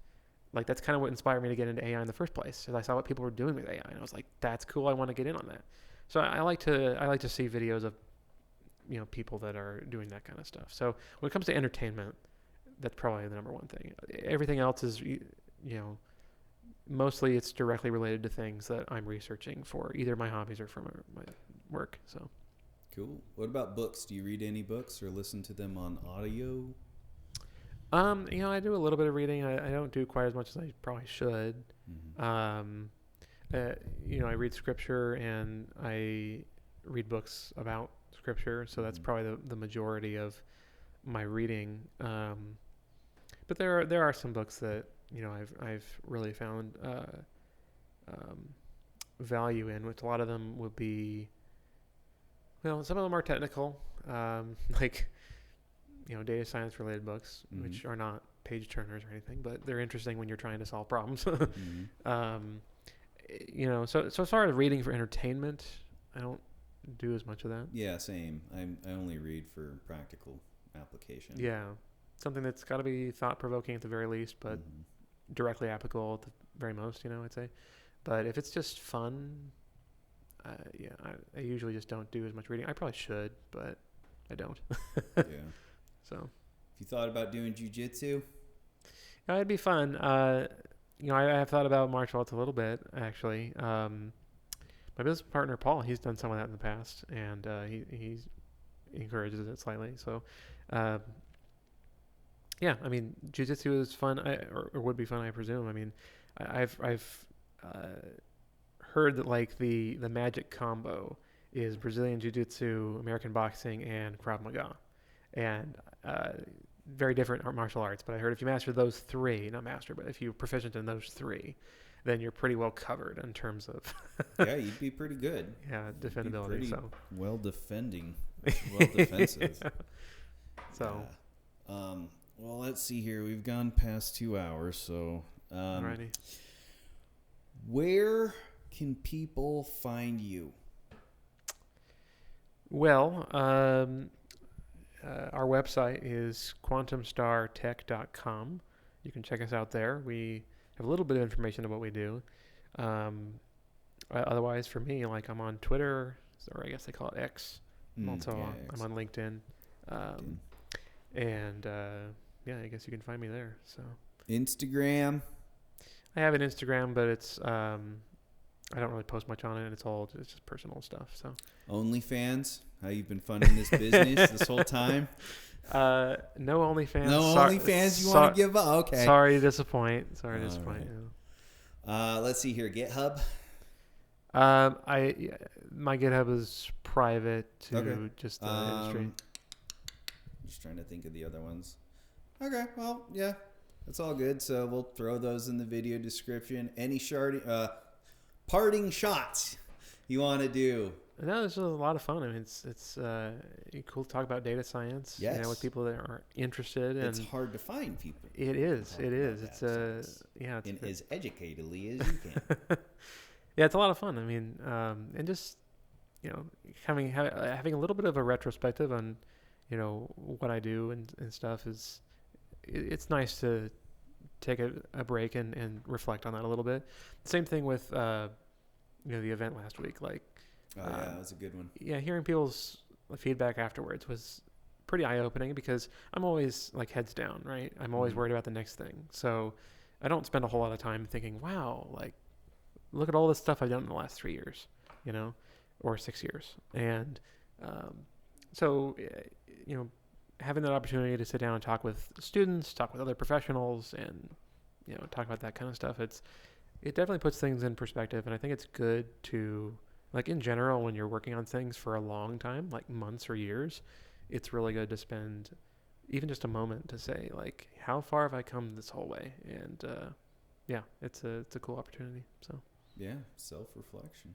like that's kind of what inspired me to get into AI in the first place. Is I saw what people were doing with AI, and I was like, that's cool. I want to get in on that. So I like to see videos of people that are doing that kind of stuff. So when it comes to entertainment, that's probably the number one thing. Everything else is mostly it's directly related to things that I'm researching for either my hobbies or for my work. So
cool. What about books? Do you read any books or listen to them on audio?
I do a little bit of reading. I don't do quite as much as I probably should.
Mm-hmm.
I read scripture and I read books about scripture, so that's probably the majority of my reading. But there are some books that I've really found value in, which a lot of them would be. Well, some of them are technical, like data science related books, which are not page turners or anything, but they're interesting when you're trying to solve problems. So as far as reading for entertainment, I don't do as much of that.
Yeah, same. I only read for practical application.
Yeah, something that's got to be thought provoking at the very least, but directly applicable at the very most. I'd say. But if it's just fun, I usually just don't do as much reading. I probably should, but I don't.
Yeah.
So.
Have you thought about doing jujitsu?
It'd be fun. I have thought about martial arts a little bit, actually. My business partner, Paul, he's done some of that in the past, and he encourages it slightly. So, jiu-jitsu is fun, or would be fun, I presume. I mean, I've heard that, like, the magic combo is Brazilian jiu-jitsu, American boxing, and Krav Maga. And very different martial arts, but I heard if you master those three, not master, but if you're proficient in those three, then you're pretty well covered in terms of
yeah, you'd be pretty good.
Yeah, defendability. So
well defending, well defensive.
Yeah. So,
well, let's see here. We've gone past 2 hours, so
alrighty.
Where can people find you?
Well, our website is quantumstartech.com. You can check us out there. We have a little bit of information of what we do. Otherwise, for me, like, I'm on Twitter, or I guess they call it X. I'm on LinkedIn. And I guess you can find me there. So
Instagram.
I have an Instagram, but it's I don't really post much on it. It's just personal stuff. So
OnlyFans. How you've been funding this business this whole time?
No OnlyFans.
No OnlyFans. You want to give up? Okay.
Sorry to disappoint. Right.
Yeah. Let's see here. GitHub.
My GitHub is private to just the industry.
Just trying to think of the other ones. Okay. Well, yeah, that's all good. So we'll throw those in the video description. Any parting shots you want to do?
No, this was a lot of fun. I mean, it's cool to talk about data science.
Yes.
With people that are interested. And
it's hard to find people.
It is. It's
as educatedly as you can.
Yeah, it's a lot of fun. I mean, and just having a little bit of a retrospective on what I do and stuff is it's nice to take a break and reflect on that a little bit. Same thing with the event last week, like.
That was a good one.
Yeah, hearing people's feedback afterwards was pretty eye-opening because I'm always like heads down, right? I'm always worried about the next thing. So I don't spend a whole lot of time thinking, wow, like, look at all this stuff I've done in the last 3 years, or 6 years. And so having that opportunity to sit down and talk with students, talk with other professionals, and, talk about that kind of stuff, it definitely puts things in perspective. And I think it's good to... Like, in general, when you're working on things for a long time, like months or years, it's really good to spend even just a moment to say, like, how far have I come this whole way? And, it's a cool opportunity. So,
yeah, self-reflection.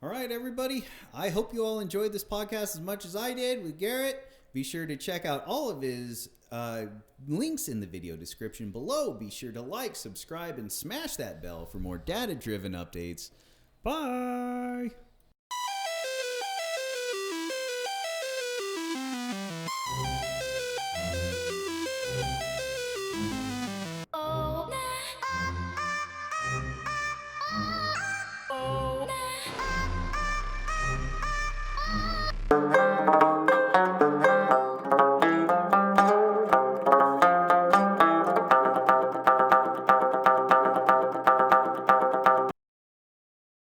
All right, everybody. I hope you all enjoyed this podcast as much as I did with Garrett. Be sure to check out all of his links in the video description below. Be sure to like, subscribe, and smash that bell for more data-driven updates. Bye.
Oh.